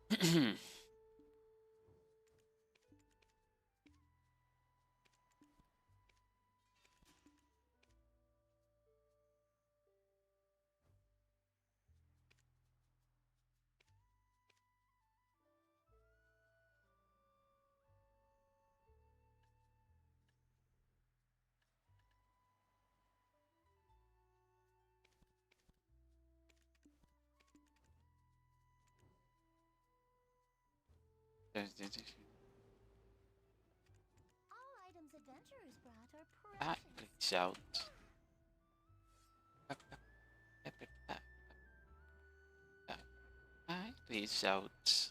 Please out. Please out.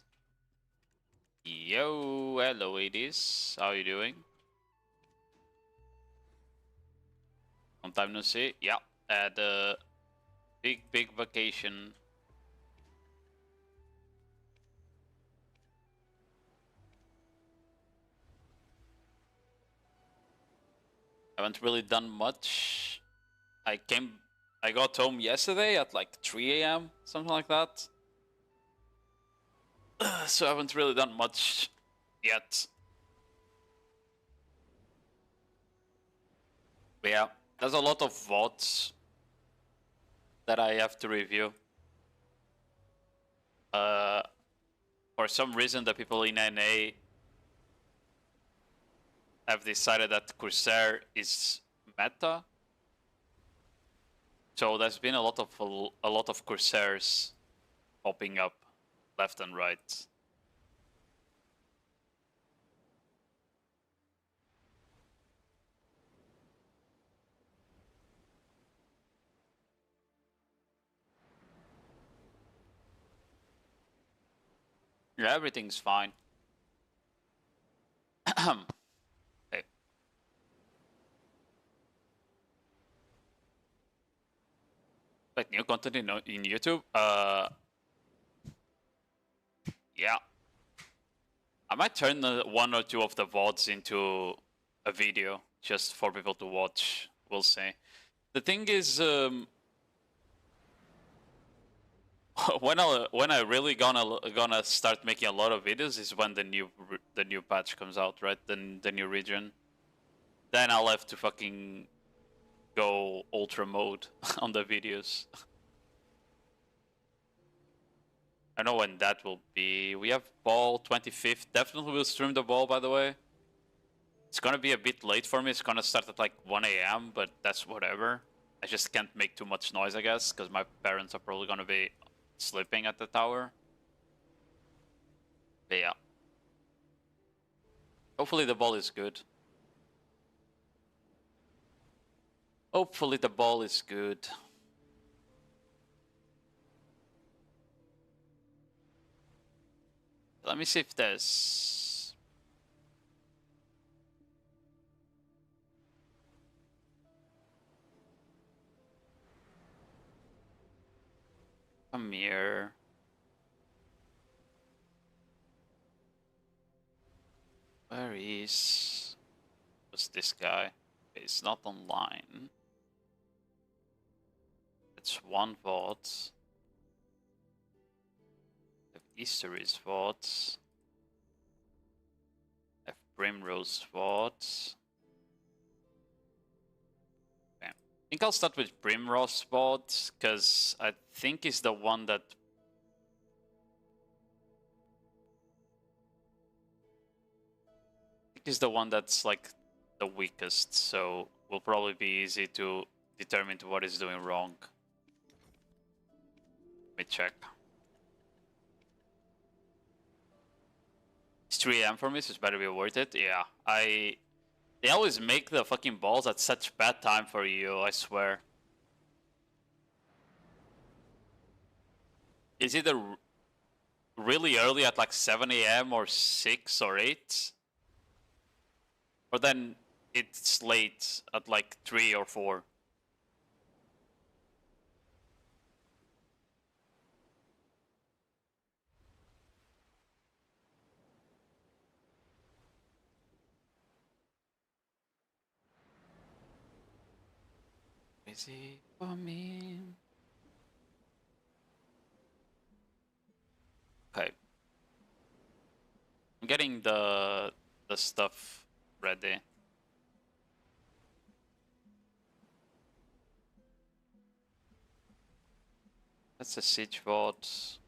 Yo, hello ladies. How you doing? Long time no see. Yeah, had a big vacation. Haven't really done much. I got home yesterday at like 3 a.m. something like that. So I haven't really done much yet. But yeah, there's a lot of VODs that I have to review. For some reason, the people in NA have decided that Corsair is meta. So there's been a lot of Corsairs popping up left and right. Yeah, everything's fine. Hey. Like new content in YouTube? Yeah. I might turn one or two of the VODs into a video just for people to watch. We'll see. The thing is, when I really gonna start making a lot of videos is when the new patch comes out, right? The new region. Then I'll have to fucking go ultra mode on the videos. I know when that will be. We have ball 25th. Definitely will stream the ball, by the way. It's gonna be a bit late for me. It's gonna start at like 1 a.m., but that's whatever. I just can't make too much noise, I guess, because my parents are probably gonna be sleeping at the tower. But yeah. Hopefully the ball is good. Hopefully the ball is good. Let me see if there's... Come here. Where is... What's this guy? It's not online. It's one VOD. Have Easter's VODs. Have Primrose VODs. Okay. I think I'll start with Primrose VOD, because I think it's the one that... is the one that's like the weakest, so will probably be easy to determine what is doing wrong. Let me check. It's 3 a.m. for me, so it's better be worth it. Yeah, they always make the fucking balls at such bad time for you, I swear. It's either really early at like 7 a.m. or 6 or 8. Or then it's late at like 3 or 4. Busy for me. Okay. I'm getting the stuff ready. That's a siege VoD.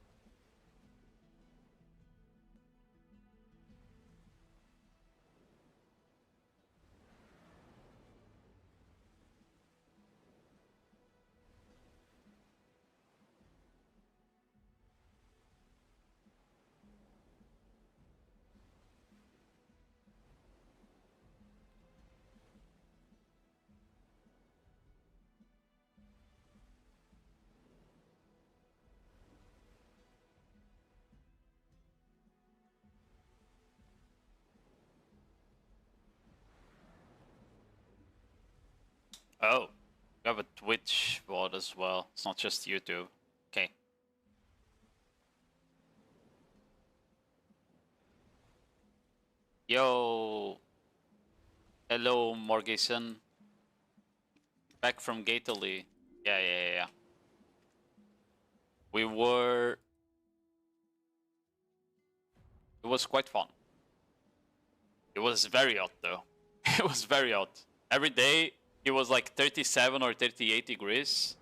Oh, we have a Twitch VoD as well. It's not just YouTube. Okay. Yo. Hello, Morgison. Back from Gately. Yeah. We were... It was quite fun. It was very hot though. It was very hot. Every day it was like 37 or 38 degrees.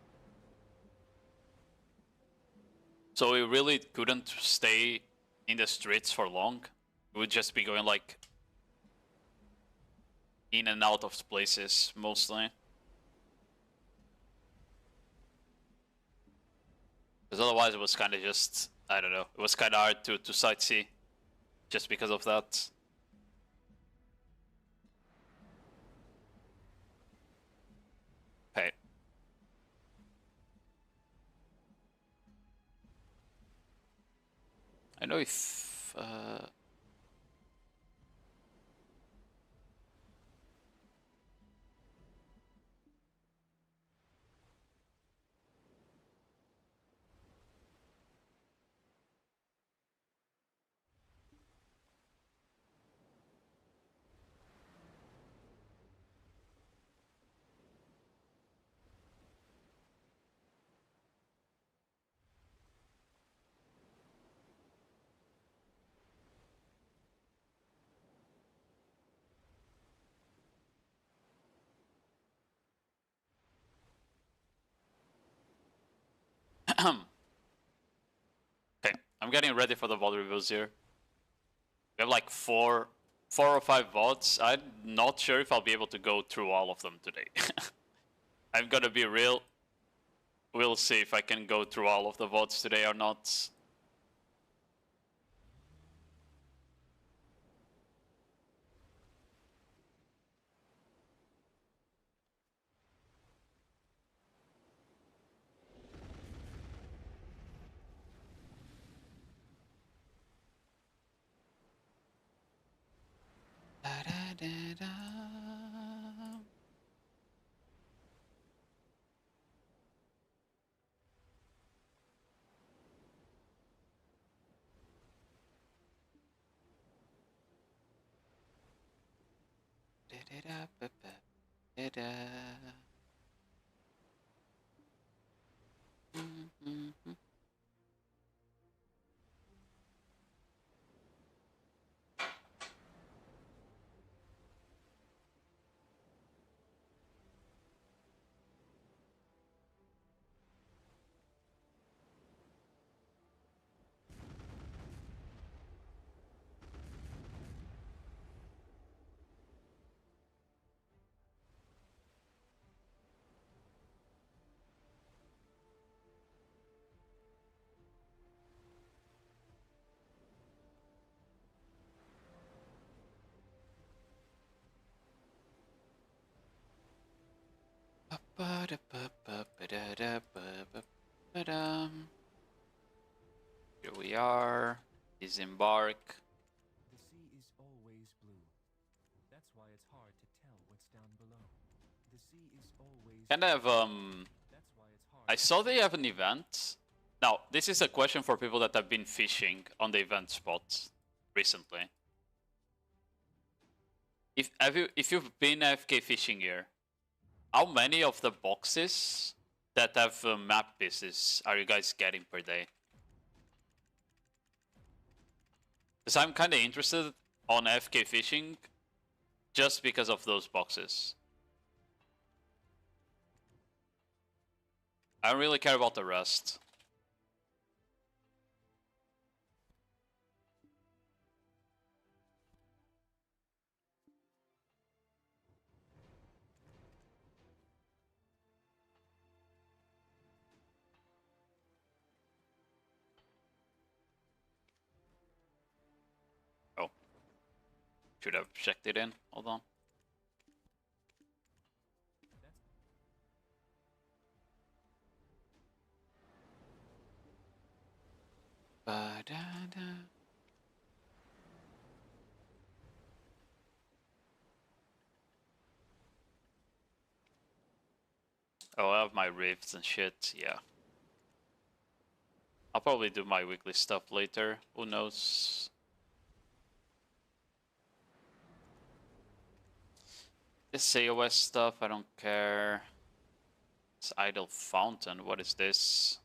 So we really couldn't stay in the streets for long. We would just be going like in and out of places mostly. Because otherwise it was kind of just, I don't know, it was kind of hard to sightsee just because of that. Okay. I know if... Okay, I'm getting ready for the VoD reviews here. We have like four or five VoDs. I'm not sure if I'll be able to go through all of them today. I'm gonna be real. We'll see if I can go through all of the VoDs today or not. Here we are. Disembark. The sea is always blue. That's why it's hard to tell what's down below. The sea is always Kind of That's why it's hard. I saw they have an event. Now, this is a question for people that have been fishing on the event spot recently. If you've been AFK fishing here, how many of the boxes that have map pieces are you guys getting per day? Because I'm kind of interested on FK fishing just because of those boxes. I don't really care about the rest. Oh. Should have checked it in. Hold on. Ba-da-da. Oh, I have my rifts and shit, yeah. I'll probably do my weekly stuff later, who knows. This AOS stuff, I don't care. It's Idle Fountain, what is this?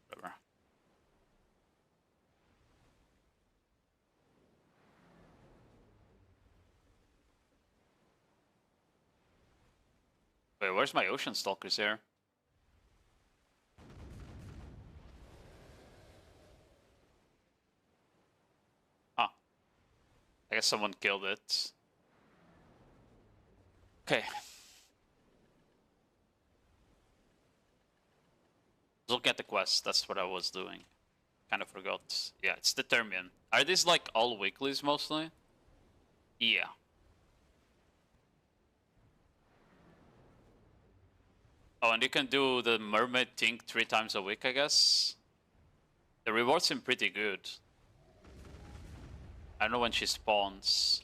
Whatever. Wait, where's my Ocean Stalkers here? Ah. I guess someone killed it. Okay. Look at the quest, that's what I was doing. Kind of forgot. Yeah, it's Determine. Are these like all weeklies mostly? Yeah. Oh, and you can do the mermaid thing 3 times a week, I guess. The rewards seem pretty good. I don't know when she spawns.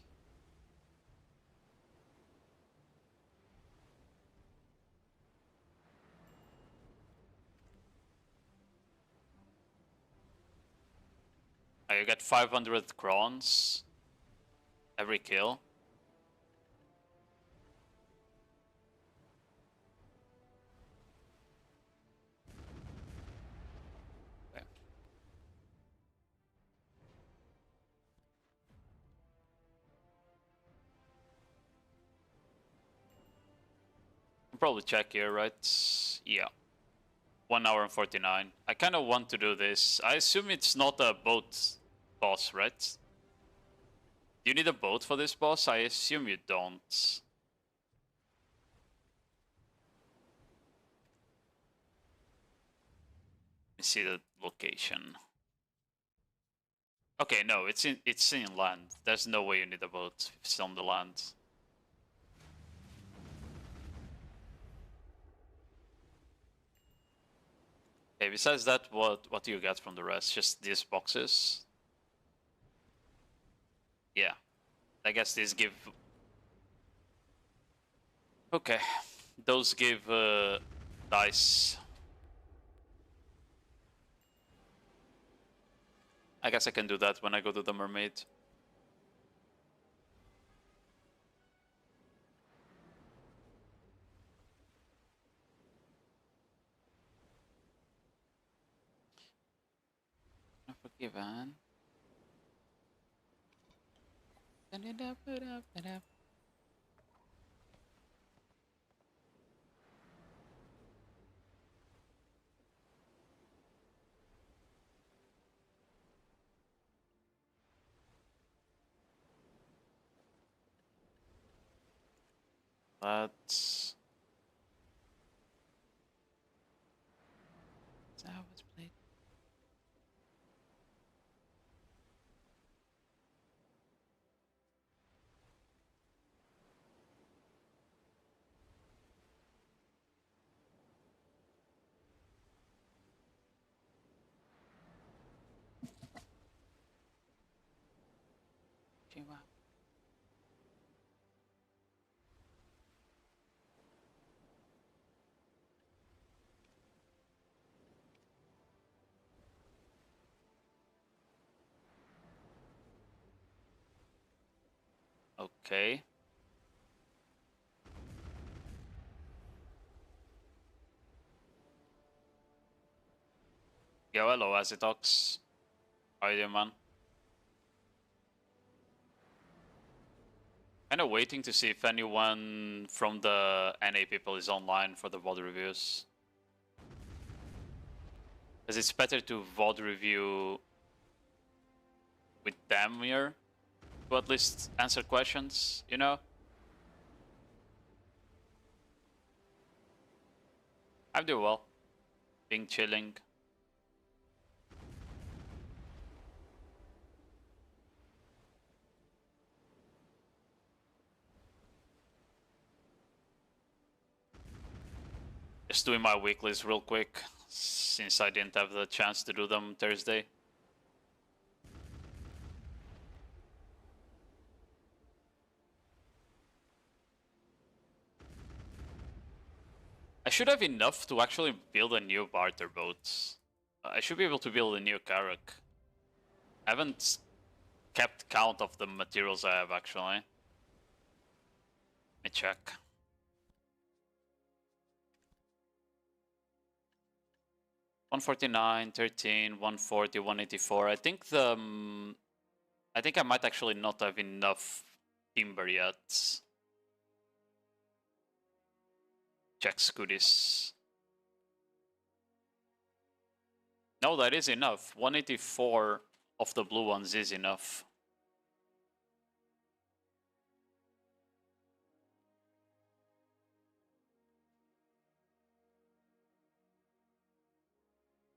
Oh, you get 500 crowns every kill. Okay. I'll probably check here, right? Yeah. 1 hour and 49. I kind of want to do this. I assume it's not a boat boss, right? Do you need a boat for this boss? I assume you don't. Let me see the location. Okay, no, it's in land. There's no way you need a boat if it's on the land. Okay, besides that, what do you get from the rest? Just these boxes? Yeah. I guess these give... Okay. Those give dice. I guess I can do that when I go to the mermaid. Forgiven. That's how it's played. Okay. Yo, hello, Azitox. How you doing, man? Kinda waiting to see if anyone from the NA people is online for the VoD reviews. Because it's better to VoD review with them here, to at least answer questions, you know? I'm doing well. Being chilling. Just doing my weeklies real quick, since I didn't have the chance to do them Thursday. I should have enough to actually build a new barter boat. I should be able to build a new Carrack. I haven't kept count of the materials I have actually. Let me check. $149, $13, $140, $184. I think I might actually not have enough timber yet. Check Scooties. No, that is enough. 184 of the blue ones is enough.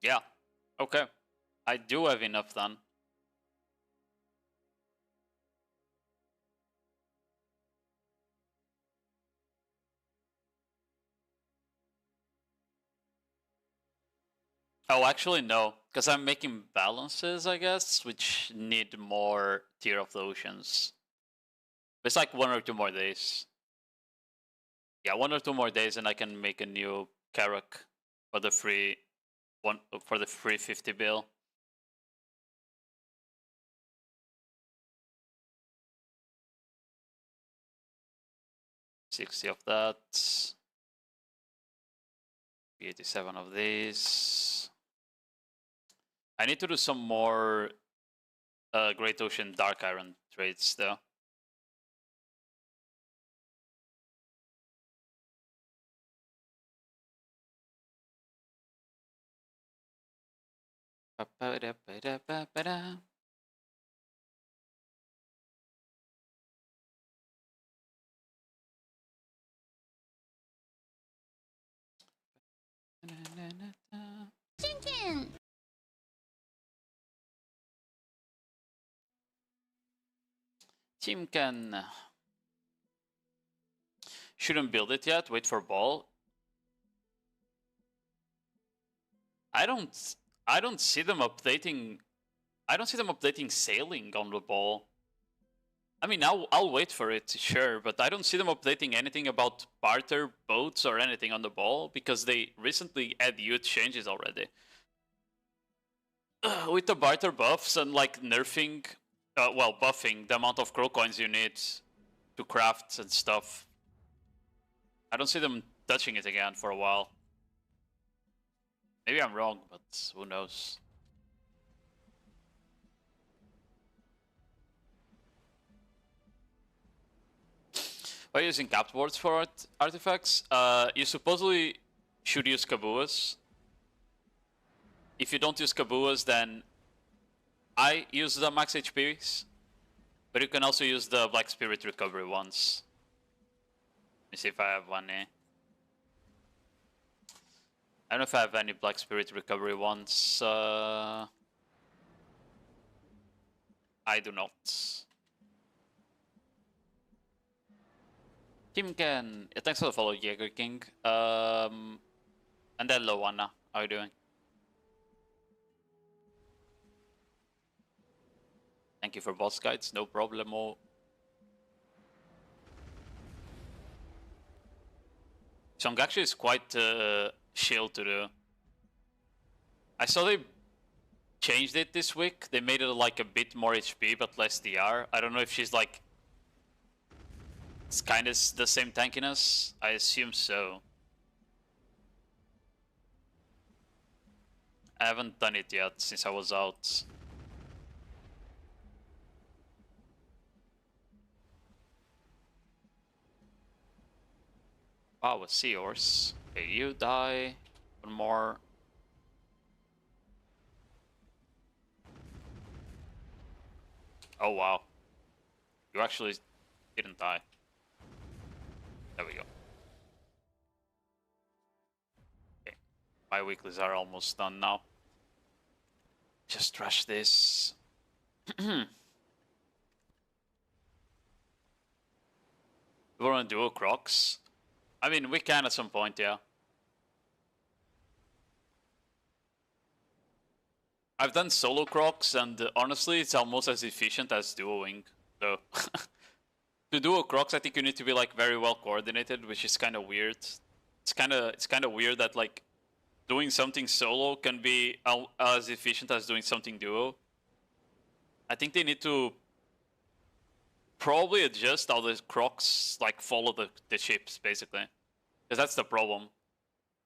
Yeah, okay. I do have enough then. Oh, actually no, because I'm making balances, I guess, which need more Tier of the Oceans. It's like 1 or 2 more days. Yeah, 1 or 2 more days and I can make a new Carrack for the free 50 bill. 60 of that. 87 of these. I need to do some more Great Ocean Dark Iron trades though. Chicken. Chimken. Shouldn't build it yet. Wait for ball. I don't see them updating. I don't see them updating sailing on the ball. I mean, I'll wait for it, sure, but I don't see them updating anything about barter boats or anything on the ball because they recently had huge changes already. With the barter buffs and like nerfing, well, buffing the amount of crow coins you need to craft and stuff. I don't see them touching it again for a while. Maybe I'm wrong, but who knows. By using capped words for artifacts, you supposedly should use kabuas. If you don't use kabuas, then I use the max HPs, but you can also use the Black Spirit recovery ones. Let me see if I have one. I don't know if I have any Black Spirit recovery ones. I do not. Timken, yeah, thanks for the follow, Jaeger King. And then Loana, how are you doing? Thank you for boss guides, no problemo. Songachi is quite chill to do. I saw they changed it this week. They made it like a bit more HP but less DR. I don't know if she's like... It's kind of the same tankiness. I assume so. I haven't done it yet since I was out. Wow, a seahorse. Okay, you die. One more. Oh wow. You actually didn't die. There we go. Okay. My weeklies are almost done now. Just rush this. We wanna duo Crocs? I mean, we can at some point, yeah. I've done solo Crocs, and honestly, it's almost as efficient as duoing. So, to duo Crocs, I think you need to be like very well coordinated, which is kind of weird. It's kind of weird that like doing something solo can be as efficient as doing something duo. I think they need to probably adjust how the Crocs like follow the ships, basically, because that's the problem.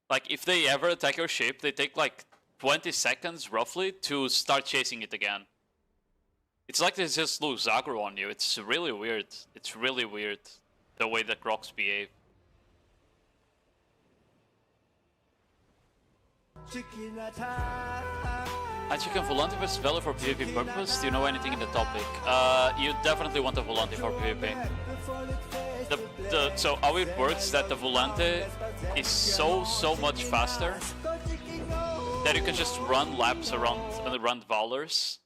Like if they ever attack your ship, they take like 20 seconds roughly to start chasing it again. It's like they just lose aggro on you. It's really weird. It's really weird the way the Crocs behave. And you can volante versus Velo for PvP purpose? Do you know anything in the topic? You definitely want a volante for PvP. So how it works is that the volante is so much faster that you can just run laps around Valors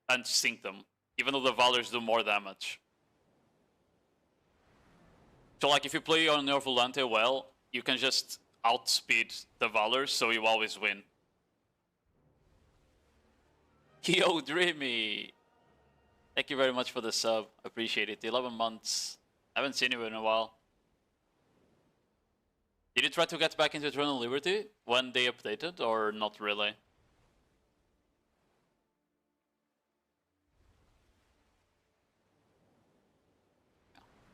and sink them, even though the Valors do more damage. So like if you play on your volante well, you can just outspeed the Valors, so you always win. Yo, Dreamy! Thank you very much for the sub. Appreciate it. 11 months. I haven't seen you in a while. Did you try to get back into Eternal Liberty when they updated, or not really?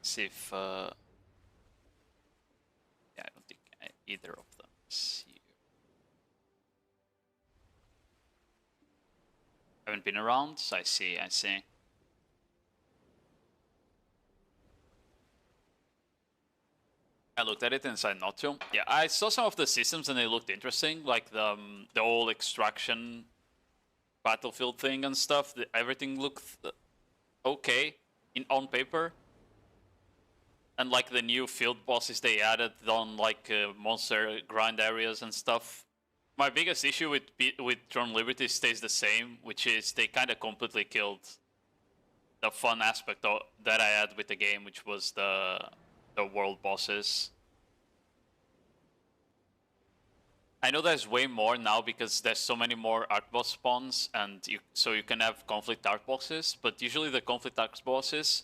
See if... yeah, I don't think either of them is here. Haven't been around, so I see. I looked at it and decided not to. Yeah, I saw some of the systems and they looked interesting, like the whole extraction battlefield thing and stuff. Everything looked okay on paper. And like the new field bosses they added on like monster grind areas and stuff. My biggest issue with Tron Liberty stays the same, which is they kind of completely killed the fun aspect that I had with the game, which was the world bosses. I know there's way more now because there's so many more art boss spawns, and so you can have conflict art bosses. But usually the conflict art bosses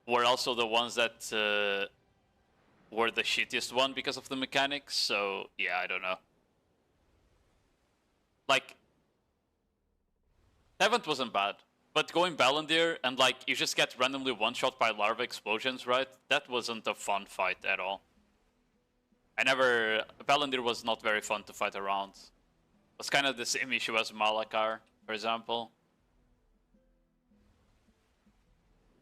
were also the ones that were the shittiest one because of the mechanics. So yeah, I don't know. Like, Heaven wasn't bad, but going Balandir and like you just get randomly one-shot by larva explosions, right? That wasn't a fun fight at all. Balandir was not very fun to fight around. It was kind of the same issue as Malakar, for example.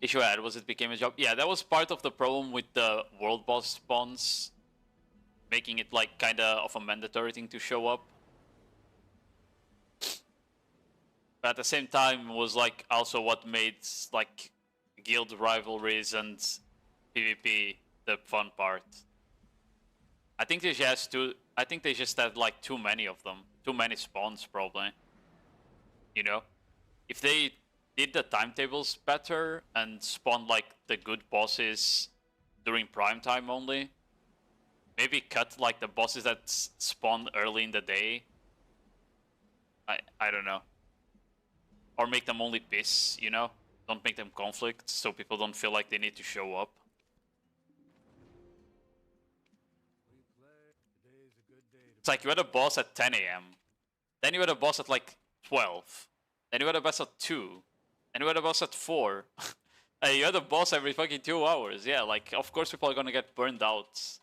Issue I had was it became a job. Yeah, that was part of the problem with the world boss spawns, making it like kind of a mandatory thing to show up. But at the same time, was like also what made like guild rivalries and PvP the fun part. I think they just had like too many of them, too many spawns probably. You know, if they did the timetables better and spawned like the good bosses during prime time only, maybe cut like the bosses that spawn early in the day. I don't know. Or make them only piss, you know? Don't make them conflict, so people don't feel like they need to show up. It's like you had a boss at 10 AM. Then you had a boss at like 12. Then you had a boss at 2. Then you had a boss at 4. You had a boss every fucking 2 hours. Yeah, like, of course people are gonna get burned out.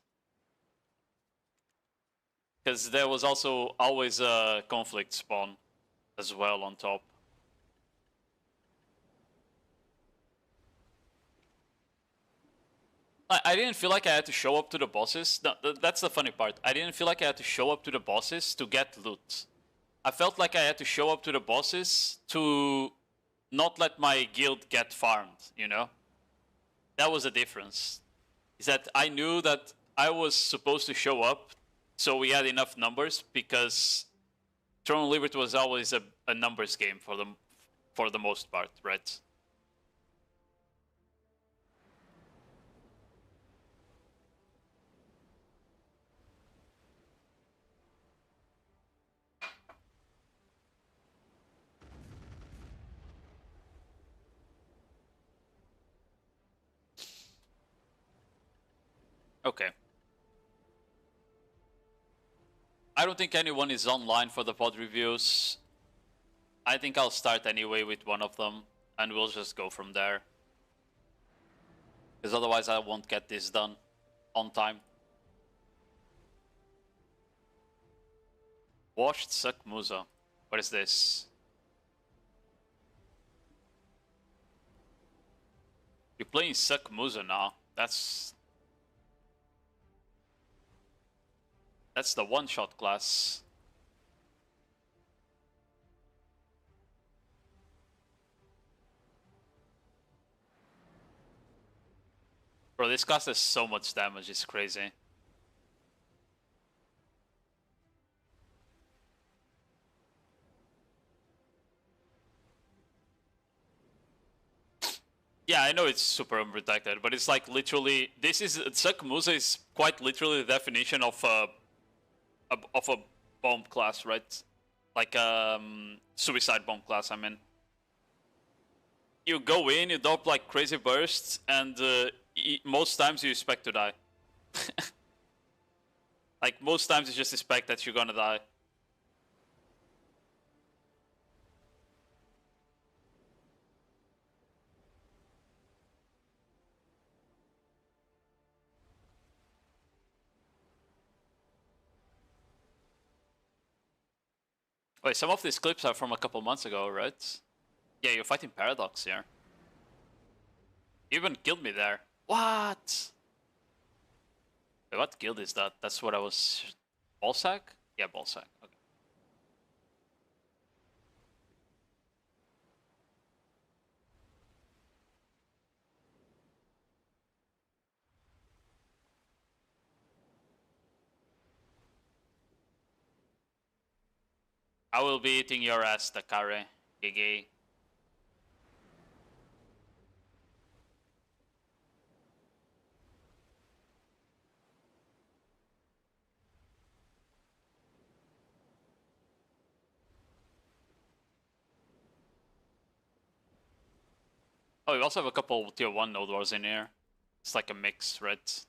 Because there was also always a conflict spawn as well on top. I didn't feel like I had to show up to the bosses. No, that's the funny part. I didn't feel like I had to show up to the bosses to get loot. I felt like I had to show up to the bosses to not let my guild get farmed, you know? That was the difference. Is that I knew that I was supposed to show up so we had enough numbers, because Throne of Liberty was always a numbers game for the most part, right? Okay. I don't think anyone is online for the VoD reviews. I think I'll start anyway with one of them, and we'll just go from there. Because otherwise I won't get this done on time. Washed Suck Musa. What is this? You're playing Suck Musa now. That's the one-shot class. Bro, this class has so much damage, it's crazy. Yeah, I know it's super unprotected, but it's like literally, Suck Musa is quite literally the definition of a bomb class, right? Like suicide bomb class, I mean. You go in, you drop like crazy bursts, and most times you expect to die. Like most times you just expect that you're gonna die. Wait, some of these clips are from a couple months ago, right? Yeah, you're fighting Paradox here. You even killed me there. What? Wait, what guild is that? That's what I was... Ballsack? Yeah, Ballsack. Okay. I will be eating your ass, Takare. GG. Oh, we also have a couple tier 1 Nodewars in here. It's like a mix, right?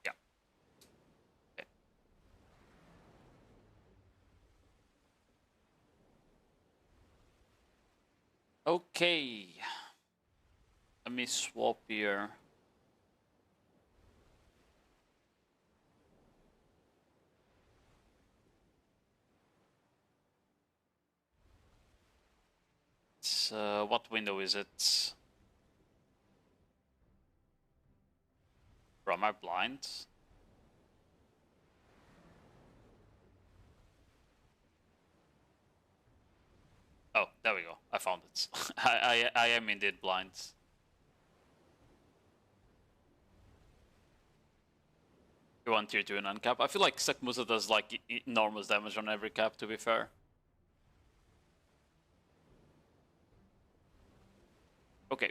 Yeah. Okay. Okay. Let me swap here. It's, what window is it? Bro, am I blind? Oh, there we go. I found it. I am indeed blind. You want tier 2 and uncap? I feel like Suck Musa does like enormous damage on every cap, to be fair. Okay.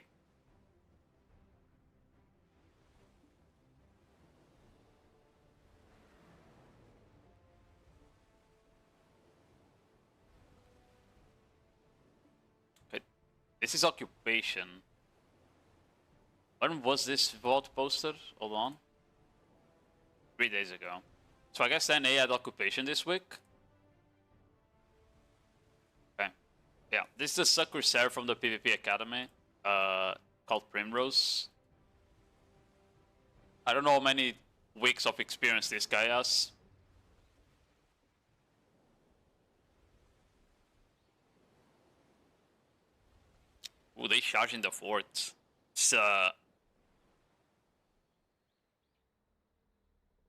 Okay. This is occupation. When was this VoD posted? Hold on. 3 days ago. So I guess NA had occupation this week. Okay. Yeah, this is a Corsair from the PvP Academy, called Primrose. I don't know how many weeks of experience this guy has. Ooh, they charge in the fort. It's,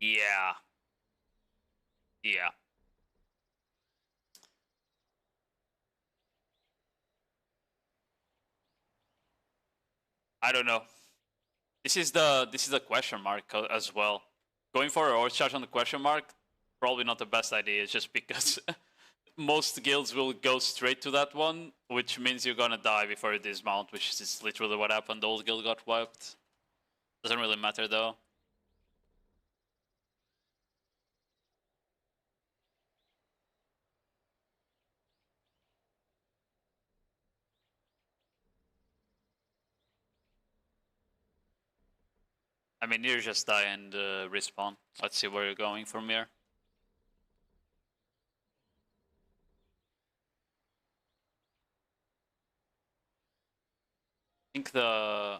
yeah. Yeah. I don't know. This is the question mark as well. Going for a horse charge on the question mark, probably not the best idea, just because most guilds will go straight to that one, which means you're gonna die before you dismount, which is literally what happened. The old guild got wiped. Doesn't really matter though. I mean, you just die and respawn. Let's see where you're going from here. I think the...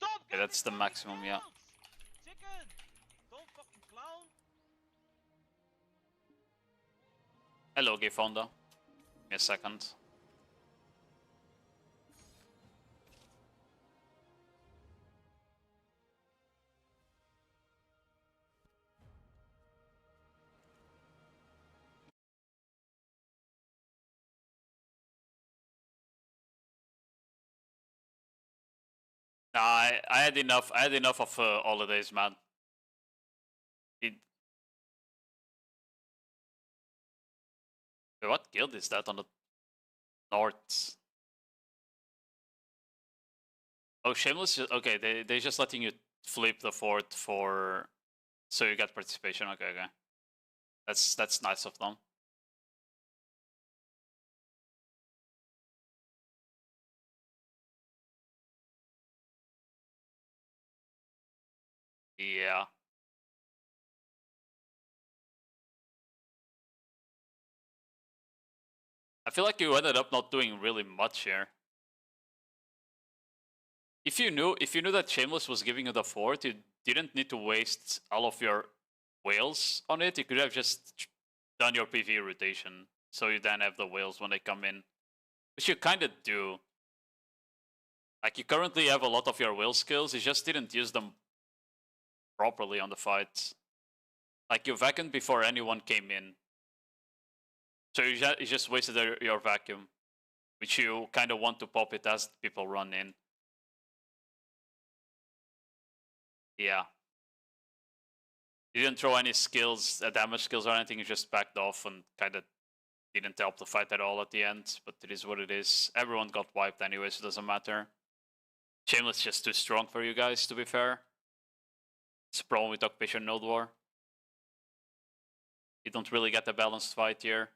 Okay, that's the maximum, yeah. Chicken! Don't fucking clown! Hello, Gay Fonda. Give me a second. Nah, I had enough. I had enough of holidays, man. It... Wait, what guild is that on the north? Oh, Shameless. Okay, they're just letting you flip the fort for, so you get participation. Okay, okay. That's nice of them. Yeah. I feel like you ended up not doing really much here. If you knew that Shameless was giving you the fort, you didn't need to waste all of your whales on it. You could have just done your PvE rotation, so you then have the whales when they come in, which you kind of do. Like, you currently have a lot of your whale skills, you just didn't use them properly on the fight. Like, you vacuumed before anyone came in, so you just wasted your vacuum, which you kind of want to pop it as people run in. Yeah. You didn't throw any skills, damage skills or anything, you just backed off and kind of didn't help the fight at all at the end, but it is what it is. Everyone got wiped anyway, so it doesn't matter. Shameless just too strong for you guys, to be fair. It's a problem with Occupation Nodewar. You don't really get a balanced fight here.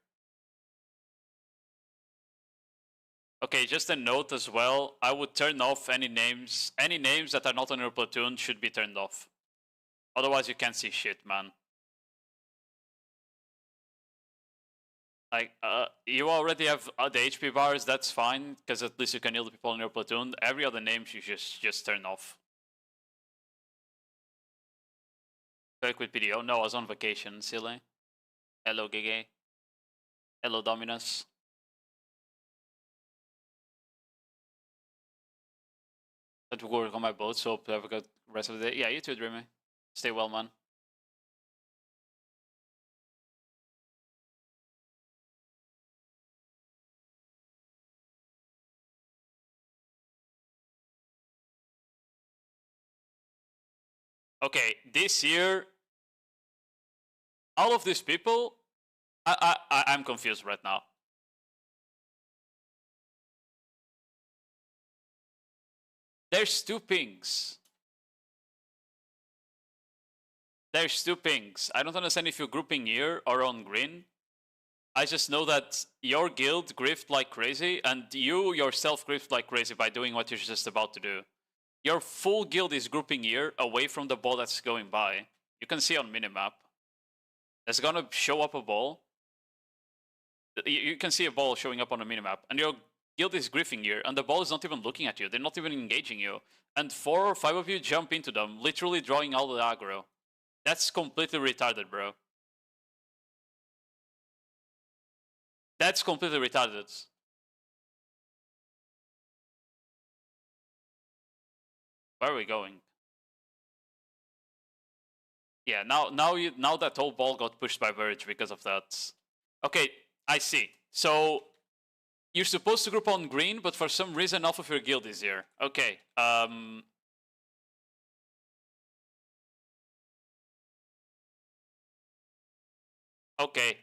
Okay, just a note as well. I would turn off any names. Any names that are not on your platoon should be turned off. Otherwise, you can't see shit, man. Like, you already have the HP bars, that's fine, because at least you can heal the people in your platoon. Every other name you just turn off. Back with PDO? No, I was on vacation, silly. Hello, Gege. Hello, Dominus. Had to work on my boat, so hope to have a good rest of the day. Yeah, you too, Dreamy. Stay well, man. Okay, this year, all of these people, I'm confused right now. There's two pings. There's two pings. I don't understand if you're grouping here or on green. I just know that your guild griefed like crazy, and you yourself griefed like crazy by doing what you're just about to do. Your full guild is grouping here, away from the ball that's going by. You can see on minimap. There's gonna show up a ball. You can see a ball showing up on the minimap, and your guild is griefing here, and the ball is not even looking at you. They're not even engaging you. And 4 or 5 of you jump into them, literally drawing all the aggro. That's completely retarded, bro. That's completely retarded. Where are we going? Yeah, now that whole ball got pushed by Verge because of that. Okay, I see. So you're supposed to group on green, but for some reason half of your guild is here. Okay. Okay.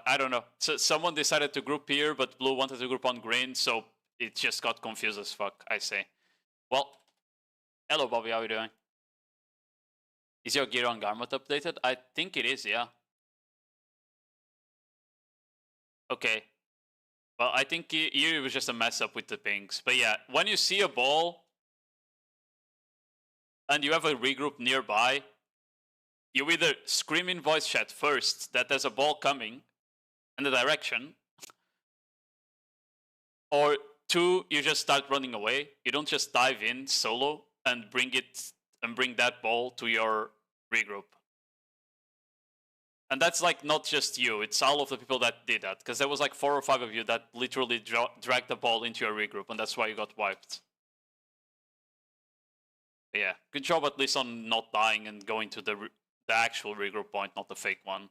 I don't know. So someone decided to group here, but blue wanted to group on green, so it just got confused as fuck, I say. Well, hello Bobby, how are you doing? Is your gear on Garmot updated? I think it is, yeah. Okay. Well, I think here it was just a mess up with the pings. But yeah, when you see a ball and you have a regroup nearby, you either scream in voice chat first that there's a ball coming in the direction, or 2, you just start running away. You don't just dive in solo and bring that ball to your regroup. And that's like not just you, it's all of the people that did that, because there was like 4 or 5 of you that literally dragged the ball into your regroup, and that's why you got wiped. But yeah, good job at least on not dying and going to the actual regroup point, not the fake one.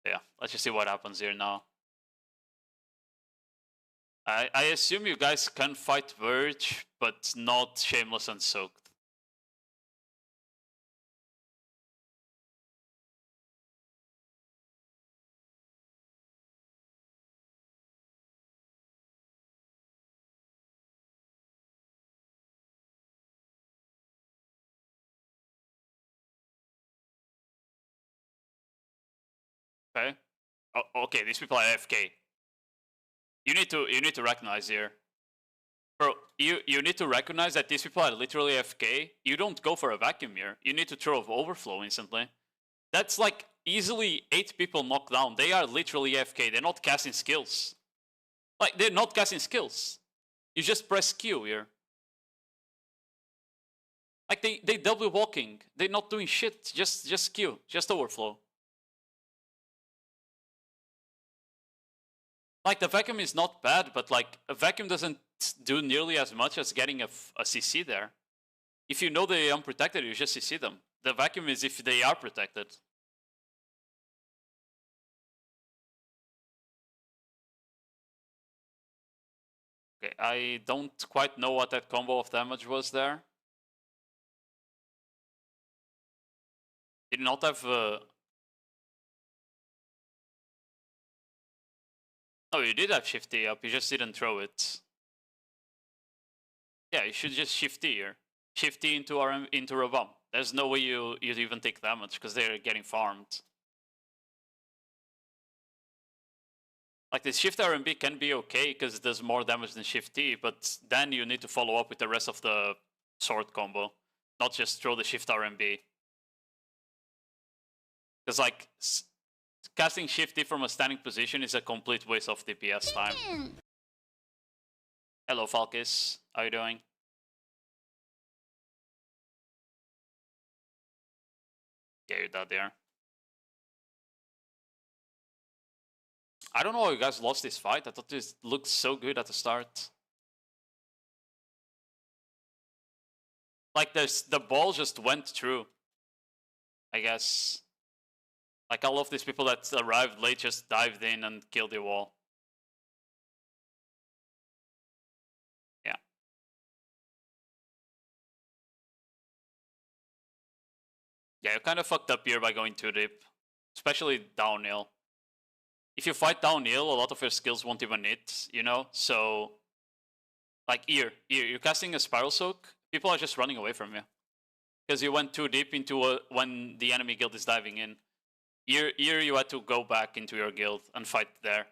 Yeah, let's just see what happens here now. I assume you guys can fight Verge, but not Shameless and Soaked. Okay. Oh, okay, these people are AFK. You need to recognize here. Bro, you need to recognize that these people are literally AFK. You don't go for a vacuum here. You need to throw overflow instantly. That's like easily 8 people knocked down. They are literally AFK. They're not casting skills. Like, they're not casting skills. You just press Q here. Like, they double walking. They're not doing shit. Just Q. Just overflow. Like, the vacuum is not bad, but like, a vacuum doesn't do nearly as much as getting a CC there. If you know they're unprotected, you just CC them. The vacuum is if they are protected. Okay, I don't quite know what that combo of damage was there. Did not have... Oh, you did have Shift D up, you just didn't throw it. Yeah, you should just Shift D here. Shift D into Rabam. There's no way you even take damage, because they're getting farmed. Like, the Shift RMB can be okay, because it does more damage than Shift D, but then you need to follow up with the rest of the sword combo. Not just throw the Shift RMB. Because, like, casting Shift D from a standing position is a complete waste of DPS time. Hello, Falkis. How you doing? Yeah, you're dead there. I don't know how you guys lost this fight. I thought this looked so good at the start. Like, the ball just went through, I guess. Like, all of these people that arrived late just dived in and killed the wall. Yeah. Yeah, you kind of fucked up here by going too deep. Especially downhill. If you fight downhill, a lot of your skills won't even hit, you know? So, like, here, you're casting a Spiral Soak, people are just running away from you. Because you went too deep into when the enemy guild is diving in. Here you had to go back into your guild and fight there.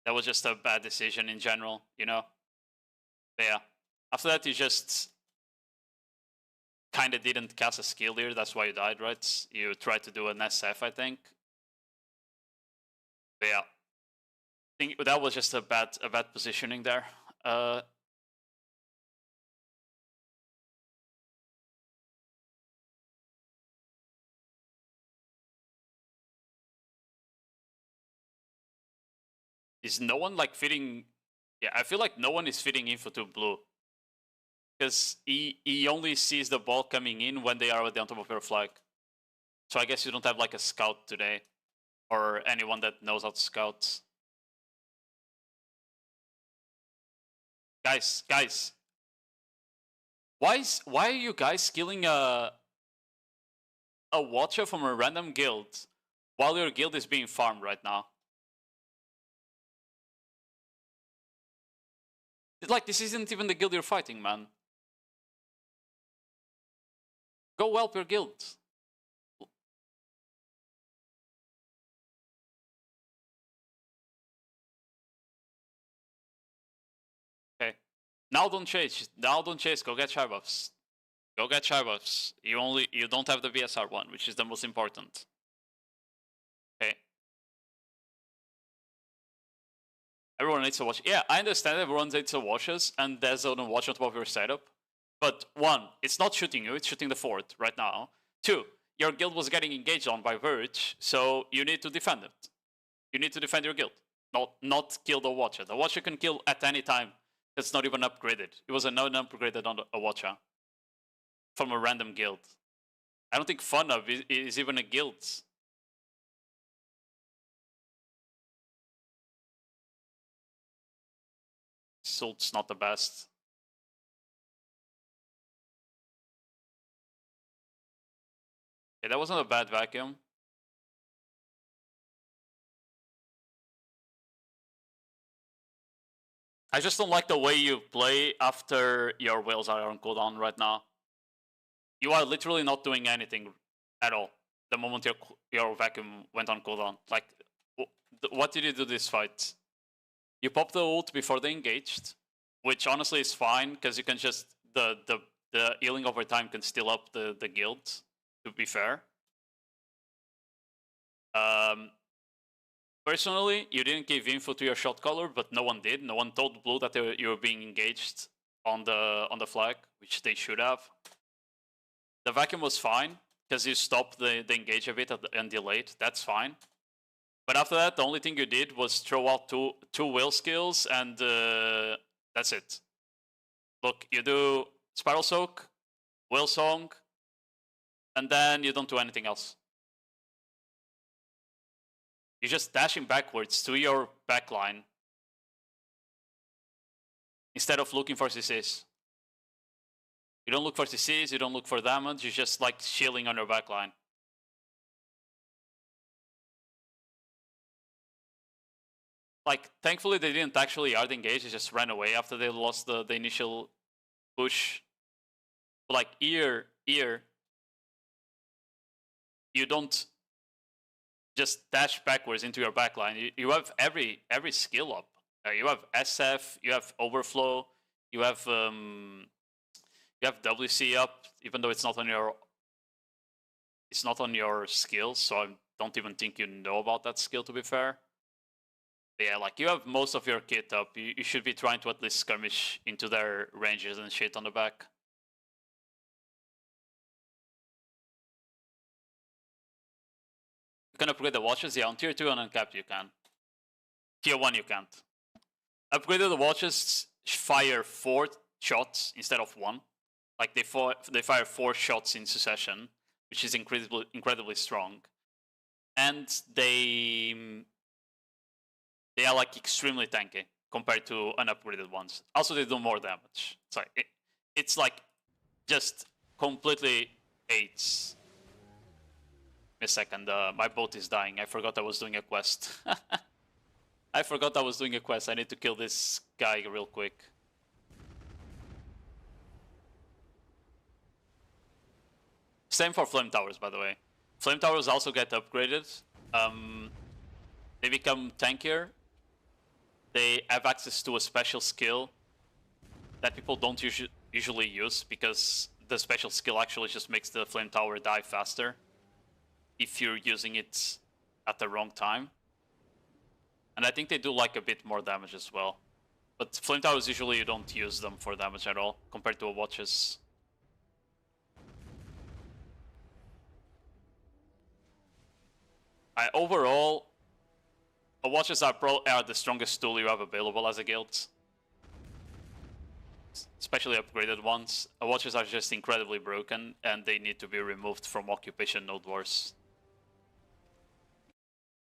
That was just a bad decision in general, you know? But yeah. After that, you just kind of didn't cast a skill here, that's why you died, right? You tried to do an SF, I think. But yeah. I think that was just a bad positioning there. Is no one like fitting? Yeah, I feel like no one is fitting info to blue. Because he only sees the ball coming in when they are already on top of your flag. So I guess you don't have like a scout today. Or anyone that knows how to scout. Guys. Why are you guys killing a watcher from a random guild while your guild is being farmed right now? Like, this isn't even the guild you're fighting, man. Go help your guild. Okay. Now don't chase. Go get shy buffs. Go get shy buffs. You don't have the BSR one, which is the most important. Okay. Everyone needs to watch. Yeah, I understand everyone needs to watch us, and there's a watch on top of your setup. But one, it's not shooting you, it's shooting the fort right now. Two, your guild was getting engaged on by Verge, so you need to defend it. You need to defend your guild, not kill the watcher. The watcher can kill at any time. It's not even upgraded. It was a non-upgraded on a watcher from a random guild. I don't think FunUp is even a guild. Salt's not the best. Yeah, that wasn't a bad vacuum. I just don't like the way you play after your whales are on cooldown right now. You are literally not doing anything at all the moment your vacuum went on cooldown. Like, what did you do this fight? You popped the ult before they engaged, which honestly is fine because you can just the healing over time can steal up the guild. To be fair, personally, you didn't give info to your shot caller, but no one did. No one told blue that you were being engaged on the flag, which they should have. The vacuum was fine because you stopped the engage a bit and delayed. That's fine. But after that, the only thing you did was throw out two whale skills, and that's it. Look, you do Spiral Soak, Whale Song, and then you don't do anything else. You're just dashing backwards to your backline instead of looking for CCs. You don't look for CCs, you don't look for damage, you're just like shielding on your backline. Like, thankfully they didn't actually hard engage, they just ran away after they lost the initial push. But like, here, you don't just dash backwards into your backline. You have every skill up. You have SF, you have Overflow, you have WC up, even though it's not on your skills, so I don't even think you know about that skill, to be fair. But yeah, like, you have most of your kit up. You should be trying to at least skirmish into their ranges and shit on the back. You can upgrade the watches. Yeah, on tier 2 and uncapped you can. Tier 1 you can't. Upgraded the watches fire 4 shots instead of 1. Like, they fire 4 shots in succession, which is incredibly strong. And they are like extremely tanky compared to unupgraded ones. Also, they do more damage. Sorry, it's like just completely 8s. A second, my boat is dying. I forgot I was doing a quest. I forgot I was doing a quest. I need to kill this guy real quick. Same for flame towers, by the way. Flame towers also get upgraded. They become tankier. They have access to a special skill that people don't usually use, because the special skill actually just makes the flame tower die faster if you're using it at the wrong time. And I think they do like a bit more damage as well. But Flame Towers, usually you don't use them for damage at all, compared to a Watches. Overall, Watches are the strongest tool you have available as a guild. Especially upgraded ones. Watches are just incredibly broken, and they need to be removed from Occupation Nodewars.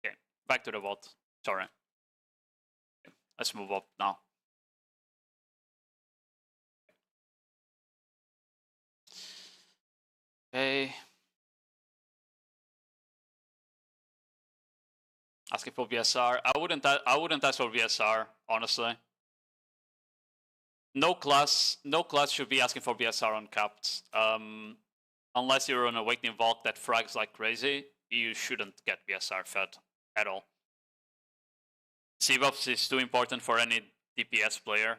Okay, back to the VoD. Sorry. Okay, let's move up now. Okay. Asking for BSR. I wouldn't ask for BSR, honestly. No class should be asking for BSR on capped. Unless you're on Awakening Vault that frags like crazy, you shouldn't get BSR fed at all. C-buffs is too important for any DPS player.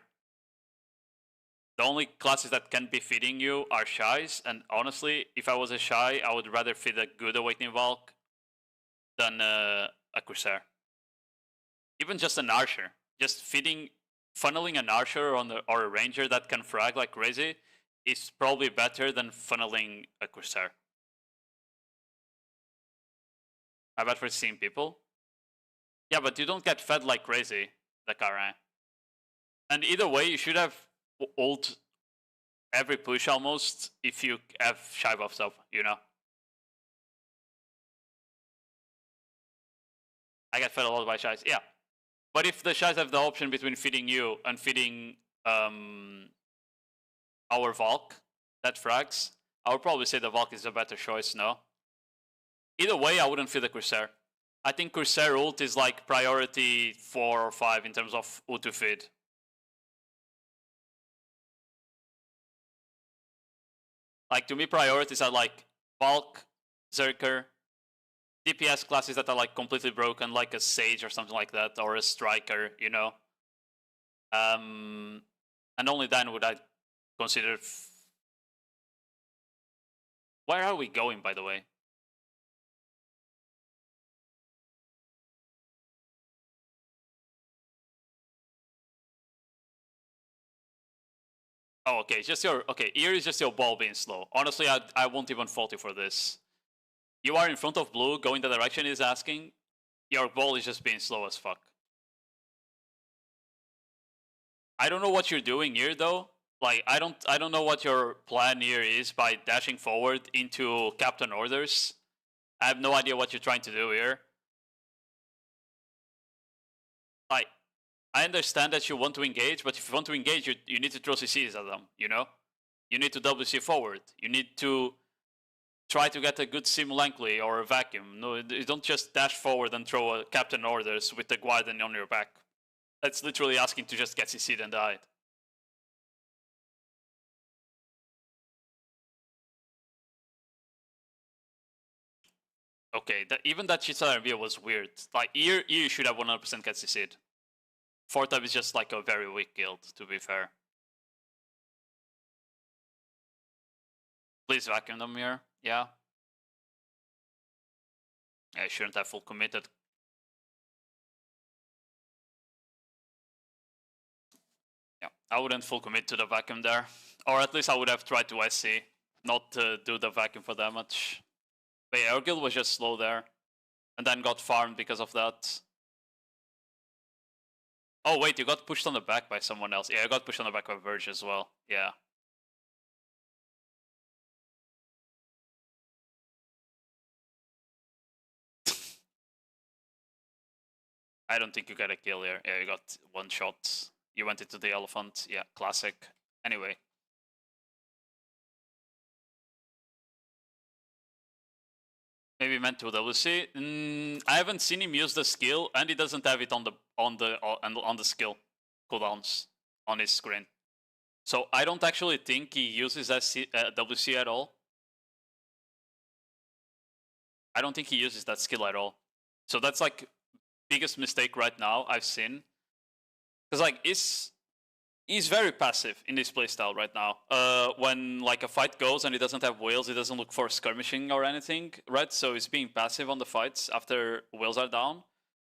The only classes that can be feeding you are Shys, and honestly, if I was a Shy, I would rather feed a good Awakening Valk than a Corsair. Even just an Archer. Just funneling an Archer or a Ranger that can frag like crazy is probably better than funneling a Corsair. I bet for seeing people. Yeah, but you don't get fed like crazy, the Karin. And either way, you should have ult every push almost if you have Shy buffs up, you know? I get fed a lot by Shys, yeah. But if the Shys have the option between feeding you and feeding our Valk that frags, I would probably say the Valk is a better choice, no? Either way, I wouldn't feed the Corsair. I think Corsair ult is like priority 4 or 5 in terms of ult to feed. Like, to me, priorities are like Valk, Zerker, DPS classes that are like completely broken, like a Sage or something like that, or a Striker, you know? And only then would I consider... Where are we going, by the way? Oh, okay, just your... Okay, here is just your ball being slow. Honestly, I won't even fault you for this. You are in front of blue, going the direction he's asking. Your ball is just being slow as fuck. I don't know what you're doing here, though. Like, I don't know what your plan here is by dashing forward into Captain Orders. I have no idea what you're trying to do here. Like, I understand that you want to engage, but if you want to engage, you need to throw CCs at them, you know? You need to WC forward. You need to try to get a good sim Lankley or a vacuum. No, you don't just dash forward and throw a Captain Orders with the Guardian on your back. That's literally asking to just get CC'd and died. Okay, even that Chitara reveal was weird. Like, here you should have 100% get CC'd. 4-type is just like a very weak guild, to be fair. Please vacuum them here. Yeah. I shouldn't have full committed. Yeah, I wouldn't full commit to the vacuum there. Or at least I would have tried to SC, not to do the vacuum for damage. But yeah, our guild was just slow there. And then got farmed because of that. Oh wait, you got pushed on the back by someone else. Yeah, I got pushed on the back by Verge as well. Yeah. I don't think you got a kill here. Yeah, you got one shot. You went into the elephant. Yeah, classic. Anyway. Maybe meant to WC. I haven't seen him use the skill, and he doesn't have it on the skill cooldowns on his screen. So I don't actually think he uses WC at all. I don't think he uses that skill at all. So that's like biggest mistake right now I've seen. Because like he's very passive in this playstyle right now. When like a fight goes and he doesn't have whales, he doesn't look for skirmishing or anything, right? So he's being passive on the fights after whales are down.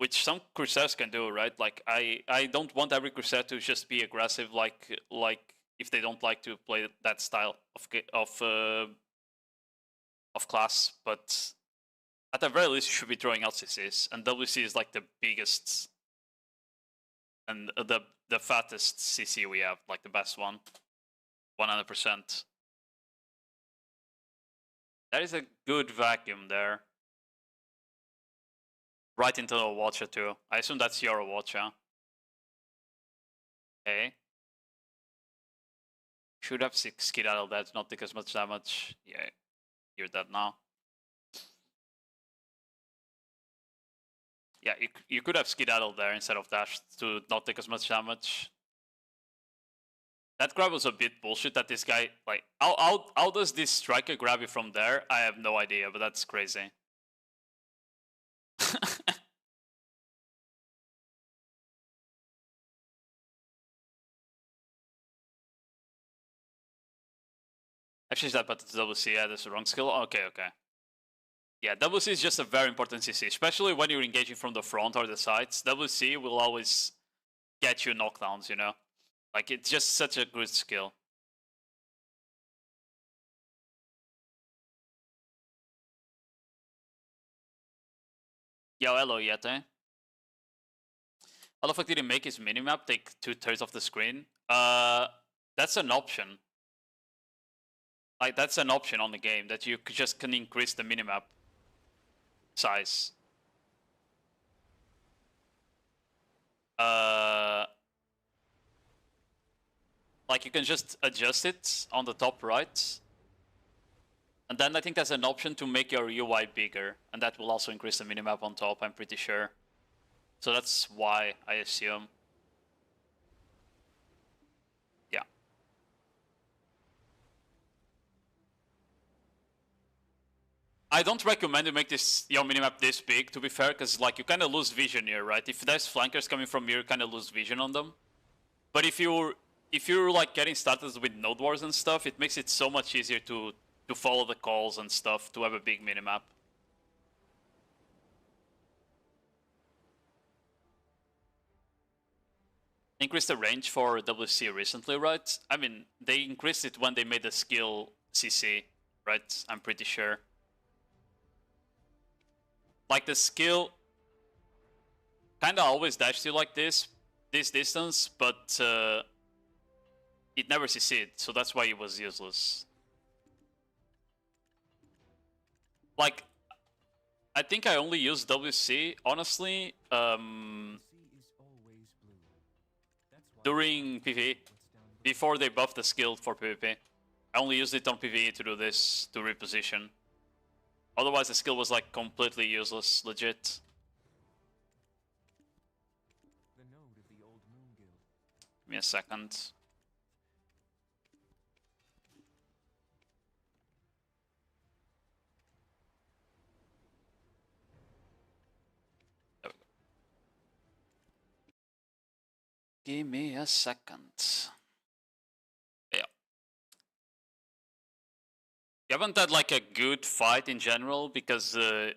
which some Corsairs can do, right? Like I don't want every Corsair to just be aggressive, like if they don't like to play that style of class, but at the very least you should be throwing out CCs, and WC is like the biggest and the fattest CC we have, like the best one, 100%. That is a good vacuum there. Right into the Watcher too. I assume that's your Watcher. Okay. Should have 6 skedaddle that, not take as much damage. Yeah, you're dead now. Yeah, you could have skedaddle there instead of dash to not take as much damage. That grab was a bit bullshit that this guy, like, how does this striker grab you from there? I have no idea, but that's crazy. Actually, is that button to WC? Yeah, that's the wrong skill. Okay, okay. Yeah, WC is just a very important CC, especially when you're engaging from the front or the sides. WC will always get you knockdowns, you know? Like, it's just such a good skill. Yo, hello, Yete. How the fuck did he make his minimap take 2/3 of the screen? That's an option. Like, that's an option on the game, that you just can increase the minimap size. Like, you can just adjust it on the top right. And then I think there's an option to make your UI bigger, and that will also increase the minimap on top, I'm pretty sure. So that's why, I assume. Yeah. I don't recommend you make this your minimap this big, to be fair, because like you kind of lose vision here, right? If there's flankers coming from here, you kind of lose vision on them. But if you're like getting started with Nodewars and stuff, it makes it so much easier to follow the calls and stuff, to have a big minimap. Increased the range for WC recently, right? I mean, they increased it when they made the skill CC, right? I'm pretty sure. Like the skill kinda always dashed you like this distance, but it never CC'd, so that's why it was useless. Like, I think I only used WC, honestly, during PvE, before they buffed the skill for PvP. I only used it on PvE to do this, to reposition. Otherwise the skill was like completely useless, legit. The node of the old Moon Guild. Give me a second. There we go. Give me a second. Yeah. You haven't had like a good fight in general, because the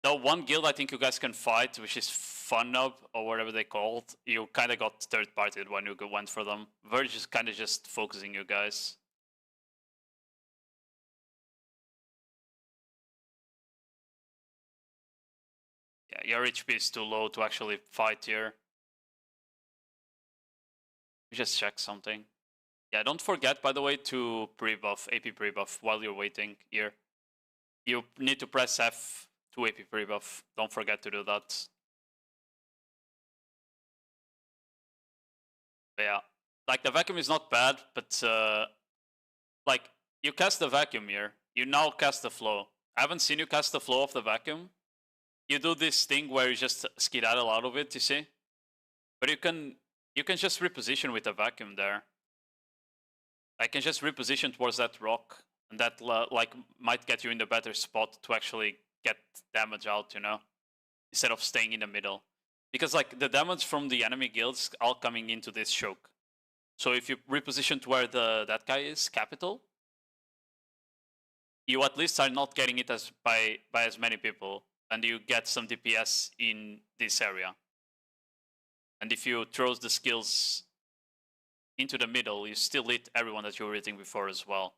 one guild I think you guys can fight, which is Funnub or whatever they called, you kind of got third-partied when you went for them. Verge is kind of just focusing you guys. Yeah, your HP is too low to actually fight here. We just check something. Yeah, don't forget, by the way, to pre-buff, AP pre-buff while you're waiting here. You need to press F to AP pre-buff. Don't forget to do that. But yeah, like the vacuum is not bad, but like you cast the vacuum here. You now cast the flow. I haven't seen you cast the flow of the vacuum. You do this thing where you just skedaddle out of it, you see? But you can just reposition with the vacuum there. I can just reposition towards that rock, and that like might get you in the better spot to actually get damage out, you know, instead of staying in the middle. Because like the damage from the enemy guilds all coming into this choke. So if you reposition to where that guy is, capital, you at least are not getting it as by as many people, and you get some DPS in this area. And if you throw the skills into the middle, you still hit everyone that you were hitting before as well.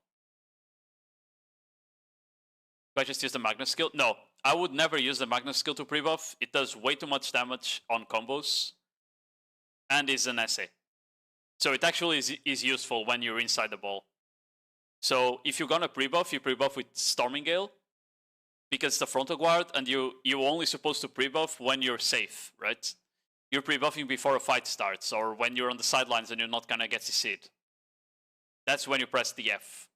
Do I just use the Magnus skill? No, I would never use the Magnus skill to pre-buff. It does way too much damage on combos, and is an essay. So it actually is useful when you're inside the ball. So if you're gonna pre-buff, you pre-buff with Storming Gale, because it's the frontal guard, and you're only supposed to pre-buff when you're safe, right? You're pre-buffing before a fight starts, or when you're on the sidelines and you're not gonna get CC'd. That's when you press the F.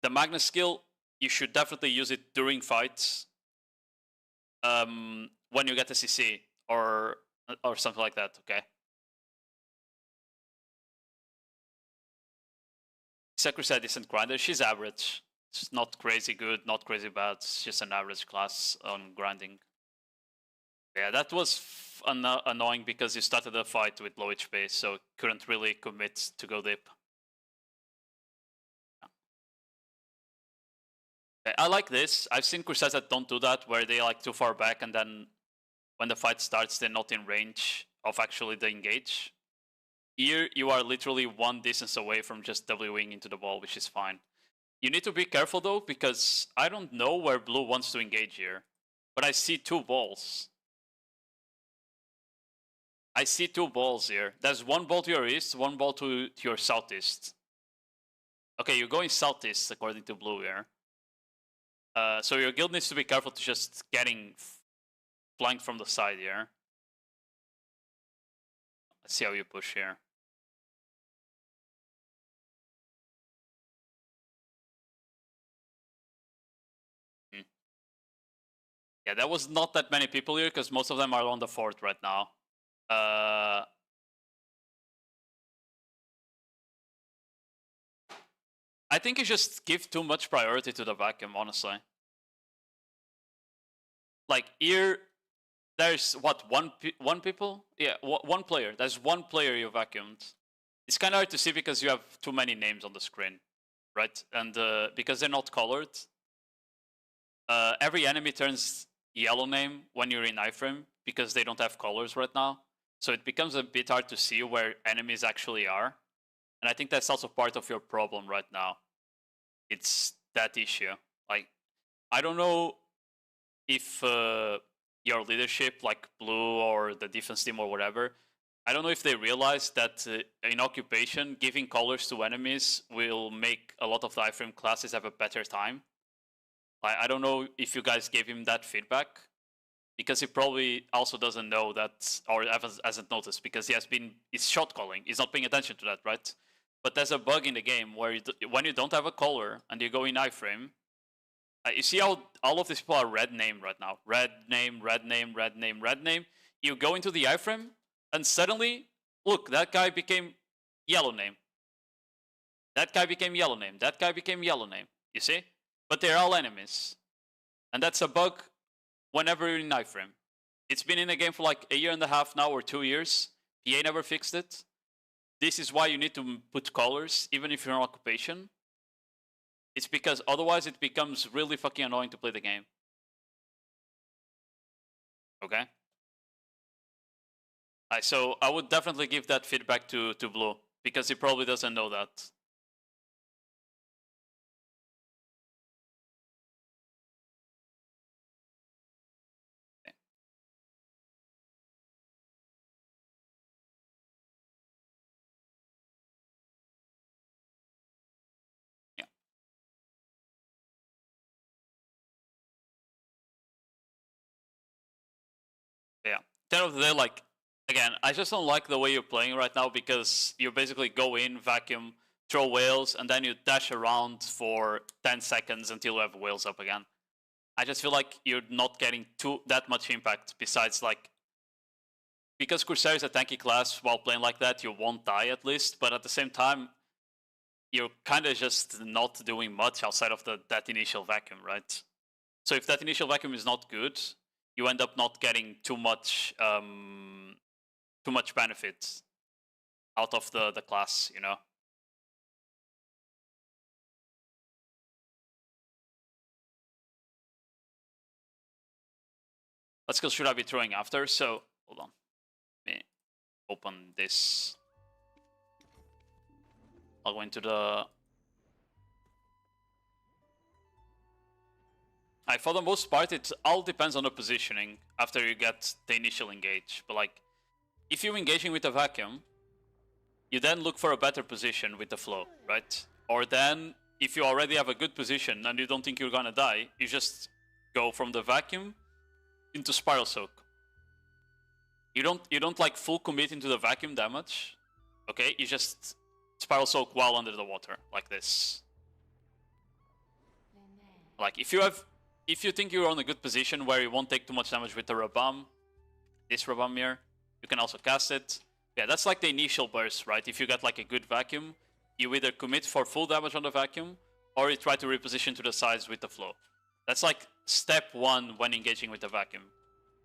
The Magnus skill, you should definitely use it during fights, when you get a CC, or something like that, okay? Sakura said decent grinder. She's average. It's not crazy good, not crazy bad. It's just an average class on grinding. Yeah, that was annoying because you started the fight with low HP, so couldn't really commit to go deep. Yeah. I like this. I've seen Corsairs that don't do that, where they like too far back, and then when the fight starts, they're not in range of actually the engage. Here, you are literally one distance away from just Wing into the ball, which is fine. You need to be careful though, because I don't know where blue wants to engage here. But I see two balls. I see two balls here. There's one ball to your east, one ball to your southeast. Okay, you're going southeast according to blue here. So your guild needs to be careful to just getting flanked from the side here. Let's see how you push here. Yeah, there was not that many people here because most of them are on the fort right now. I think you just give too much priority to the vacuum, honestly. Like here, there's what, one people? Yeah, one player. There's one player you vacuumed. It's kind of hard to see because you have too many names on the screen, right? And because they're not colored, every enemy turns yellow name when you're in iframe because they don't have colors right now. So it becomes a bit hard to see where enemies actually are. And I think that's also part of your problem right now. It's that issue. Like, I don't know if your leadership, like blue or the defense team or whatever, I don't know if they realize that in occupation, giving colors to enemies will make a lot of the iframe classes have a better time. I don't know if you guys gave him that feedback, because he probably also doesn't know that, or hasn't noticed, because he's shot calling. He's not paying attention to that, right? But there's a bug in the game where when you don't have a color and you go in iframe, you see how all of these people are red name right now. Red name, red name, red name, red name. You go into the iframe and suddenly, look, that guy became yellow name. That guy became yellow name. That guy became yellow name. You see? But they're all enemies. And that's a bug whenever you're in iframe. It's been in the game for like a year and a half now, or 2 years. PA never fixed it. This is why you need to put colors, even if you're on occupation. It's because otherwise it becomes really fucking annoying to play the game. Okay? So I would definitely give that feedback to Blue, because he probably doesn't know that. Yeah. At the end of the day, like, again, I just don't like the way you're playing right now, because you basically go in, vacuum, throw whales, and then you dash around for 10 seconds until you have whales up again. I just feel like you're not getting that much impact, besides, like, because Corsair is a tanky class, while playing like that, you won't die at least, but at the same time, you're kind of just not doing much outside of that initial vacuum, right? So if that initial vacuum is not good, you end up not getting too much benefit out of the class, you know? What skill should I be throwing after? So, hold on. Let me open this. I'll go into the... For the most part, it all depends on the positioning after you get the initial engage. But like, if you're engaging with a vacuum, you then look for a better position with the flow, right? Or then, if you already have a good position and you don't think you're gonna die, you just go from the vacuum into spiral soak. You don't like full commit into the vacuum damage, okay? You just spiral soak while under the water, like this. Like if you think you're on a good position where you won't take too much damage with the Rabam, this Rabam here, you can also cast it. Yeah, that's like the initial burst, right? If you get like a good vacuum, you either commit for full damage on the vacuum, or you try to reposition to the sides with the flow. That's like step 1 when engaging with the vacuum.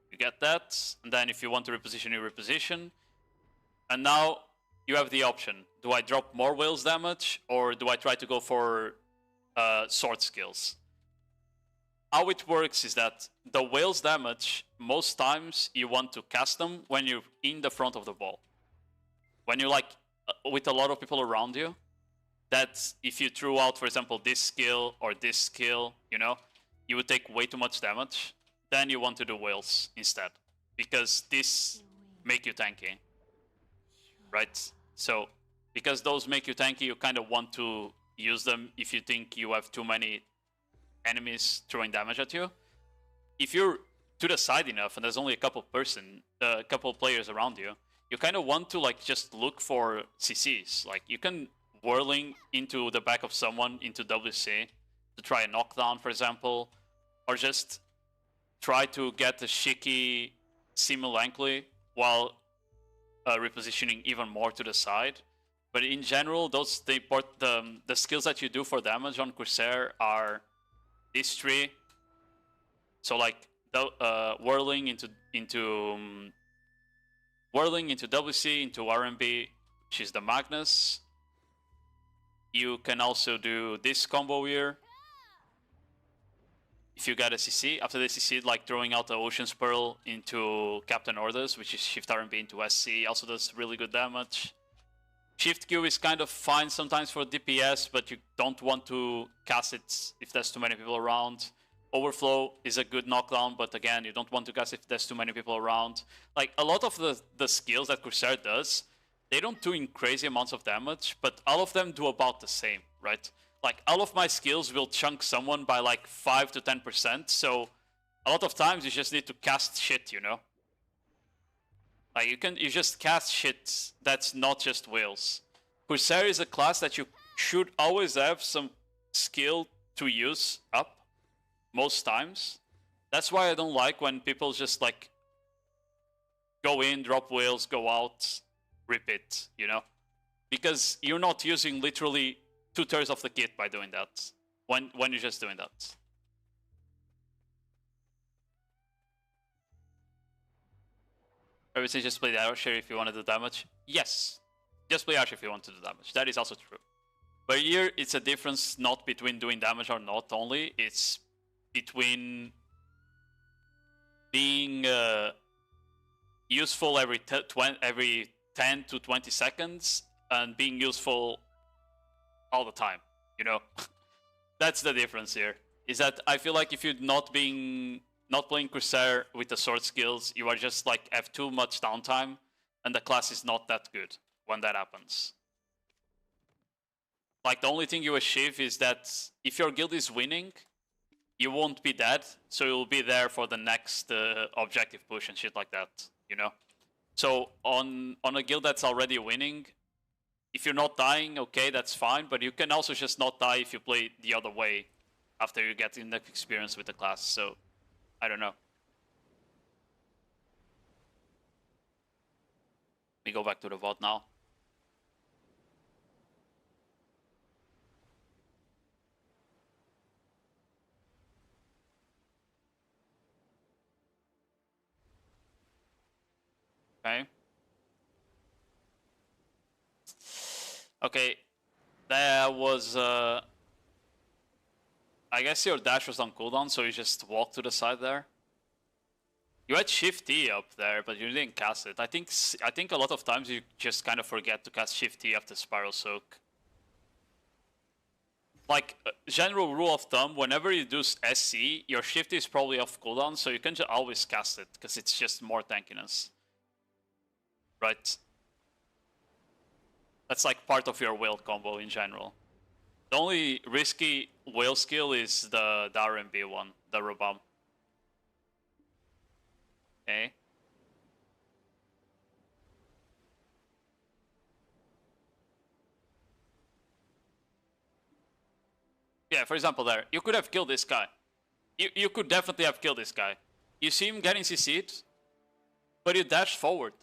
You get that, and then if you want to reposition, you reposition. And now you have the option. Do I drop more whales damage, or do I try to go for sword skills? How it works is that the whales damage, most times you want to cast them when you're in the front of the ball. When you're like with a lot of people around you, that if you threw out, for example, this skill or this skill, you know, you would take way too much damage. Then you want to do whales instead, because this make you tanky, right? So because those make you tanky, you kind of want to use them if you think you have too many enemies throwing damage at you. If you're to the side enough and there's only a couple players around you, you kind of want to like just look for CCs. Like you can whirling into the back of someone into WC to try a knockdown, for example, or just try to get a Shiki simultaneously while repositioning even more to the side. But in general, the skills that you do for damage on Corsair are these 3. So like whirling into WC, into RMB, which is the Magnus. You can also do this combo here. If you get a CC, after the CC, like throwing out the Ocean's Pearl into Captain Orders, which is Shift RMB into SC, also does really good damage. Shift Q is kind of fine sometimes for DPS, but you don't want to cast it if there's too many people around. Overflow is a good knockdown, but again, you don't want to cast if there's too many people around. Like, a lot of the skills that Corsair does, they don't do in crazy amounts of damage, but all of them do about the same, right? Like, all of my skills will chunk someone by like 5 to 10%, so a lot of times you just need to cast shit, you know? Like, you just cast shit that's not just whales. Corsair is a class that you should always have some skill to use up, most times. That's why I don't like when people just like go in, drop whales, go out, repeat, you know? Because you're not using literally 2/3 of the kit by doing that, when you're just doing that. I would say just play the Archer if you want to do damage. Yes, just play Archer if you want to do damage. That is also true. But here, it's a difference not between doing damage or not only. It's between being useful every 10 to 20 seconds and being useful all the time, you know? That's the difference here. Is that I feel like if you're not playing Corsair with the sword skills, you are just like have too much downtime, and the class is not that good when that happens. Like, the only thing you achieve is that if your guild is winning, you won't be dead, so you'll be there for the next objective push and shit like that, you know? So on a guild that's already winning, if you're not dying, okay, that's fine, but you can also just not die if you play the other way after you get enough experience with the class, so I don't know. We go back to the VoD now. Okay. Okay, that was, I guess your dash was on cooldown, so you just walk to the side there. You had Shift T up there, but you didn't cast it. I think a lot of times you just kind of forget to cast Shift T after Spiral Soak. Like, general rule of thumb, whenever you do SC, your Shift is probably off cooldown, so you can just always cast it, because it's just more tankiness. Right? That's like part of your whale combo in general. The only risky whale skill is the RMB one, the Robam. Okay. Yeah, for example there, you could have killed this guy. You could definitely have killed this guy. You see him getting CC'd, but you dash forward.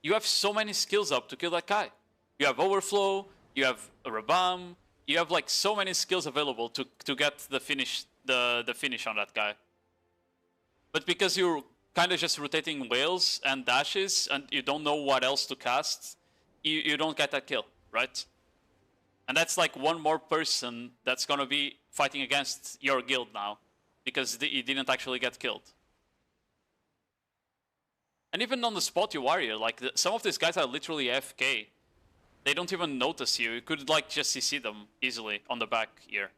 You have so many skills up to kill that guy. You have Overflow, you have Rabam, you have like so many skills available to get the finish on that guy. But because you're kind of just rotating whales and dashes and you don't know what else to cast, you don't get that kill, right? And that's like one more person that's gonna be fighting against your guild now, because you didn't actually get killed. And even on the spot you warrior, like some of these guys are literally AFK. They don't even notice you. You could like just CC them easily on the back here.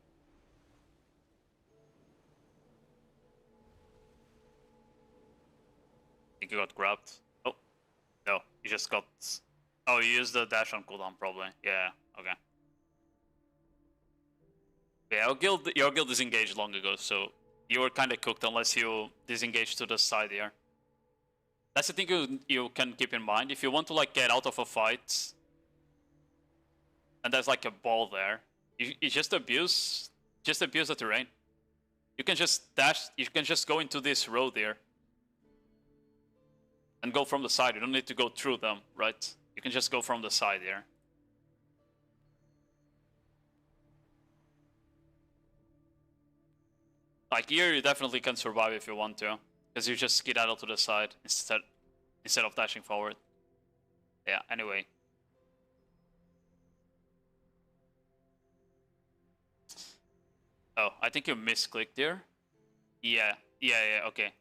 I think you got grabbed. Oh, no, you just got... Oh, you used the dash on cooldown probably. Yeah, okay. Yeah, your guild disengaged long ago, so you were kind of cooked unless you disengage to the side here. That's the thing you can keep in mind. If you want to like get out of a fight, and there's like a ball there, you just abuse the terrain. You can just dash. You can just go into this road here, and go from the side. You don't need to go through them, right? You can just go from the side here. Like here, you definitely can survive if you want to, because you just skedaddle to the side instead of dashing forward. Yeah. Anyway. Oh, I think you misclicked here. Yeah. Okay.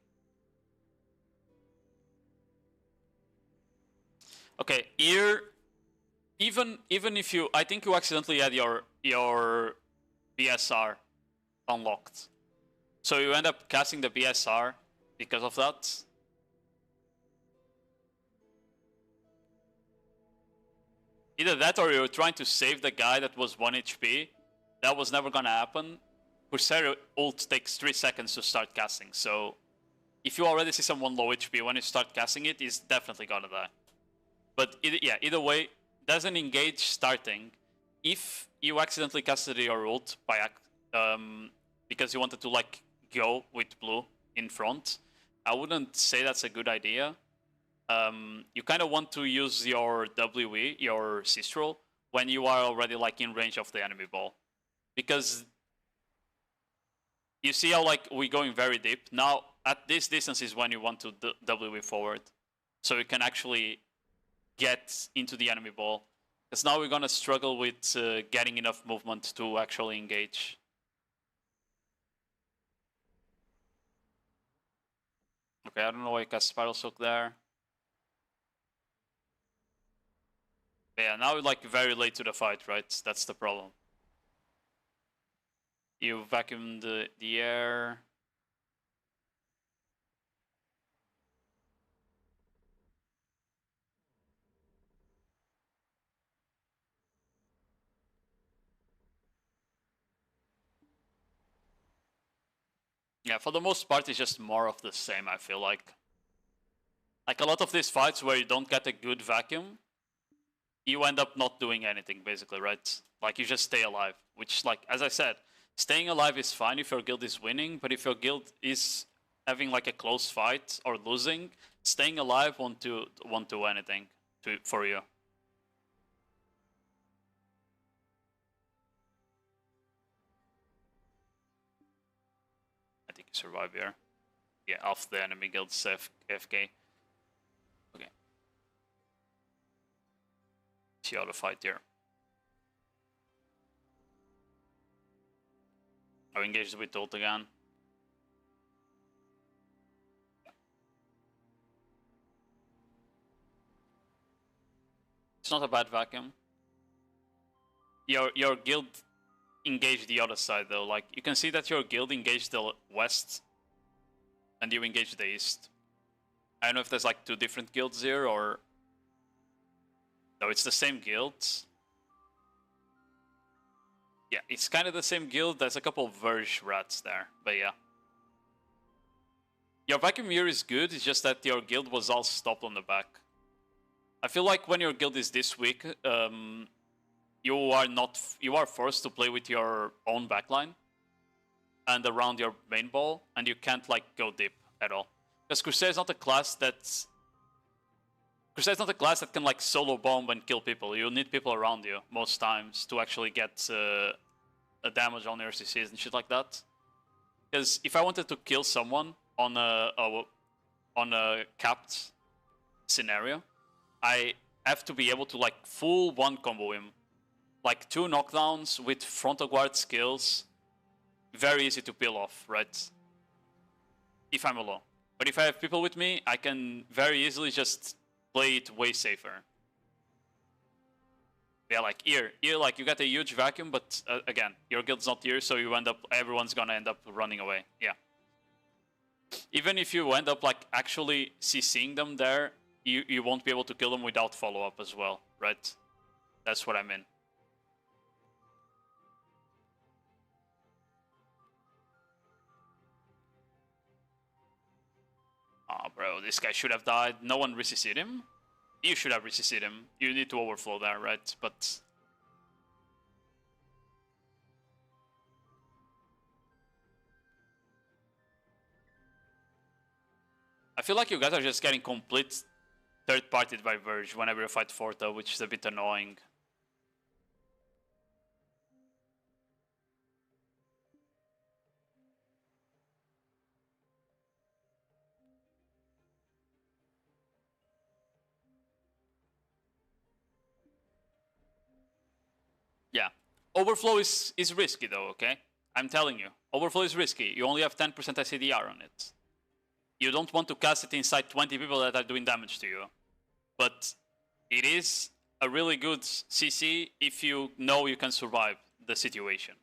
Okay. Here, even if you, I think you accidentally had your BSR unlocked. So you end up casting the BSR because of that. Either that or you're trying to save the guy that was 1 HP. That was never gonna happen. Corsair ult takes 3 seconds to start casting, so if you already see someone low HP when you start casting it, he's definitely gonna die. But either way, there's an engage starting. If you accidentally casted your ult by because you wanted to like go with blue in front, I wouldn't say that's a good idea. You kind of want to use your WE, your Sistral, when you are already like in range of the enemy ball, because you see how like we're going very deep. Now at this distance is when you want to WE forward, so you can actually get into the enemy ball. Because now we're gonna struggle with getting enough movement to actually engage. Okay, I don't know why I cast Spiral Soak there. But yeah, now we're like very late to the fight, right? That's the problem. You vacuum the air. Yeah, for the most part, it's just more of the same, I feel like. Like a lot of these fights where you don't get a good vacuum, you end up not doing anything, basically, right? Like, you just stay alive, which, like, as I said, staying alive is fine if your guild is winning, but if your guild is having, like, a close fight or losing, staying alive won't do anything for you. I think you survive here. Yeah, off the enemy guild's FK. Okay. See how to fight here. I engaged with ult again. It's not a bad vacuum. Your guild engaged the other side though. Like you can see that your guild engaged the west, and you engaged the east. I don't know if there's like two different guilds here or no. It's the same guild. Yeah, it's kind of the same guild. There's a couple of Verge rats there, but yeah. Your vacuum here is good. It's just that your guild was all stopped on the back. I feel like when your guild is this weak, you are forced to play with your own backline and around your main ball, and you can't like go deep at all. Because Corsair is not a class that can like solo bomb and kill people. You need people around you most times to actually get a damage on your CCs and shit like that. Because if I wanted to kill someone on a capped scenario, I have to be able to like full one combo him. Like 2 knockdowns with frontal guard skills, very easy to peel off, right? If I'm alone. But if I have people with me, I can very easily just play it way safer. Yeah, like here like you got a huge vacuum, but again, your guild's not here, so everyone's gonna end up running away. Yeah. Even if you end up like actually CCing them there, you won't be able to kill them without follow-up as well, right? That's what I mean. Oh, bro, this guy should have died. No one re-CC'd him? You should have re-CC'd him. You need to overflow there, right? But... I feel like you guys are just getting complete third-partied by Verge whenever you fight Forta, which is a bit annoying. Yeah. Overflow is risky though, okay? I'm telling you. Overflow is risky. You only have 10% SCDR on it. You don't want to cast it inside 20 people that are doing damage to you. But it is a really good CC if you know you can survive the situation.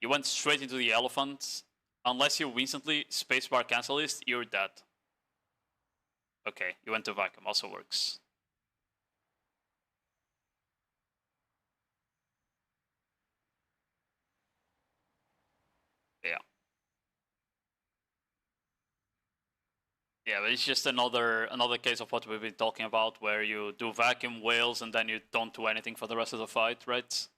You went straight into the elephant. Unless you instantly spacebar cancel list, you're dead. Okay, you went to vacuum, also works. Yeah. Yeah, but it's just another case of what we've been talking about, where you do vacuum whales and then you don't do anything for the rest of the fight, right?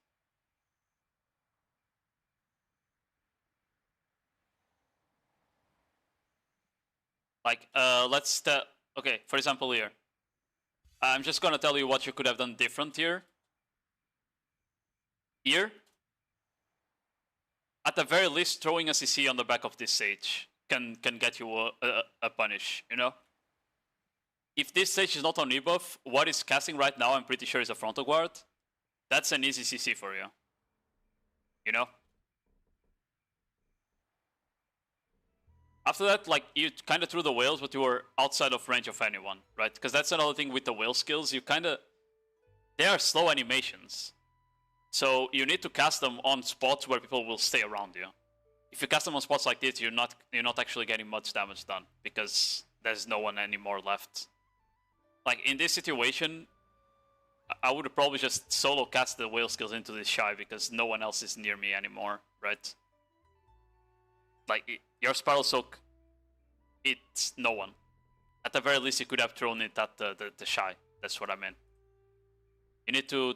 Like, okay, for example here. I'm just gonna tell you what you could have done different here. Here, at the very least, throwing a CC on the back of this sage can get you a punish, you know? If this sage is not on rebuff, what is casting right now, I'm pretty sure is a frontal guard. That's an easy CC for you. You know? After that, like, you kind of threw the whales, but you were outside of range of anyone, right? Because that's another thing with the whale skills. You kind of... They are slow animations. So you need to cast them on spots where people will stay around you. If you cast them on spots like this, you're not actually getting much damage done, because there's no one anymore left. Like, in this situation, I would probably just solo cast the whale skills into this shy, because no one else is near me anymore, right? Like, your Spiral Soak, it's no one. At the very least, you could have thrown it at the shy. That's what I mean. You need to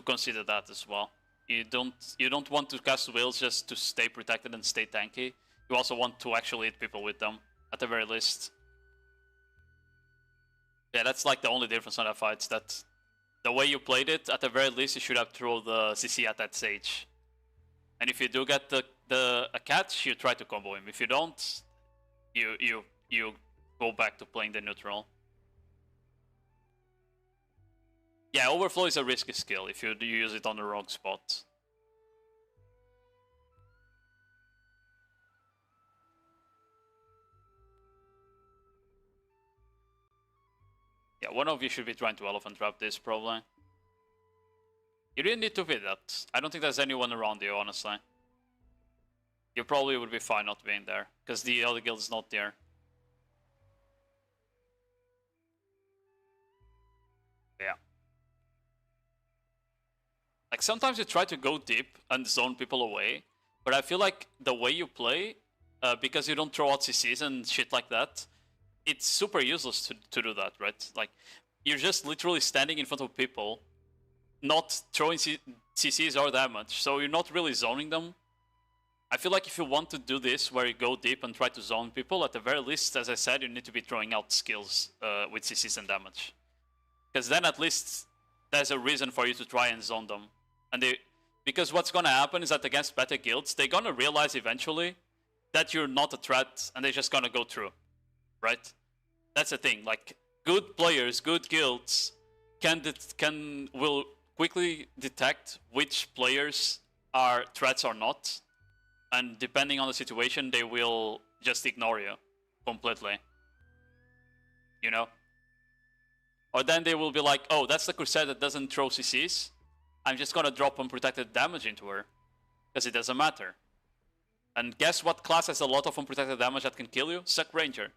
consider that as well. You don't want to cast whales just to stay protected and stay tanky. You also want to actually hit people with them, at the very least. Yeah, that's like the only difference on that fight. That the way you played it, at the very least, you should have thrown the CC at that stage. And if you do get a catch, you try to combo him. If you don't, you go back to playing the neutral. Yeah, overflow is a risky skill if you use it on the wrong spot. Yeah, one of you should be trying to elephant trap this, probably. You didn't need to be that. I don't think there's anyone around you, honestly. You probably would be fine not being there, because the other guild's not there. Yeah. Like, sometimes you try to go deep and zone people away, but I feel like the way you play, because you don't throw out CCs and shit like that, it's super useless to do that, right? Like, you're just literally standing in front of people, not throwing CCs or damage, so you're not really zoning them. I feel like if you want to do this, where you go deep and try to zone people, at the very least, as I said, you need to be throwing out skills with CCs and damage. Because then at least there's a reason for you to try and zone them. And because what's gonna happen is that against better guilds, they're gonna realize eventually that you're not a threat, and they're just gonna go through, right? That's the thing. Like, good players, good guilds will quickly detect which players are threats or not, and depending on the situation, they will just ignore you completely. You know? Or then they will be like, oh, that's the Corsair that doesn't throw CCs. I'm just gonna drop unprotected damage into her, because it doesn't matter. And guess what class has a lot of unprotected damage that can kill you? Suck Ranger.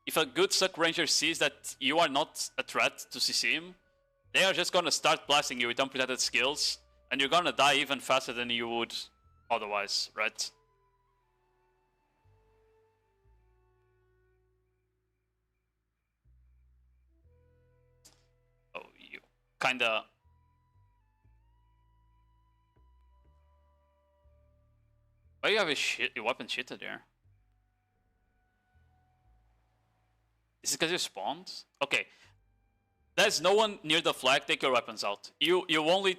If a good Suck Ranger sees that you are not a threat to CC him, they are just gonna start blasting you with unprotected skills, and you're gonna die even faster than you would otherwise, right? Oh, you kinda... Why do you have your weapon cheated there? Is it because you spawned? Okay. There's no one near the flag, take your weapons out. You only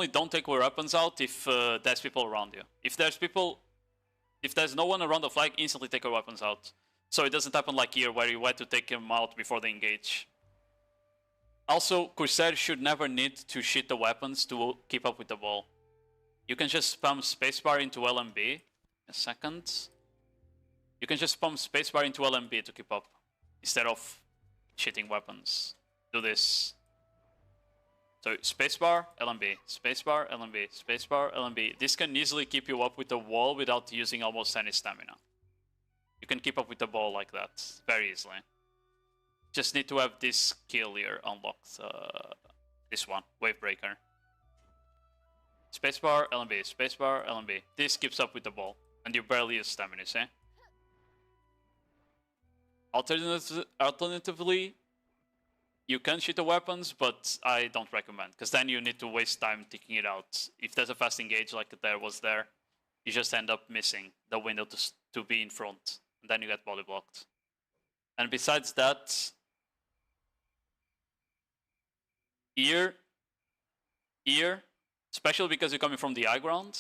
don't take your weapons out if there's people around you. If there's no one around the flag, instantly take your weapons out. So it doesn't happen like here, where you had to take them out before they engage. Also, Corsair should never need to shit the weapons to keep up with the ball. You can just spam spacebar into LMB. A second. You can just spam spacebar into LMB to keep up, instead of shitting weapons. Do this. So spacebar, LMB, spacebar, LMB, spacebar, LMB. This can easily keep you up with the wall without using almost any stamina. You can keep up with the ball like that very easily. Just need to have this skill here unlocked. This one, Wave Breaker. Spacebar, LMB, spacebar, LMB. This keeps up with the ball, and you barely use stamina, see? Alternatively, you can shoot the weapons, but I don't recommend, because then you need to waste time taking it out. If there's a fast engage like there was there, you just end up missing the window to be in front, and then you get body blocked. And besides that, here, especially because you're coming from the high ground,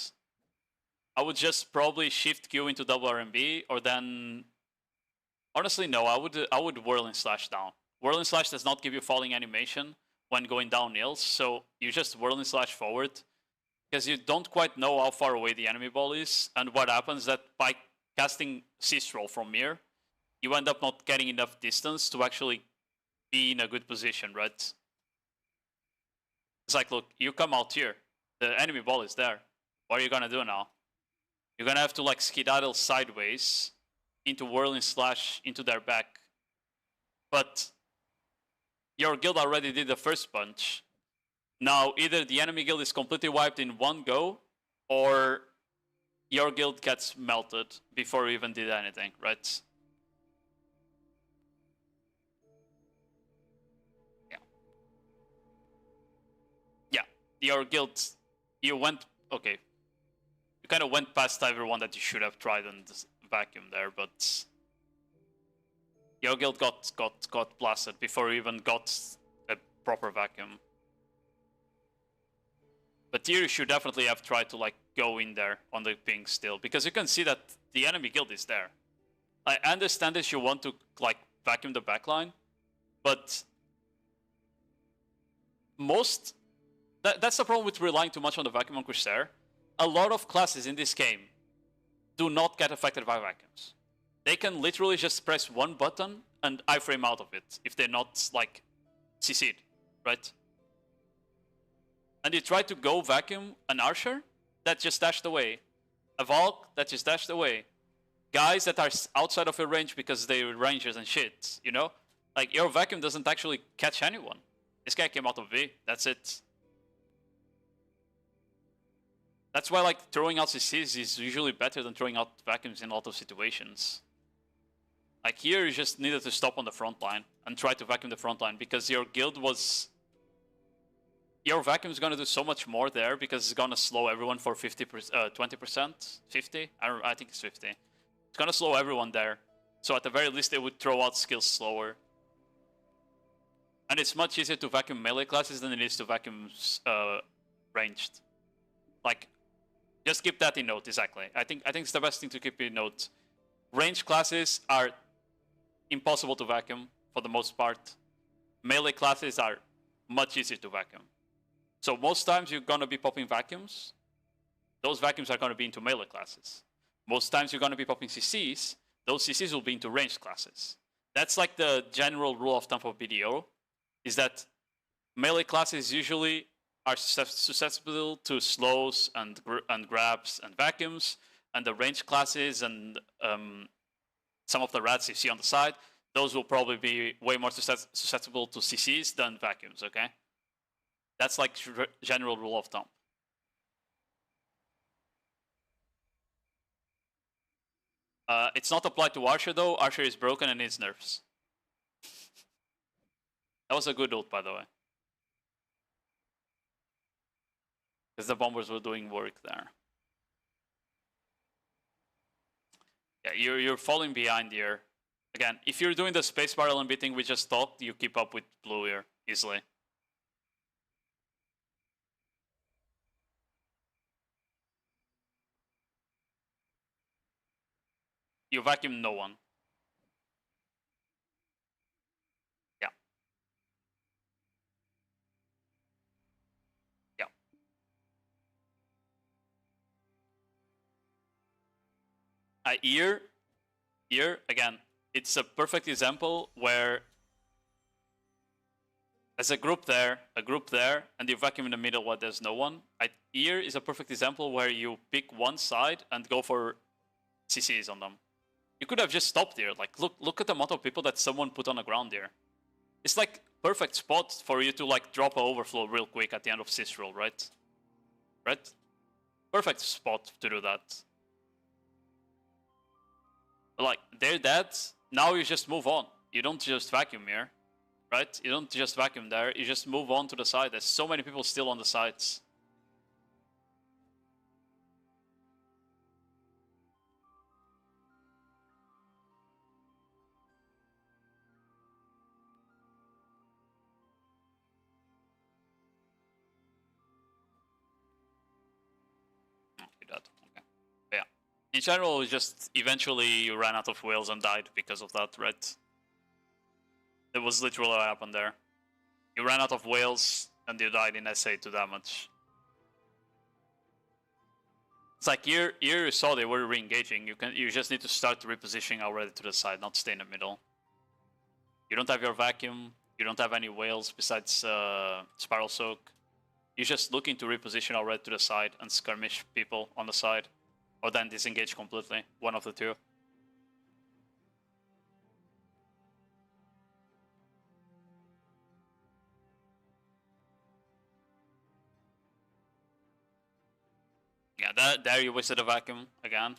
I would just probably shift Q into double RMB, or then... Honestly, no, I would Whirling Slash down. Whirling Slash does not give you falling animation when going downhill, so you just Whirling Slash forward, because you don't quite know how far away the enemy ball is, and what happens that by casting Cease Roll from here, you end up not getting enough distance to actually be in a good position, right? It's like, look, you come out here, the enemy ball is there. What are you gonna do now? You're gonna have to like skedaddle sideways into Whirling Slash into their back. But your guild already did the first punch. Now, either the enemy guild is completely wiped in one go, or your guild gets melted before you even did anything, right? Yeah. Yeah, your guild, you went, okay. You kind of went past everyone that you should have tried and vacuum there, but your guild got blasted before you even got a proper vacuum. But here you should definitely have tried to like go in there on the ping still, because you can see that the enemy guild is there. I understand that you want to like vacuum the backline, but that's the problem with relying too much on the vacuum on Corsair. A lot of classes in this game do not get affected by vacuums. They can literally just press one button and iframe out of it if they're not like CC'd, right? And you try to go vacuum an Archer that just dashed away, a Valk that just dashed away, guys that are outside of your range because they're rangers and shit, you know? Like, your vacuum doesn't actually catch anyone. This guy came out of V, that's it. That's why, like, throwing out CCs is usually better than throwing out vacuums in a lot of situations. Like, here you just needed to stop on the front line and try to vacuum the front line because your guild was... Your vacuum is gonna do so much more there because it's gonna slow everyone for 20%, 50? I think it's 50. It's gonna slow everyone there. So at the very least, they would throw out skills slower. And it's much easier to vacuum melee classes than it is to vacuum ranged. Like, just keep that in note, exactly. I think it's the best thing to keep in note. Ranged classes are impossible to vacuum for the most part. Melee classes are much easier to vacuum. So most times you're gonna be popping vacuums. Those vacuums are gonna be into melee classes. Most times you're gonna be popping CCs. Those CCs will be into ranged classes. That's like the general rule of thumb of BDO, is that melee classes usually are susceptible to slows and grabs and vacuums, and the ranged classes and some of the rats you see on the side, those will probably be way more susceptible to CCs than vacuums, okay? That's like general rule of thumb. It's not applied to Archer though. Archer is broken and needs nerfs. That was a good ult, by the way. Because the bombers were doing work there. Yeah, you're falling behind here. Again, if you're doing the spacebar LMB thing we just talked, you keep up with blue here easily. You vacuum no one. Yeah. Yeah. Here, again, it's a perfect example where there's a group there, and you vacuum in the middle where there's no one. Here is a perfect example where you pick one side and go for CCs on them. You could have just stopped here. Like, look at the amount of people that someone put on the ground here. It's like perfect spot for you to like drop an overflow real quick at the end of sys roll, right? Right? Perfect spot to do that. Like, they're dead. Now you just move on. You don't just vacuum here, right? You don't just vacuum there. You just move on to the side. There's so many people still on the sides. In general, just eventually you ran out of whales and died because of that, right? It was literally what happened there. You ran out of whales and you died in SA to damage. It's like here you saw they were re-engaging. You just need to start repositioning already to the side, not stay in the middle. You don't have your vacuum. You don't have any whales besides Spiral Soak. You're just looking to reposition already to the side and skirmish people on the side. Or then disengage completely, one of the two. Yeah, there you wasted a vacuum again.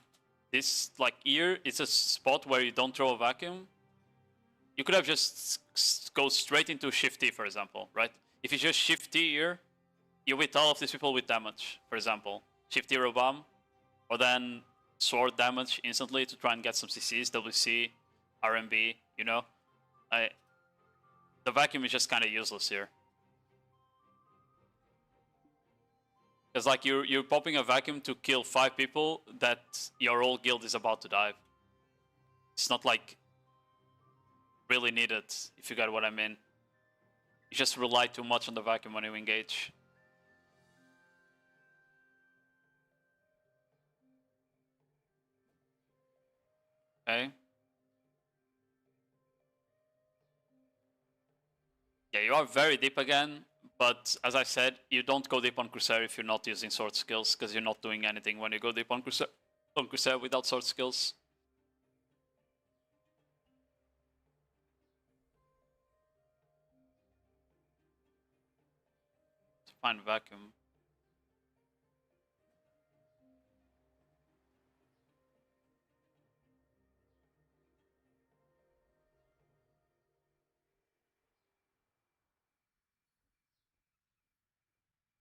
This, like, here, it's a spot where you don't throw a vacuum. You could have just go straight into Shift T, for example, right? If you just Shift T here, you hit all of these people with damage, for example. Shift T Robam, or then sword damage instantly to try and get some CCs, WC, RMB, you know? The vacuum is just kind of useless here. Because like you're popping a vacuum to kill 5 people that your whole guild is about to dive. It's not like really needed, if you got what I mean. You just rely too much on the vacuum when you engage. Okay. Yeah, you are very deep again, but as I said, you don't go deep on Corsair if you're not using sword skills, because you're not doing anything when you go deep on Corsair without sword skills. Find vacuum.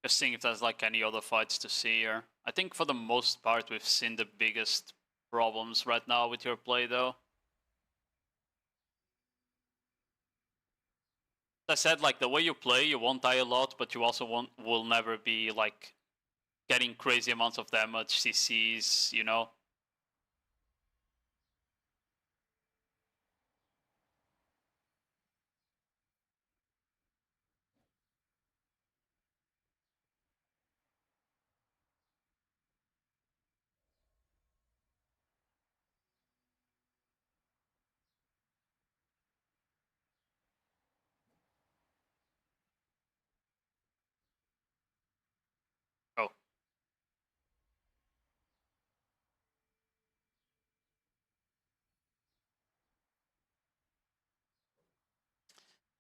Just seeing if there's like any other fights to see here. I think for the most part we've seen the biggest problems right now with your play though. As I said, like the way you play, you won't die a lot, but you also will never be like getting crazy amounts of damage, CCs, you know?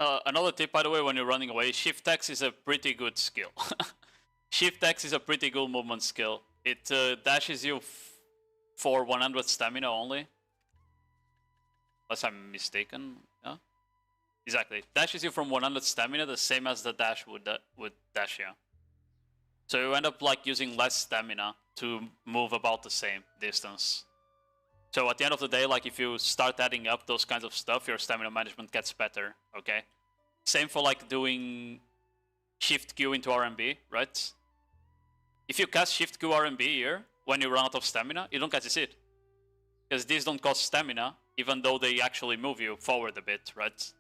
Oh. Another tip, by the way, when you're running away, Shift X is a pretty good skill. Shift X is a pretty good movement skill. It dashes you for 100 stamina only. Unless I'm mistaken. Yeah? Exactly. Dashes you from 100 stamina, the same as the dash would dash you. So you end up like using less stamina to move about the same distance. So at the end of the day, like if you start adding up those kinds of stuff, your stamina management gets better, okay? Same for like doing Shift Q into RMB, right? If you cast Shift Q RMB here, when you run out of stamina, you don't get to see it. Because these don't cost stamina, even though they actually move you forward a bit, right?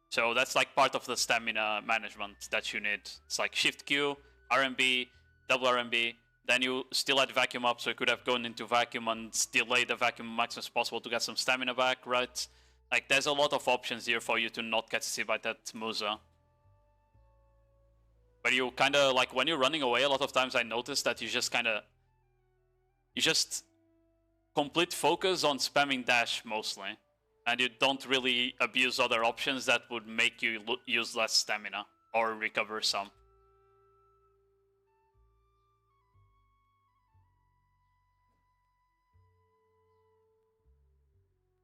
So that's like part of the stamina management that you need. It's like Shift Q, RMB, double RMB, then you still had vacuum up, so you could have gone into vacuum and delay the vacuum maximum as possible to get some stamina back, right? Like there's a lot of options here for you to not get CC by that Musa. But you kind of, like when you're running away, a lot of times I notice that you just complete focus on spamming dash mostly. And you don't really abuse other options that would make you use less stamina or recover some.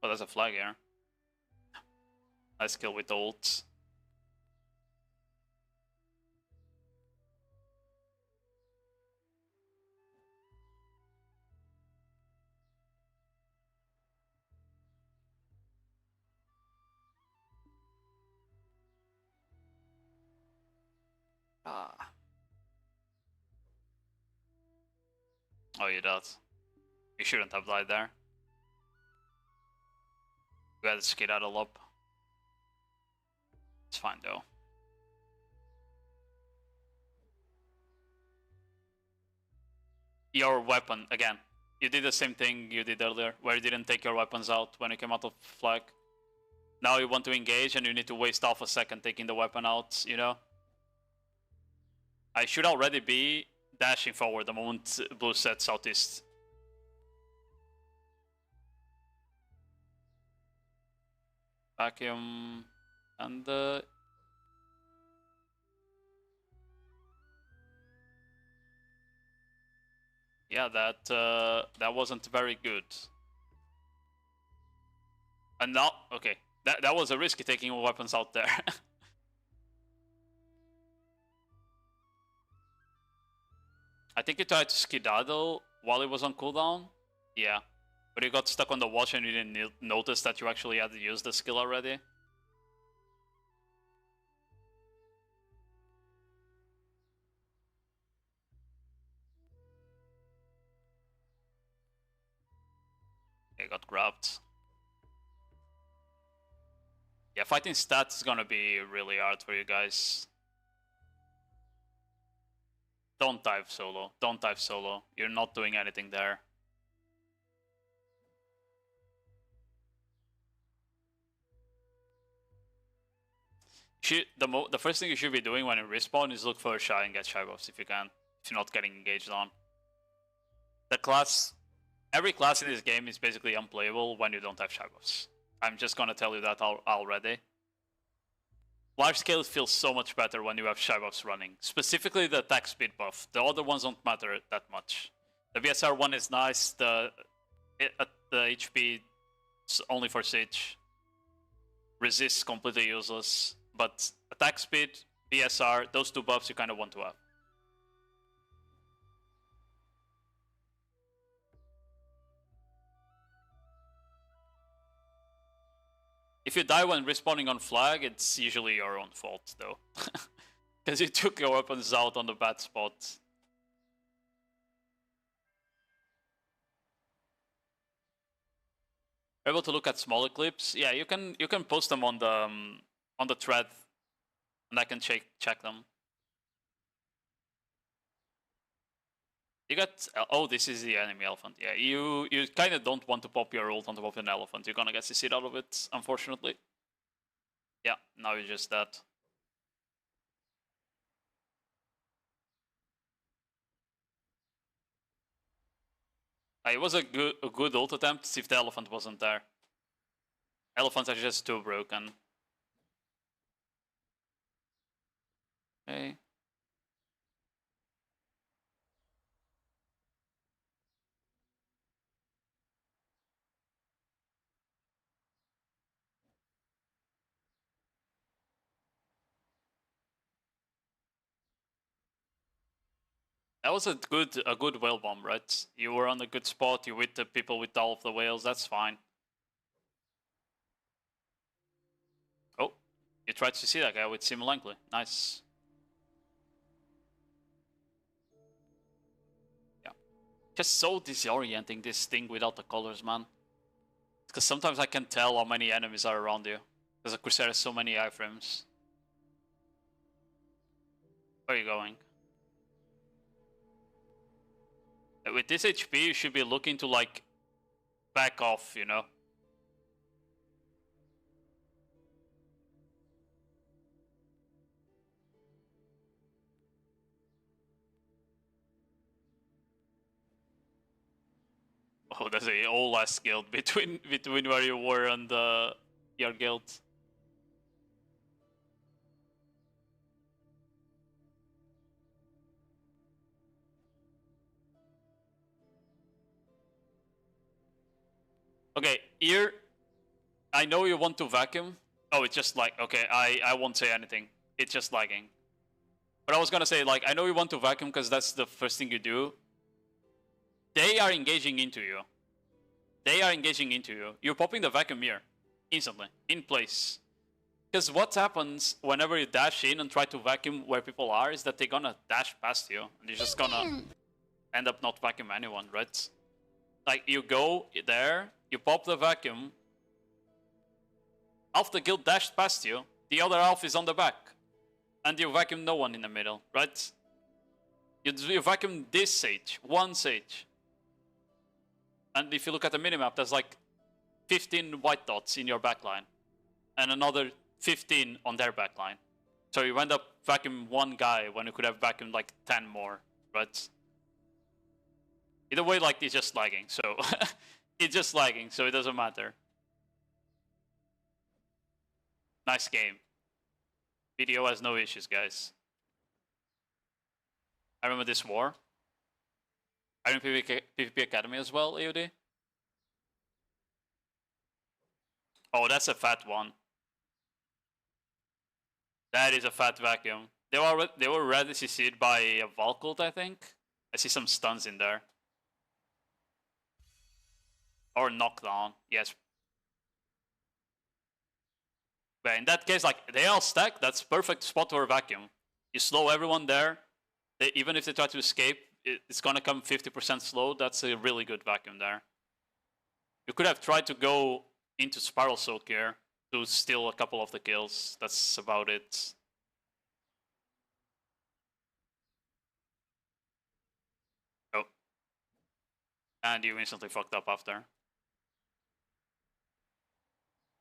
Oh, there's a flag here. Nice kill with ult. Ah. Oh, you died. You shouldn't have died there. You had to skid out a lob. It's fine though. Your weapon, again. You did the same thing you did earlier, where you didn't take your weapons out when you came out of flag. Now you want to engage and you need to waste half a second taking the weapon out, you know? I should already be dashing forward the moment blue sets southeast. Vacuum and yeah, that wasn't very good. And now, okay, that was a risky taking weapons out there. I think you tried to skedaddle while it was on cooldown. Yeah, but you got stuck on the watch and you didn't notice that you actually had to use the skill already. It got grabbed. Yeah, fighting stats is gonna be really hard for you guys. Don't dive solo. Don't dive solo. You're not doing anything there. The first thing you should be doing when you respawn is look for a shy and get shy buffs if you can. If you're not getting engaged on. Every class in this game is basically unplayable when you don't have shy buffs. I'm just gonna tell you that already. Large scale feels so much better when you have shy buffs running. Specifically the attack speed buff. The other ones don't matter that much. The BSR one is nice. The HP is only for Siege. Resist completely useless. But attack speed, BSR, those two buffs you kind of want to have. If you die when respawning on flag, it's usually your own fault, though. Because you took your weapons out on the bad spot. Able to look at smaller clips? Yeah, you can post them on the thread, and I can check them. You got oh, this is the enemy elephant. Yeah, you kind of don't want to pop your ult on top of an elephant. You're gonna get CC'd out of it, unfortunately. Yeah, now you're just dead. It was a good ult attempt if the elephant wasn't there. Elephants are just too broken. Okay. That was a good whale bomb, right? You were on a good spot, you hit the people with all of the whales, that's fine. Oh, you tried to see that guy with Simulankly. Nice. Yeah. Just so disorienting, this thing without the colors, man. Because sometimes I can tell how many enemies are around you. Because the Corsair has so many iframes. Where are you going? With this HP, you should be looking to, like, back off, you know? Oh, there's a whole last guild between where you were and your guild. Okay, here, I know you want to vacuum. Oh, it's just like, okay, I won't say anything. It's just lagging. But I was gonna say, like, I know you want to vacuum because that's the first thing you do. They are engaging into you. They are engaging into you. You're popping the vacuum here. Instantly. In place. Because what happens whenever you dash in and try to vacuum where people are is that they're gonna dash past you. And you're just gonna end up not vacuum anyone, right? Like, you go there, you pop the vacuum. Half the guild dashed past you. The other half is on the back. And you vacuum no one in the middle, right? You vacuum this sage. One sage. And if you look at the minimap, there's like 15 white dots in your backline. And another 15 on their backline. So you end up vacuuming one guy when you could have vacuumed like 10 more, right? Either way, like, it's just lagging, so... it's just lagging, so it doesn't matter. Nice game. Video has no issues, guys. I remember this war. I remember PvP Academy as well, AOD. Oh, that's a fat one. That is a fat vacuum. They were already CC'd by a Valkult, I think. I see some stuns in there. Or knockdown, yes. But in that case, like, they all stack, that's perfect spot for a vacuum. You slow everyone there. Even if they try to escape, it's gonna come 50% slow. That's a really good vacuum there. You could have tried to go into Spiral Soak here to steal a couple of the kills. That's about it. Oh. And you instantly fucked up after.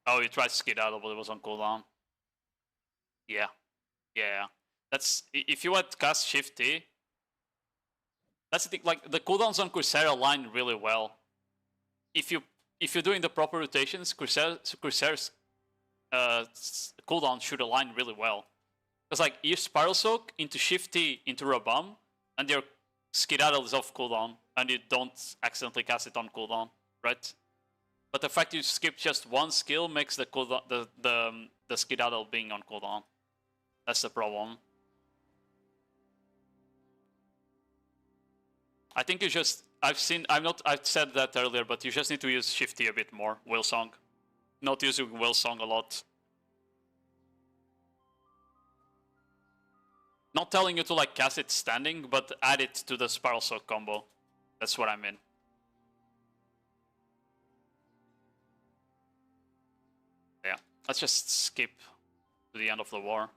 Oh, you tried to skid out, but it was on cooldown. Yeah, yeah. That's if you had cast Shift T. That's the thing. Like the cooldowns on Corsair align really well. If you're doing the proper rotations, Corsair's cooldown should align really well. Because like you Spiral Soak into Shift T into Rabam, and your Skedaddle is off cooldown, and you don't accidentally cast it on cooldown, right? But the fact you skip just one skill makes the cooldown, the Skedaddle being on cooldown. That's the problem. I think you just I've said that earlier, but you just need to use Shift T a bit more. Willsong, not using Willsong a lot. Not telling you to like cast it standing, but add it to the Spiral Soak combo. That's what I mean. Yeah, let's just skip to the end of the war.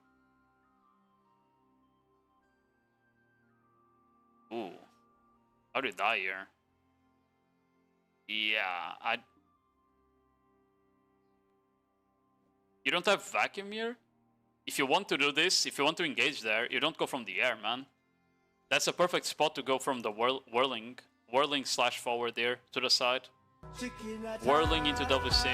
Ooh, how did I die here? Yeah, You don't have vacuum here? If you want to do this, if you want to engage there, you don't go from the air, man. That's a perfect spot to go from the whirling slash forward there to the side. Whirling into WC.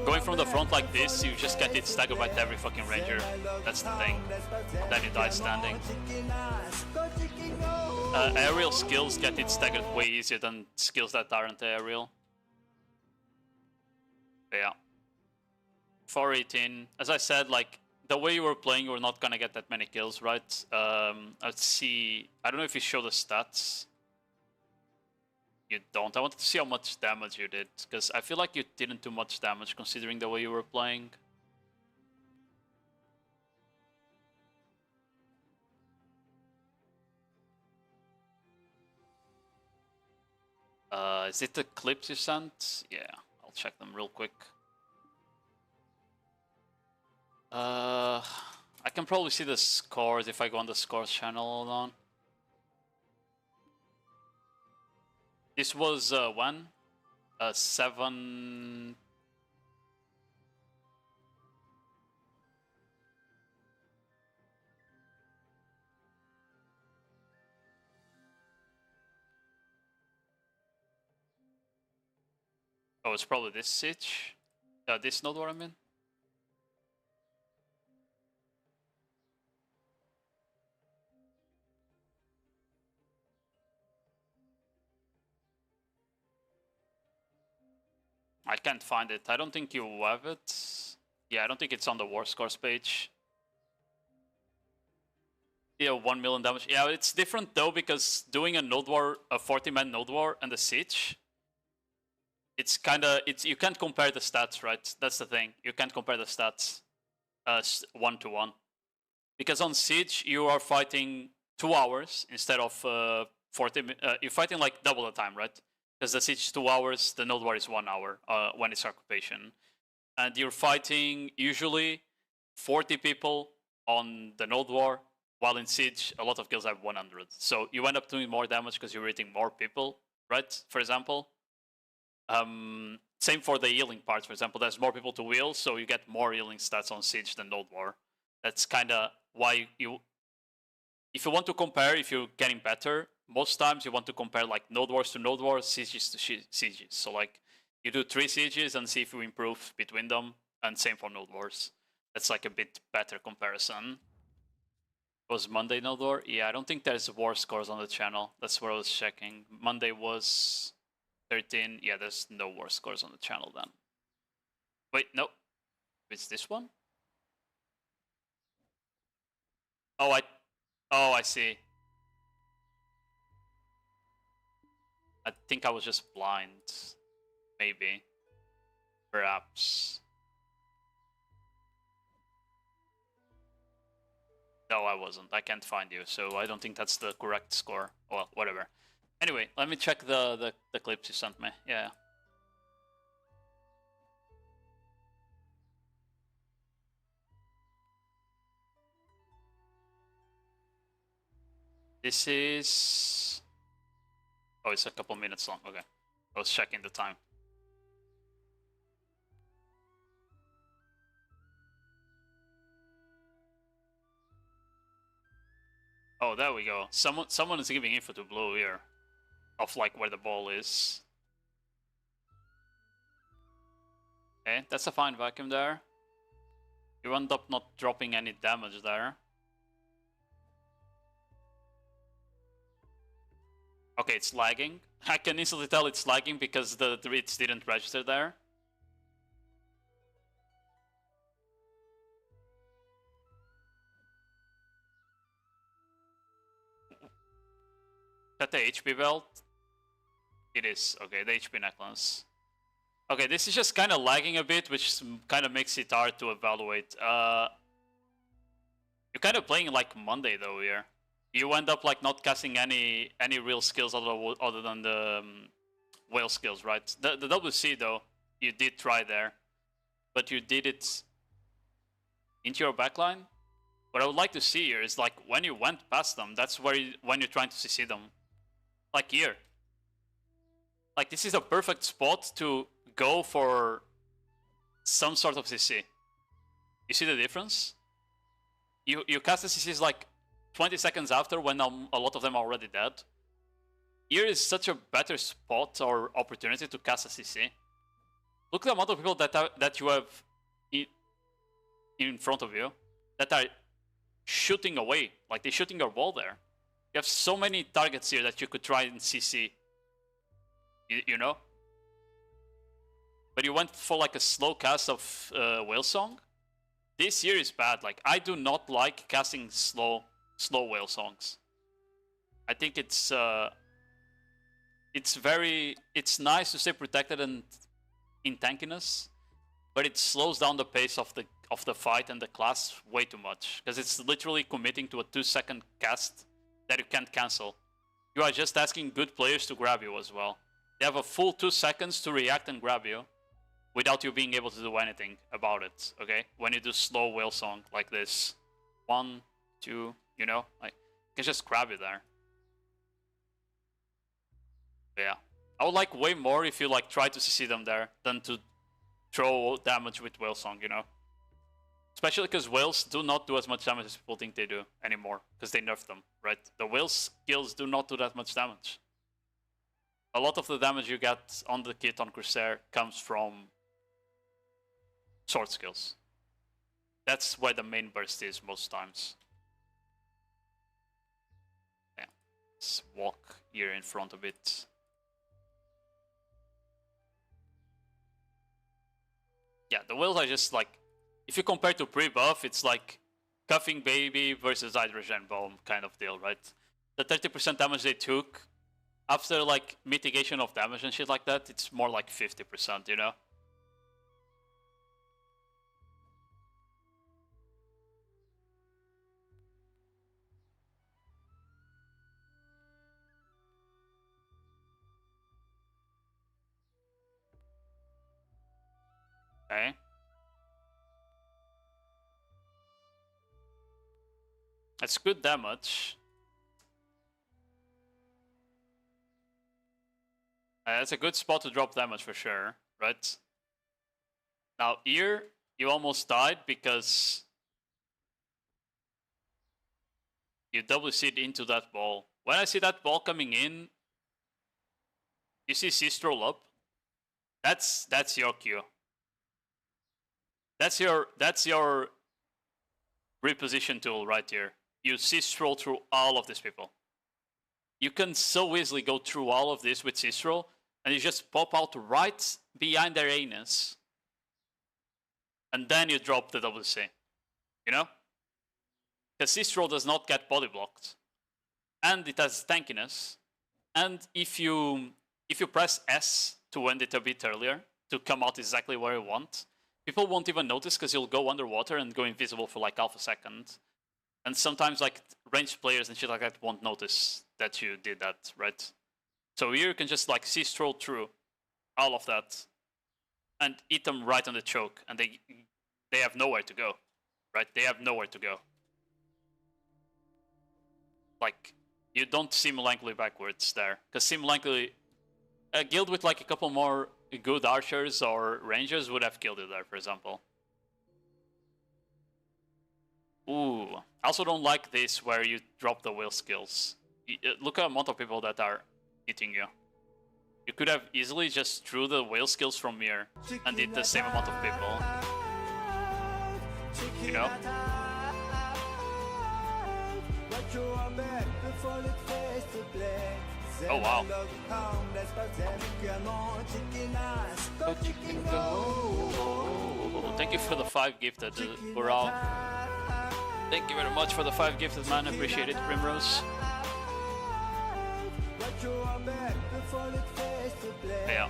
Going from the front like this, you just get it staggered by every fucking ranger. That's the thing. Then you die standing. Aerial skills get it staggered way easier than skills that aren't aerial. But yeah. 418. As I said, like the way you were playing, you were not gonna get that many kills, right? Let's see. I don't know if you show the stats. You don't. I wanted to see how much damage you did, because I feel like you didn't do much damage considering the way you were playing. Is it the clips you sent? Yeah, I'll check them real quick. I can probably see the scores if I go on the scores channel. Hold on. This was when? 7. Oh, it's probably this siege. This node, what I mean. I can't find it. I don't think you have it. Yeah, I don't think it's on the war scores page. Yeah, 1 million damage. Yeah, it's different though, because doing a Nodewar, a 40-man Nodewar and a siege, it's you can't compare the stats, right? That's the thing. You can't compare the stats 1-to-1. Because on siege, you are fighting 2 hours instead of 40. You're fighting like double the time, right? Because the siege is 2 hours, the Nodewar is 1 hour when it's occupation. And you're fighting usually 40 people on the Nodewar, while in siege, a lot of kills have 100. So you end up doing more damage because you're hitting more people, right? For example. Same for the healing part, for example. There's more people to heal, so you get more healing stats on siege than Nodewar. That's kind of why you... If you want to compare, if you're getting better, most times you want to compare like Nodewars to Nodewars, sieges to sieges. So like you do 3 sieges and see if you improve between them, and same for Nodewars. That's like a bit better comparison. Was Monday Nodewar? Yeah, I don't think there's war scores on the channel. That's what I was checking. Monday was 13. Yeah, there's no war scores on the channel then. Wait, no. It's this one? Oh, I see. I think I was just blind. Maybe. Perhaps. No, I wasn't. I can't find you, so I don't think that's the correct score. Well, whatever. Anyway, let me check the clips you sent me. Yeah. This is... Oh, it's a couple minutes long. Okay. I was checking the time. Oh, there we go. Someone is giving info to blue here. Of like where the ball is. Okay, that's a fine vacuum there. You end up not dropping any damage there. Okay, it's lagging. I can easily tell it's lagging because the reads didn't register there. That the HP belt? It is. Okay, the HP necklace. Okay, this is just kind of lagging a bit, which kind of makes it hard to evaluate. You're kind of playing like Monday though here. You end up like not casting any real skills other than the whale skills, right? The WC though, you did try there, but you did it into your backline. What I would like to see here is like when you went past them, that's where when you're trying to CC them. Like here. Like this is a perfect spot to go for some sort of CC. You see the difference? You cast the CCs like 20 seconds after when a lot of them are already dead. Here is such a better spot or opportunity to cast a CC. Look at the amount of people that you have in front of you that are shooting away. Like they're shooting your ball there. You have so many targets here that you could try and CC. You know? But you went for like a slow cast of Whale Song. This here is bad. Like I do not like casting slow Whale Songs. I think it's nice to stay protected and in tankiness, but it slows down the pace of the fight and the class way too much because it's literally committing to a 2-second cast that you can't cancel. You are just asking good players to grab you as well. They have a full 2 seconds to react and grab you without you being able to do anything about it, okay? When you do slow Whale Song like this. 1, 2, you know? Like, you can just grab you there. Yeah. I would like way more if you like try to CC them there than to throw damage with Whale Song, you know? Especially because whales do not do as much damage as people think they do anymore, because they nerfed them, right? The whale skills do not do that much damage. A lot of the damage you get on the kit on Corsair comes from sword skills. That's where the main burst is most times. Yeah. Let's walk here in front a bit. Yeah, the whales are just like, if you compare to pre-buff, it's like Cuffing Baby versus Hydrogen Bomb kind of deal, right? The 30% damage they took, after like mitigation of damage and shit like that, it's more like 50%, you know? Okay. That's good damage. That's a good spot to drop damage for sure, right? Now here, you almost died because you double seed into that ball. When I see that ball coming in, you see C stroll up. That's your cue. That's your reposition tool right here. You C stroll through all of these people. You can so easily go through all of this with C stroll, and you just pop out right behind their anus, and then you drop the double C. You know? Because C stroll does not get body blocked, and it has tankiness. And if you press S to end it a bit earlier to come out exactly where you want, people won't even notice because you'll go underwater and go invisible for like half a second. And sometimes like ranged players and shit like that won't notice that you did that, right? So here you can just like C stroll through all of that and eat them right on the choke, and they have nowhere to go, right? They have nowhere to go. Like, you don't see Melancholy backwards there, because see Melancholy, a guild with like a couple more good archers or rangers would have killed it there, for example. Ooh. I also don't like this where you drop the wheel skills. Look at the amount of people that are hitting you. You could have easily just threw the whale skills from here and did the same amount of people. You know? Oh wow. Thank you for the 5 gifted, Bural. Thank you very much for the 5 gifted, man. Appreciate it, Primrose. Yeah.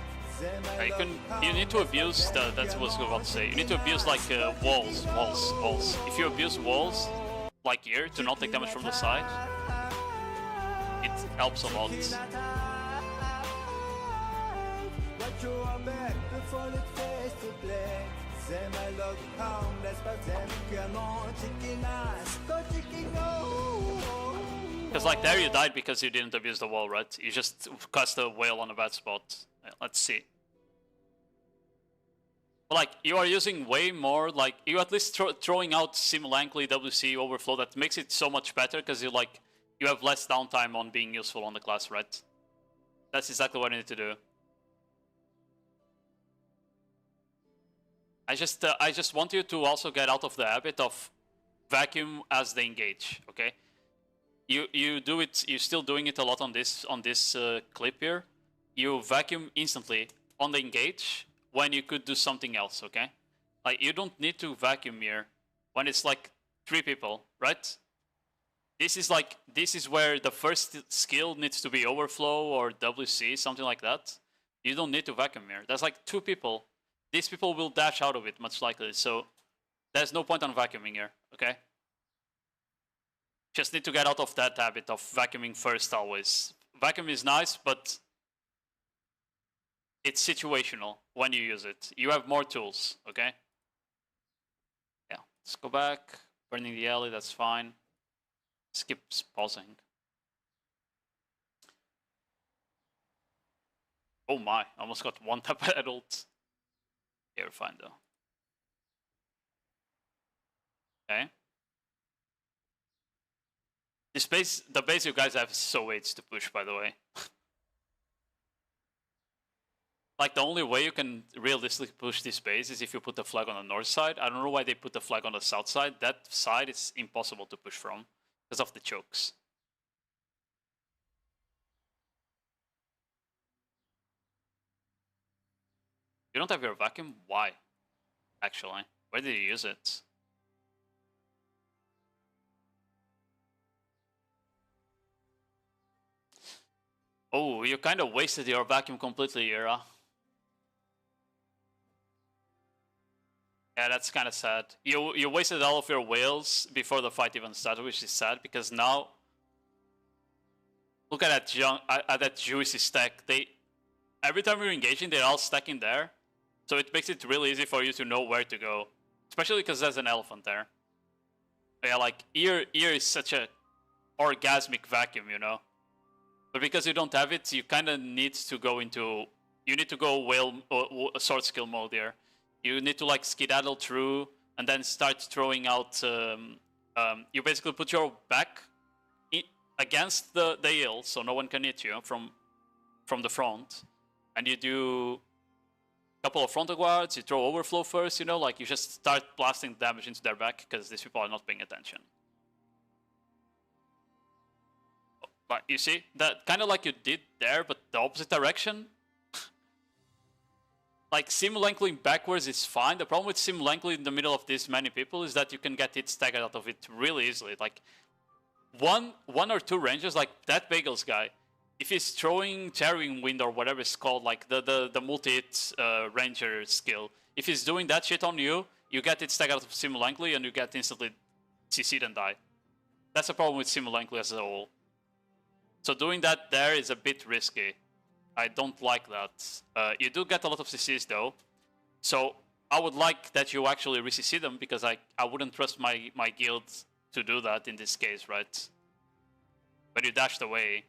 You need to abuse that's what I was about to say. You need to abuse like walls. If you abuse walls like here to not take damage from the side, it helps a lot. Because like there you died because you didn't abuse the wall, right? You just cast a whale on a bad spot. Let's see. But like you are using way more, like you at least throwing out simultaneously WC overflow. That makes it so much better because you have less downtime on being useful on the class, right? That's exactly what I need to do. I just want you to also get out of the habit of vacuum as they engage, okay? You do it. You're still doing it a lot on this clip here. You vacuum instantly on the engage when you could do something else, okay? Like you don't need to vacuum here when it's like 3 people, right? This is where the first skill needs to be overflow or WC, something like that. You don't need to vacuum here. There's like 2 people. These people will dash out of it much likely, so there's no point on vacuuming here, okay? Just need to get out of that habit of vacuuming first always. Vacuum is nice, but it's situational when you use it. You have more tools, okay? Yeah, let's go back. Burning the alley, that's fine. Skip pausing. Oh my, almost got 1 tap at ult. Yeah, we're fine though. Okay. The base you guys have is so aids to push, by the way. Like the only way you can realistically push this base is if you put the flag on the north side. I don't know why they put the flag on the south side. That side is impossible to push from because of the chokes. You don't have your vacuum? Why? Actually, where did you use it? Oh, you kind of wasted your vacuum completely here, huh? Yeah, that's kind of sad. You wasted all of your whales before the fight even started, which is sad because now look at that juicy stack. Every time you're engaging, they're all stacking there. So it makes it really easy for you to know where to go. Especially because there's an elephant there. Yeah, like, ear is such a orgasmic vacuum, you know? But because you don't have it, you kind of need to go into... You need to go whale sword skill mode here. You need to, like, skedaddle through and then start throwing out... you basically put your back against the hill, so no one can hit you from the front. And you do... couple of frontal guards, you throw overflow first, you know, like you just start blasting damage into their back because these people are not paying attention. But you see, that kind of like you did there, but the opposite direction. Like simultaneously backwards is fine. The problem with simultaneously in the middle of this many people is that you can get it staggered out of it really easily. Like one or two ranges, like that Bagels guy. If he's throwing Tearing Wind or whatever it's called, like the multi-hit ranger skill, if he's doing that shit on you, you get it staggered out of simultaneously and you get instantly CC'd and die. That's the problem with simultaneously as a whole. So doing that there is a bit risky. I don't like that. You do get a lot of CCs though. So I would like that you actually re-CC them because I wouldn't trust my guild to do that in this case, right? But you dashed away.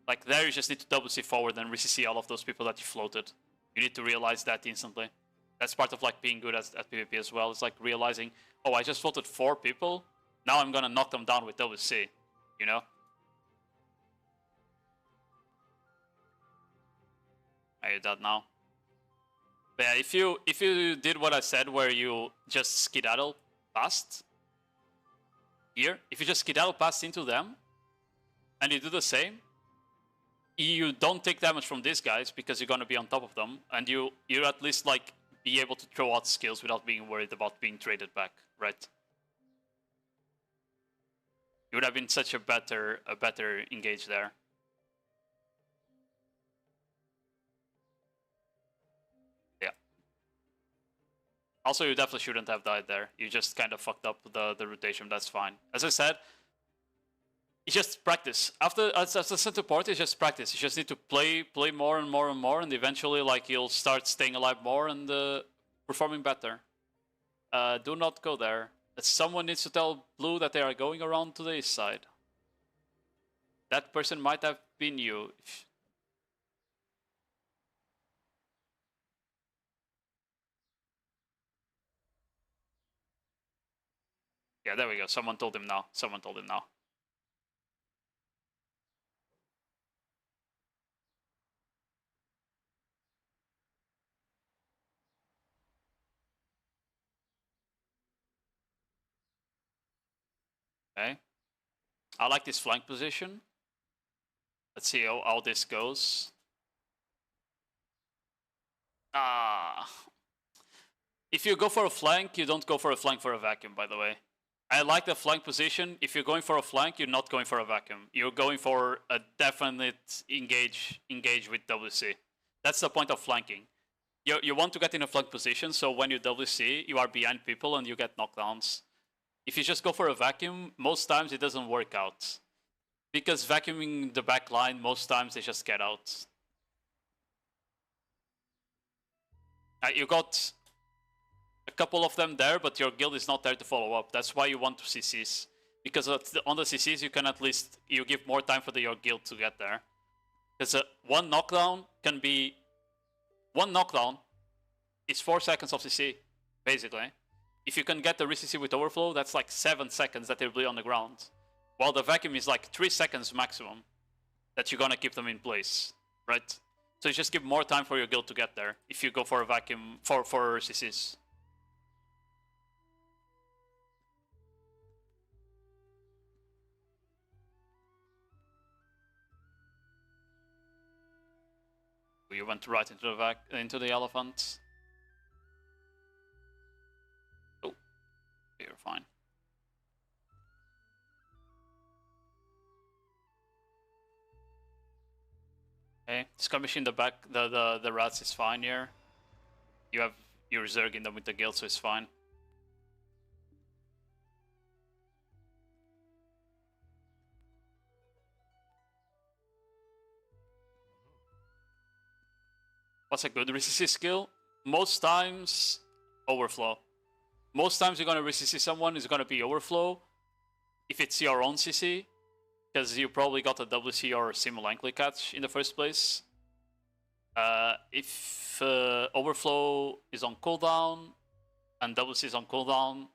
Like there you just need to double C forward and re-CC all of those people that you floated. You need to realize that instantly. That's part of like being good at PvP as well. It's like realizing, oh, I just floated 4 people. Now I'm gonna knock them down with WC, you know? I hear that now. But yeah, if you did what I said, where you just skedaddle past here, if you just skedaddle past into them, and you do the same, you don't take damage from these guys because you're gonna be on top of them, and you at least like be able to throw out skills without being worried about being traded back, right? It would have been such a better engage there. Yeah. Also, you definitely shouldn't have died there. You just kind of fucked up the rotation. That's fine. As I said, it's just practice. As a center part, it's just practice. You just need to play more and more and more, and eventually, like, you'll start staying alive more and performing better. Do not go there. Someone needs to tell Blue that they are going around to the east side. That person might have been you. Yeah, there we go. Someone told him now. Someone told him now. Okay. I like this flank position. Let's see how this goes. If you go for a flank, you don't go for a flank for a vacuum, by the way. I like the flank position. If you're going for a flank, you're not going for a vacuum. You're going for a definite engage with WC. That's the point of flanking. You want to get in a flank position, so when you WC, you are behind people and you get knockdowns. If you just go for a vacuum, most times it doesn't work out. Because vacuuming the back line, most times they just get out. You got a couple of them there, but your guild is not there to follow up. That's why you want to CCs. Because on the CCs, you can at least, you give more time for your guild to get there. Because one knockdown can be, one knockdown is 4 seconds of CC, basically. If you can get the re-CC with overflow, that's like 7 seconds that they'll be on the ground. While the vacuum is like 3 seconds maximum that you're gonna keep them in place, right? So you just give more time for your guild to get there if you go for a vacuum, for CCs. You went right into the elephant. Oh, you're fine. Okay, skirmish in the back. The rats is fine here. You have your Zerg in them with the guild, so it's fine. What's a good re-CC skill? Most times, overflow. Most times you're gonna re-CC someone, is gonna be overflow. If it's your own CC, because you probably got a WC or Simulankly catch in the first place. If overflow is on cooldown, and WC is on cooldown,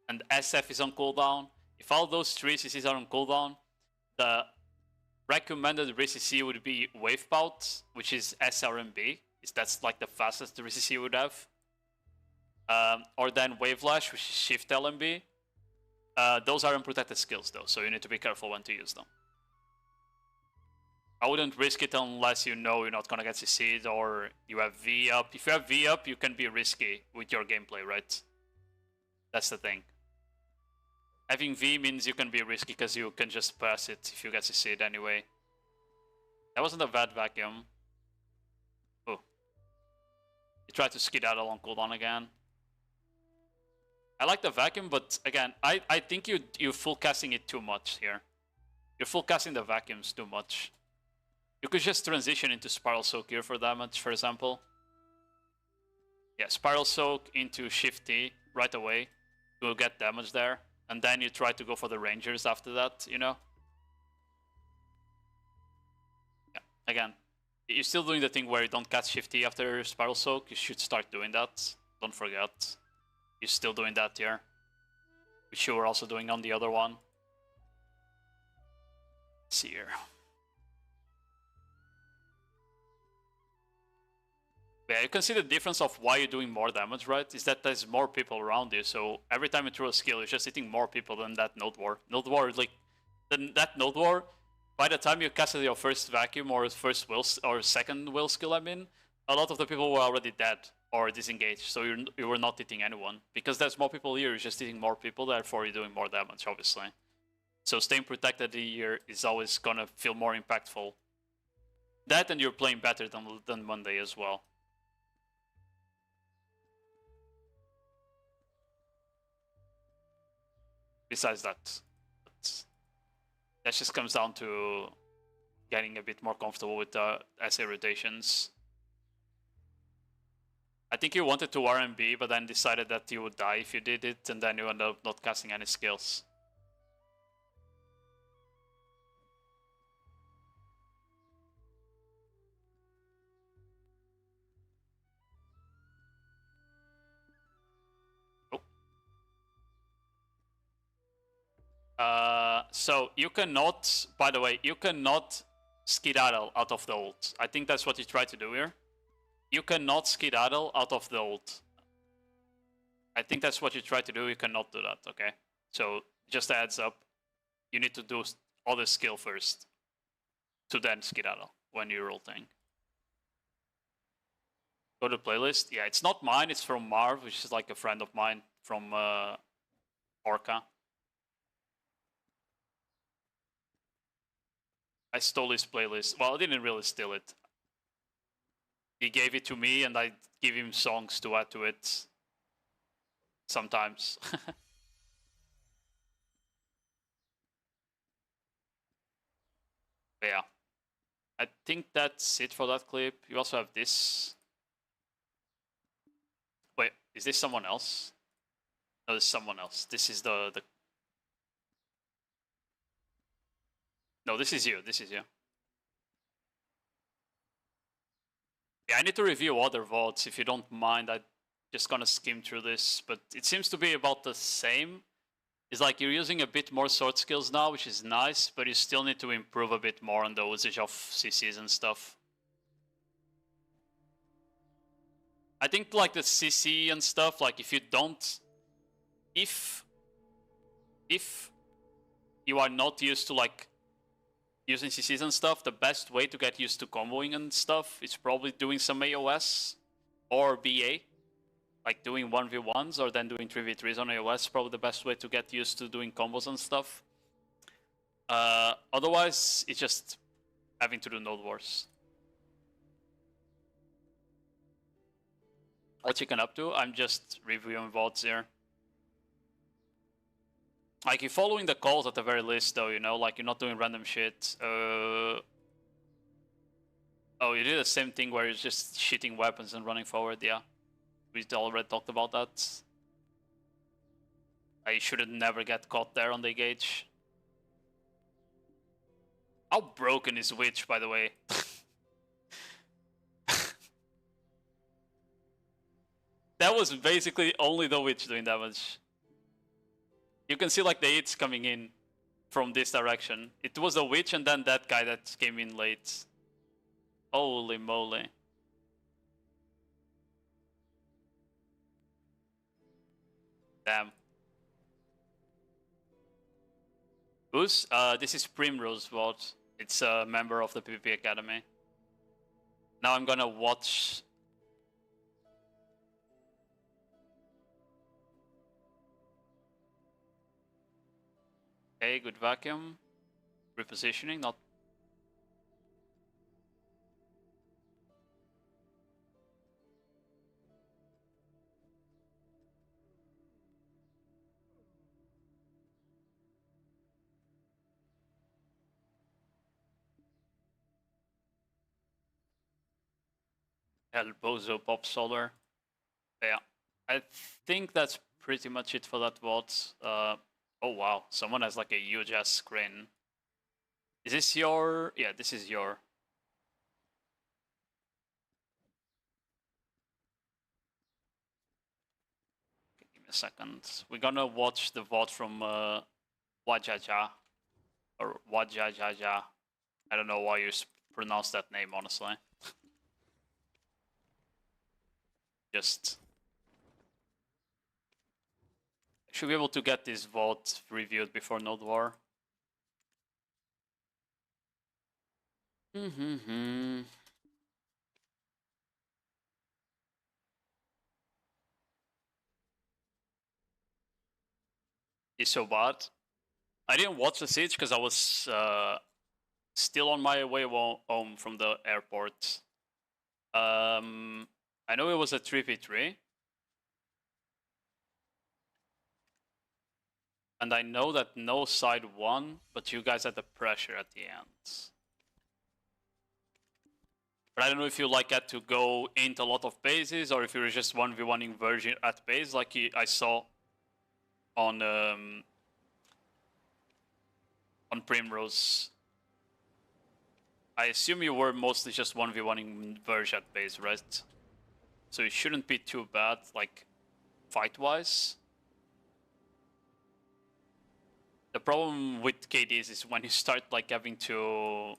and SF is on cooldown, if all those 3 CCs are on cooldown, the recommended re-CC would be Wavepout, which is SRMB. That's like the fastest re-CC you would have. Or then Wavelash, which is Shift LMB. Those are unprotected skills though, so you need to be careful when to use them. I wouldn't risk it unless you know you're not gonna get CC'd or you have V up. If you have V up, you can be risky with your gameplay, right? That's the thing. Having V means you can be risky because you can just pass it if you get CC'd anyway. That wasn't a bad vacuum. Oh. You tried to skedaddle on cooldown again. I like the vacuum, but again, I think you're full casting it too much here. You're full casting the vacuums too much. You could just transition into Spiral Soak here for damage, for example. Yeah, Spiral Soak into Shift T right away. You'll get damage there. And then you try to go for the Rangers after that, you know? Yeah, again, you're still doing the thing where you don't cast Shift T after Spiral Soak. You should start doing that. Don't forget. You're still doing that here. which you were also doing on the other one. Let's see here. Yeah, you can see the difference of why you're doing more damage, right? Is that there's more people around you, so every time you throw a skill, you're just hitting more people than that Nodewar. Nodewar, like, that Nodewar, by the time you casted your first vacuum or first will or second will skill, I mean, a lot of the people were already dead or disengaged, so you were not hitting anyone. Because there's more people here, you're just hitting more people, therefore you're doing more damage, obviously. So staying protected here is always gonna feel more impactful. That and you're playing better than Monday as well. Besides that just comes down to getting a bit more comfortable with the SA rotations. I think you wanted to RMB, but then decided that you would die if you did it, and then you end up not casting any skills. So you cannot, by the way, you cannot skedaddle out of the ult. I think that's what you try to do here. You cannot skedaddle out of the ult. I think that's what you try to do. You cannot do that, okay? So just a heads up. You need to do all the skill first to then skedaddle when you're ulting. Go to playlist. Yeah, it's not mine. It's from Marv, which is like a friend of mine from Orca. I stole his playlist. Well, I didn't really steal it. He gave it to me, and I give him songs to add to it. Sometimes. But yeah. I think that's it for that clip. You also have this. Wait, is this someone else? No, there's someone else. This is the... No, this is you. This is you. Yeah, I need to review other VoDs if you don't mind. I'm just gonna skim through this, but it seems to be about the same. It's like you're using a bit more sword skills now, which is nice, but you still need to improve a bit more on the usage of CCs and stuff. I think like the CC and stuff, like if you don't... If you are not used to like using CCs and stuff, the best way to get used to comboing and stuff is probably doing some AOS or BA. Like doing 1v1s or then doing 3v3s on AOS, probably the best way to get used to doing combos and stuff. Otherwise, it's just having to do Node Wars. What you can up to? I'm just reviewing VoDs here. Like, you're following the calls at the very least, though, you know? Like, you're not doing random shit. Oh, you do the same thing where you're just shitting weapons and running forward, yeah. We already talked about that. I should never get caught there on the gauge. How broken is Witch, by the way? That was basically only the Witch doing damage. You can see like the hits coming in from this direction. It was a Witch and then that guy that came in late. Holy moly. Damn. Who's? This is Primrose VoD. It's a member of the PvP Academy. Now I'm gonna watch... Okay, good vacuum. Repositioning, not... El Bozo Pop Solar. Yeah, I think that's pretty much it for that VoD. Oh wow, someone has like a huge ass screen. Is this your... Yeah, this is your... Okay, give me a second. We're gonna watch the VoD from Wajaja. Or Wajajaja. I don't know why you pronounce that name, honestly. Just... Should be able to get this VoD reviewed before Nodewar. It's so bad. I didn't watch the siege because I was still on my way home from the airport. I know it was a 3v3. And I know that no side won, but you guys had the pressure at the end. But I don't know if you like had to go into a lot of bases or if you were just 1v1ing Virgin at base like I saw on Primrose. I assume you were mostly just 1v1ing Verge at base, right? So it shouldn't be too bad, like, fight-wise. The problem with KDs is when you start, like, having to...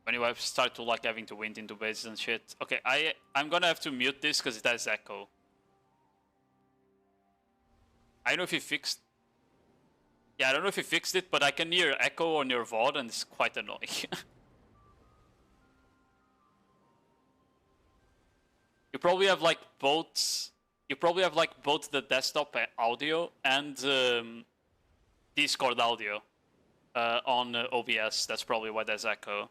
When you start to, like, having to wind into bases and shit. Okay, I'm gonna have to mute this because it has echo. I don't know if you fixed... Yeah, I don't know if you fixed it, but I can hear echo on your VoD and it's quite annoying. You probably have like both... You probably have like both the desktop audio and Discord audio on OBS. That's probably why there's echo.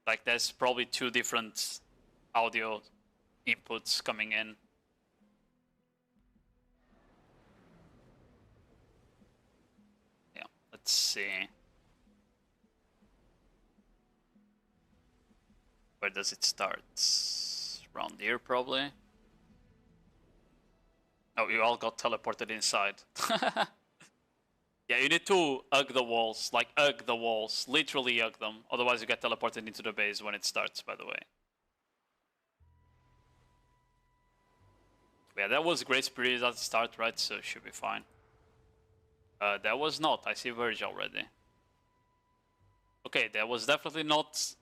Like there's probably two different audio inputs coming in. Yeah, let's see. Where does it start? Around here, probably. Oh, you all got teleported inside. Yeah, you need to hug the walls. Like, hug the walls. Literally hug them. Otherwise, you get teleported into the base when it starts, by the way. Yeah, that was Grace Period at the start, right? So, should be fine. That was not. I see Verge already. Okay, that was definitely not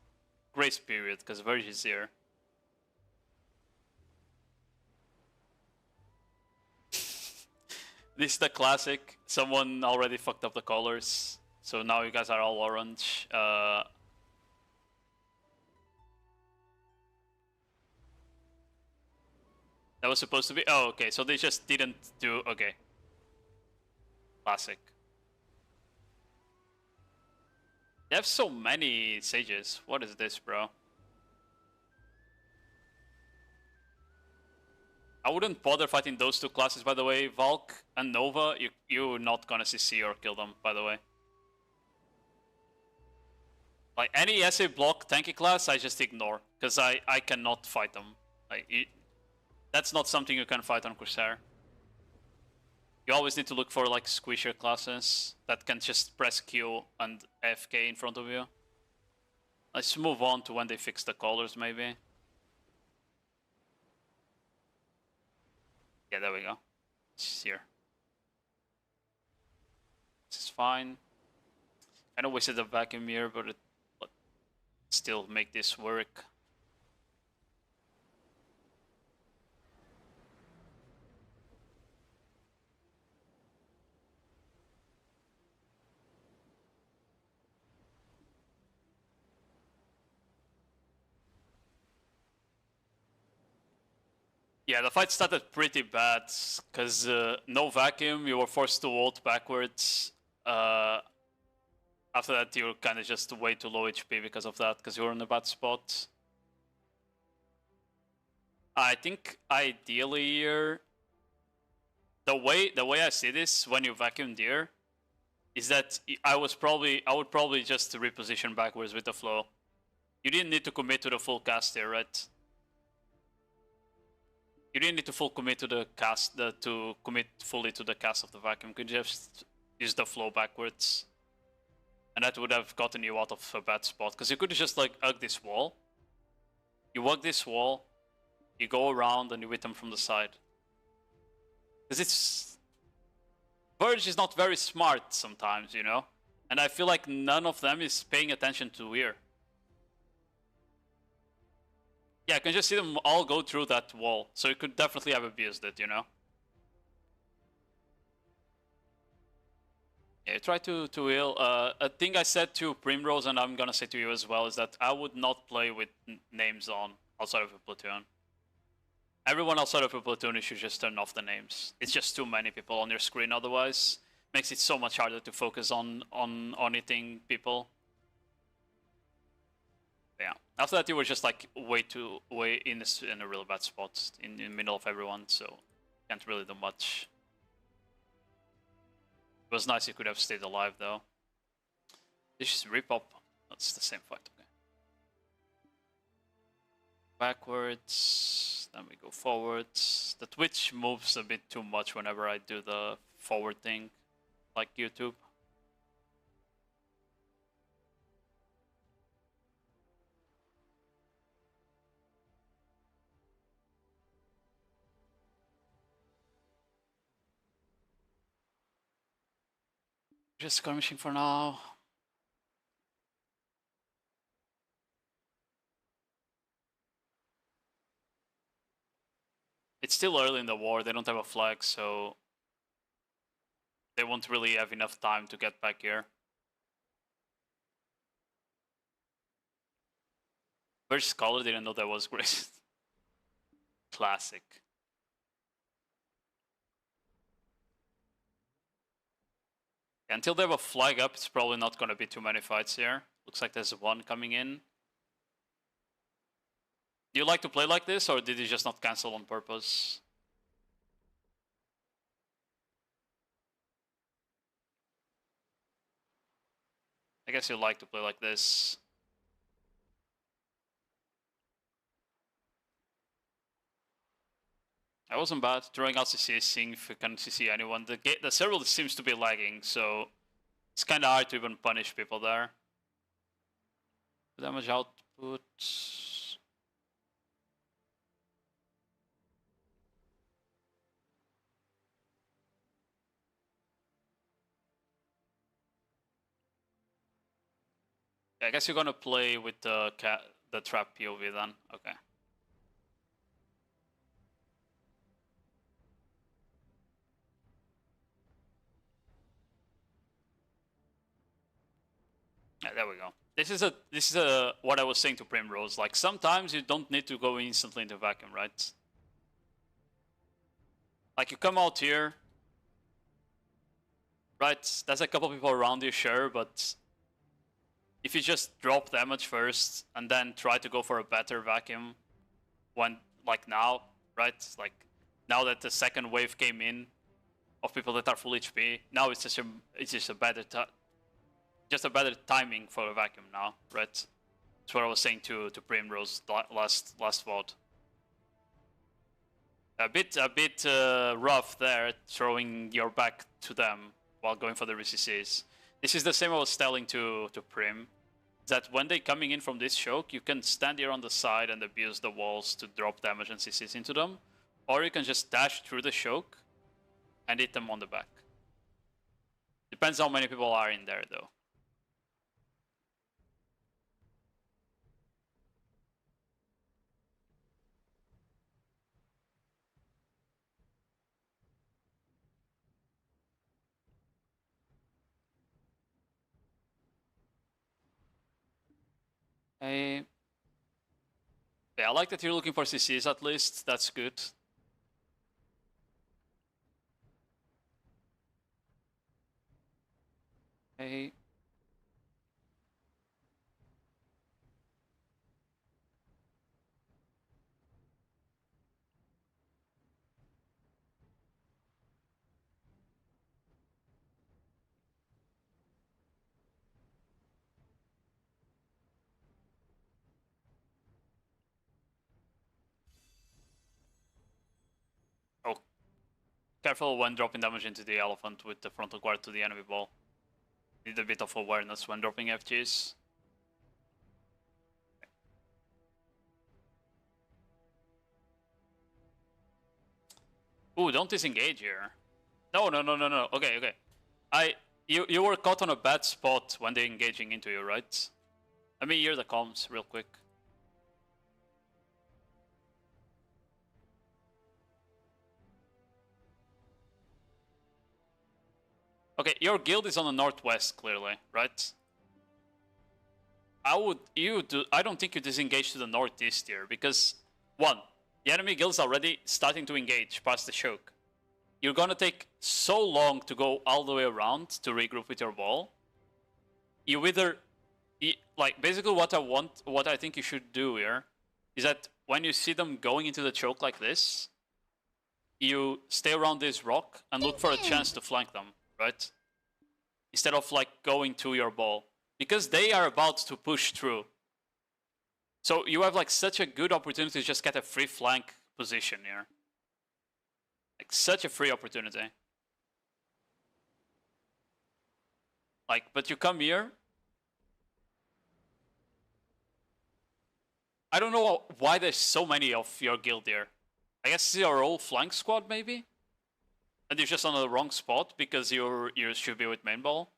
Grace Period, because Verge is here. This is the classic. Someone already fucked up the colors. So now you guys are all orange. That was supposed to be... Oh, okay. So they just didn't do... Okay. Classic. They have so many sages. What is this, bro? I wouldn't bother fighting those two classes, by the way. Valk and Nova, you're not gonna CC or kill them, by the way. Like, any SA block tanky class, I just ignore. Because I cannot fight them. Like, that's not something you can fight on Corsair. You always need to look for, like, squisher classes that can just press Q and FK in front of you. Let's move on to when they fix the colors, maybe. Yeah, there we go. It's here. This is fine. I know we said a vacuum here, but it still make this work. Yeah, the fight started pretty bad, because no vacuum, you were forced to ult backwards. After that, you were kind of just way too low HP because of that, because you were in a bad spot. I think ideally here, the way I see this when you vacuumed here, is that I would probably just reposition backwards with the flow. You didn't need to commit to the full cast here, right? You didn't need to full commit to the cast, to commit fully to the cast of the vacuum. You could just use the flow backwards. And that would have gotten you out of a bad spot. Because you could just like hug this wall. You hug this wall, You go around and you hit them from the side. Because it's... Verge is not very smart sometimes, you know? And I feel like none of them is paying attention to here. Yeah, I can just see them all go through that wall. So you could definitely have abused it, you know? Yeah, try to heal. A thing I said to Primrose, and I'm gonna say to you as well, is that I would not play with names on outside of a platoon. Everyone outside of a platoon, you should just turn off the names. It's just too many people on your screen otherwise. Makes it so much harder to focus on hitting people. Yeah. After that, you were just like way in a really bad spot in the middle of everyone, so can't really do much. It was nice you could have stayed alive though. This is repop. That's the same fight. Okay. Backwards. Then we go forwards. The Twitch moves a bit too much whenever I do the forward thing, like YouTube. Just skirmishing for now. It's still early in the war, they don't have a flag, so they won't really have enough time to get back here. First Scholar didn't know that was great. Classic. Until they have a flag up, it's probably not going to be too many fights here. Looks like there's one coming in. Do you like to play like this, or did you just not cancel on purpose? I guess you like to play like this. That wasn't bad. Throwing out CC, seeing if you can CC anyone. The server seems to be lagging, so it's kind of hard to even punish people there. Damage output. Yeah, I guess you're gonna play with the trap POV then. Okay. Yeah, there we go. This is what I was saying to Primrose. Like sometimes you don't need to go instantly into vacuum, right? Like you come out here, right? There's a couple people around you, sure, but if you just drop damage first and then try to go for a better vacuum, when like now, right? Like now that the second wave came in of people that are full HP, now it's just a better timing for a vacuum now, right? That's what I was saying to Primrose last VoD. A bit rough there, throwing your back to them while going for the RCCs. This is the same I was telling to Prim, that when they coming in from this choke, you can stand here on the side and abuse the walls to drop damage and CCs into them, or you can just dash through the choke and hit them on the back. Depends how many people are in there though. Yeah, I like that you're looking for CCs at least. That's good. Hey. Oh, careful when dropping damage into the elephant with the frontal guard to the enemy ball. Need a bit of awareness when dropping FGs. Ooh, don't disengage here. No. Okay. You were caught on a bad spot when they're engaging into you, right? Let me hear the comms real quick. Okay, your guild is on the northwest, clearly, right? I don't think you disengage to the northeast here, because, one, the enemy guild is already starting to engage past the choke. You're gonna take so long to go all the way around to regroup with your ball. You either, like, basically what I think you should do here, is that when you see them going into the choke like this, you stay around this rock and look for a chance to flank them, right? Instead of like going to your ball, because they are about to push through. So you have like such a good opportunity to just get a free flank position here. Like such a free opportunity. Like, but you come here. I don't know why there's so many of your guild here. I guess it's your whole flank squad maybe? And you're just on the wrong spot because you should be with main ball.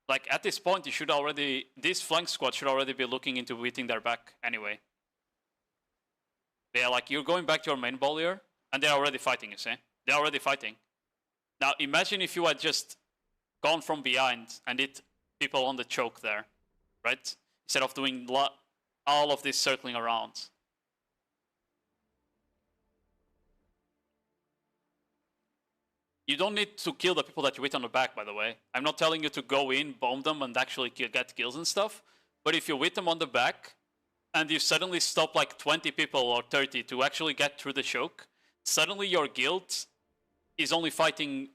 Like at this point, this flank squad should already be looking into beating their back anyway. Yeah, like you're going back to your main ball here, and they're already fighting, you see? They're already fighting. Now imagine if you had just gone from behind and hit people on the choke there, right? Instead of doing all of this circling around. You don't need to kill the people that you hit on the back, by the way. I'm not telling you to go in, bomb them, and actually get kills and stuff. But if you hit them on the back, and you suddenly stop like 20 people or 30 to actually get through the choke, suddenly your guild is only fighting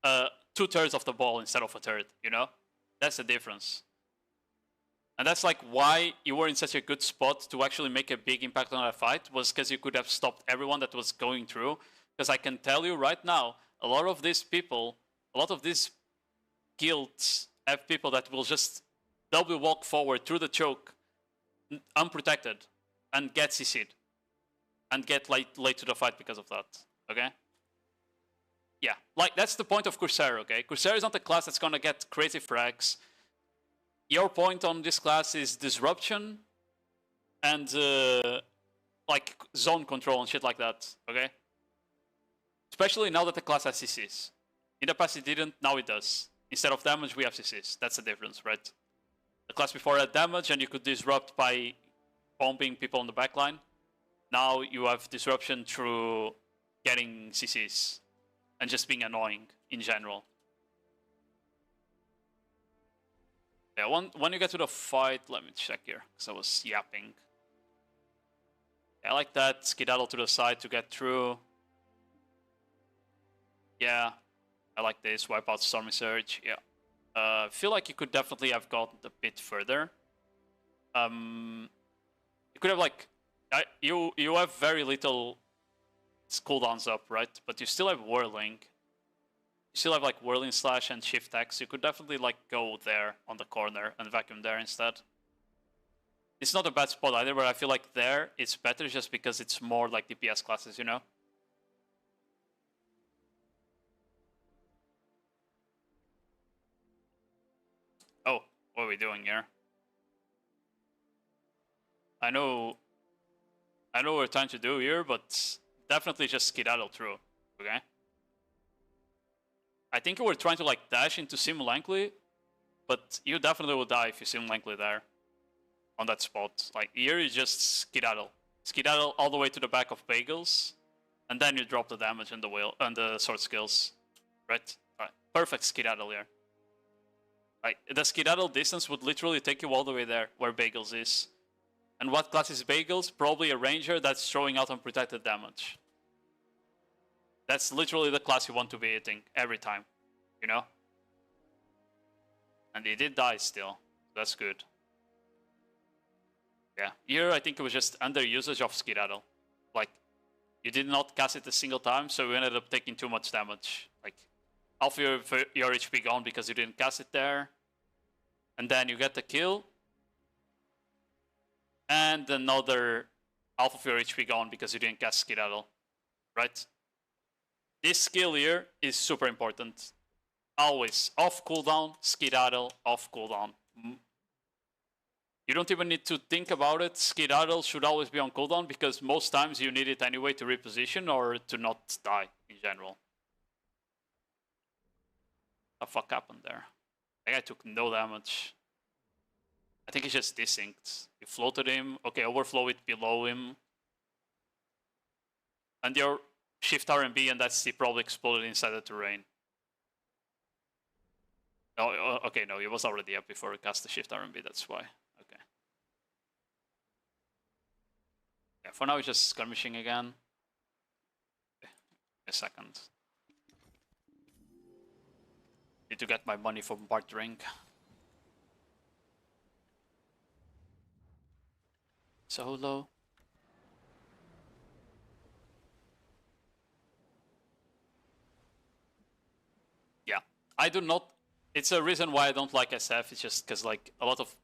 2/3 of the ball instead of a third, you know? That's the difference. And that's like why you were in such a good spot to actually make a big impact on that fight, was because you could have stopped everyone that was going through. Because I can tell you right now, a lot of these guilds have people that will just double walk forward through the choke, unprotected, and get CC'd. And get late to the fight because of that, okay? Yeah, like that's the point of Corsair, okay? Corsair is not a class that's gonna get crazy frags. Your point on this class is disruption and like zone control and shit like that, okay? Especially now that the class has CCs. In the past it didn't, now it does. Instead of damage, we have CCs. That's the difference, right? The class before had damage and you could disrupt by bombing people on the backline. Now you have disruption through getting CCs and just being annoying in general. Yeah, when you get to the fight, let me check here, because I was yapping. Yeah, I like that, skedaddle to the side to get through. Yeah, I like this, wipe out Stormy Surge, yeah. I feel like you could definitely have gotten a bit further. You could have like, you have very little cooldowns up, right? But you still have Whirling. You still have like Whirling Slash and Shift X. You could definitely like go there on the corner and vacuum there instead. It's not a bad spot either, but I feel like there it's better just because it's more like DPS classes, you know? Oh, what are we doing here? I know what we're trying to do here, but definitely just skedaddle through, okay? I think we're trying to like dash into Sim Lankley, but you definitely will die if you Sim Lankley there. On that spot. Like here you just skedaddle. Skedaddle all the way to the back of Bagels, and then you drop the damage and the wheel and the sword skills. Right? Alright. Perfect skedaddle here. Like the skedaddle distance would literally take you all the way there where Bagels is. And what class is Bagels? Probably a ranger that's throwing out unprotected damage. That's literally the class you want to be hitting every time, you know? And he did die still. That's good. Yeah, here I think it was just under usage of Skedaddle. Like, you did not cast it a single time, so you ended up taking too much damage. Like, half your HP gone because you didn't cast it there. And then you get the kill. And another half of your HP gone because you didn't cast Skedaddle. right? This skill here is super important. Always off cooldown, skedaddle, off cooldown. You don't even need to think about it. Skedaddle should always be on cooldown because most times you need it anyway to reposition or to not die in general. What the fuck happened there? That guy took no damage. I think he just desynced. You floated him. Okay, overflow it below him. And your shift RMB and that C probably exploded inside the terrain. Oh, okay, no, he was already up before he cast the shift RMB, that's why. Okay. Yeah, for now he's just skirmishing again. Okay. A second. Need to get my money from bartering. Solo. Yeah, I do not. It's a reason why I don't like SF. It's just because like a lot of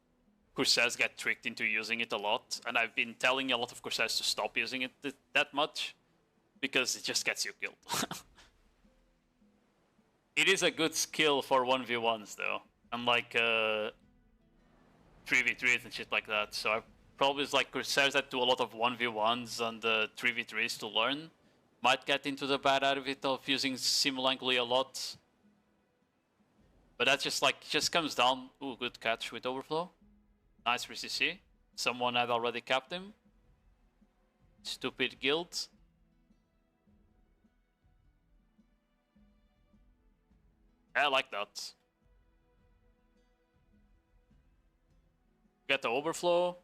Corsairs get tricked into using it a lot, and I've been telling a lot of Corsairs to stop using it that much because it just gets you killed. It is a good skill for 1v1s though, unlike 3v3s and shit like that. So I probably like Corsairs that do a lot of 1v1s and 3v3s to learn might get into the bad habit of using Simulankly a lot. But that just comes down. Ooh, good catch with overflow. Nice 3cc. Someone had already capped him. Stupid guild. I like that. Get the overflow.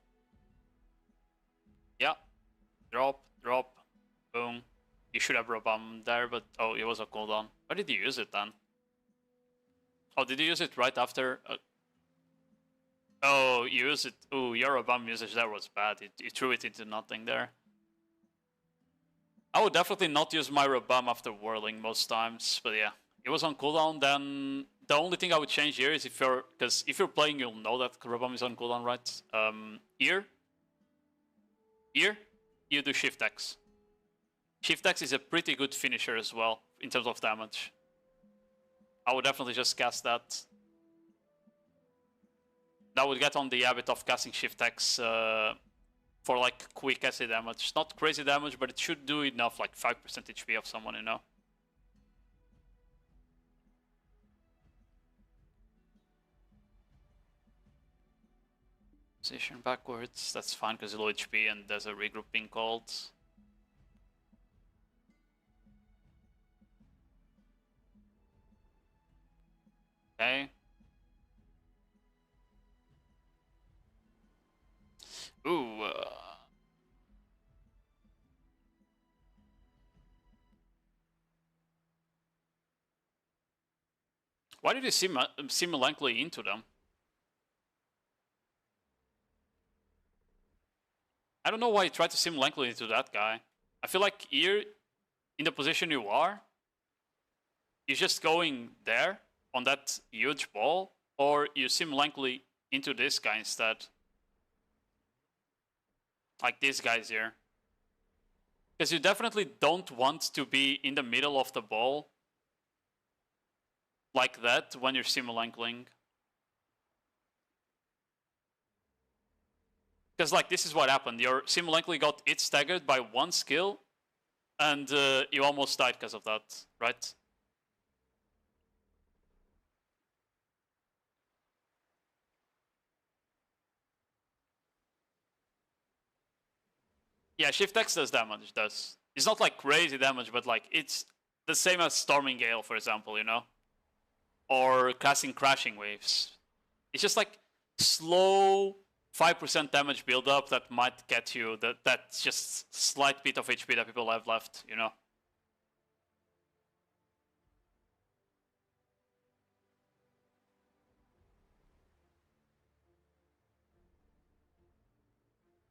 Yeah. Drop, drop. Boom. You should have Robam there, but oh, it was a cooldown. Why did you use it then? Oh, did you use it right after? Oh, you used it. Oh, your Robam usage there was bad. You threw it into nothing there. I would definitely not use my Robam after whirling most times, but yeah. It was on cooldown, then the only thing I would change here is if you're playing, you'll know that Robam is on cooldown, right? Here, you do Shift X. Shift X is a pretty good finisher as well, in terms of damage. I would definitely just cast that. That would get on the habit of casting Shift X for like quick acid damage. Not crazy damage, but it should do enough, like 5% HP of someone, you know? Position backwards, that's fine because low HP and there's a regroup being called. Okay. Ooh. Why did you Simulankly into them? I don't know why you tried to Simulankly into that guy. I feel like here, in the position you are, you're just going there on that huge ball, or you Simulankly into this guy instead. Like these guys here. Because you definitely don't want to be in the middle of the ball like that when you're Simulankling. Because like this is what happened. Your Simulankly got it staggered by one skill, and you almost died because of that, right? Yeah, Shift X does damage, does. It's not like crazy damage, but like it's the same as Storming Gale, for example, you know? Or casting Crashing Waves. It's just like slow 5% damage build-up that might get you that's just slight bit of HP that people have left, you know?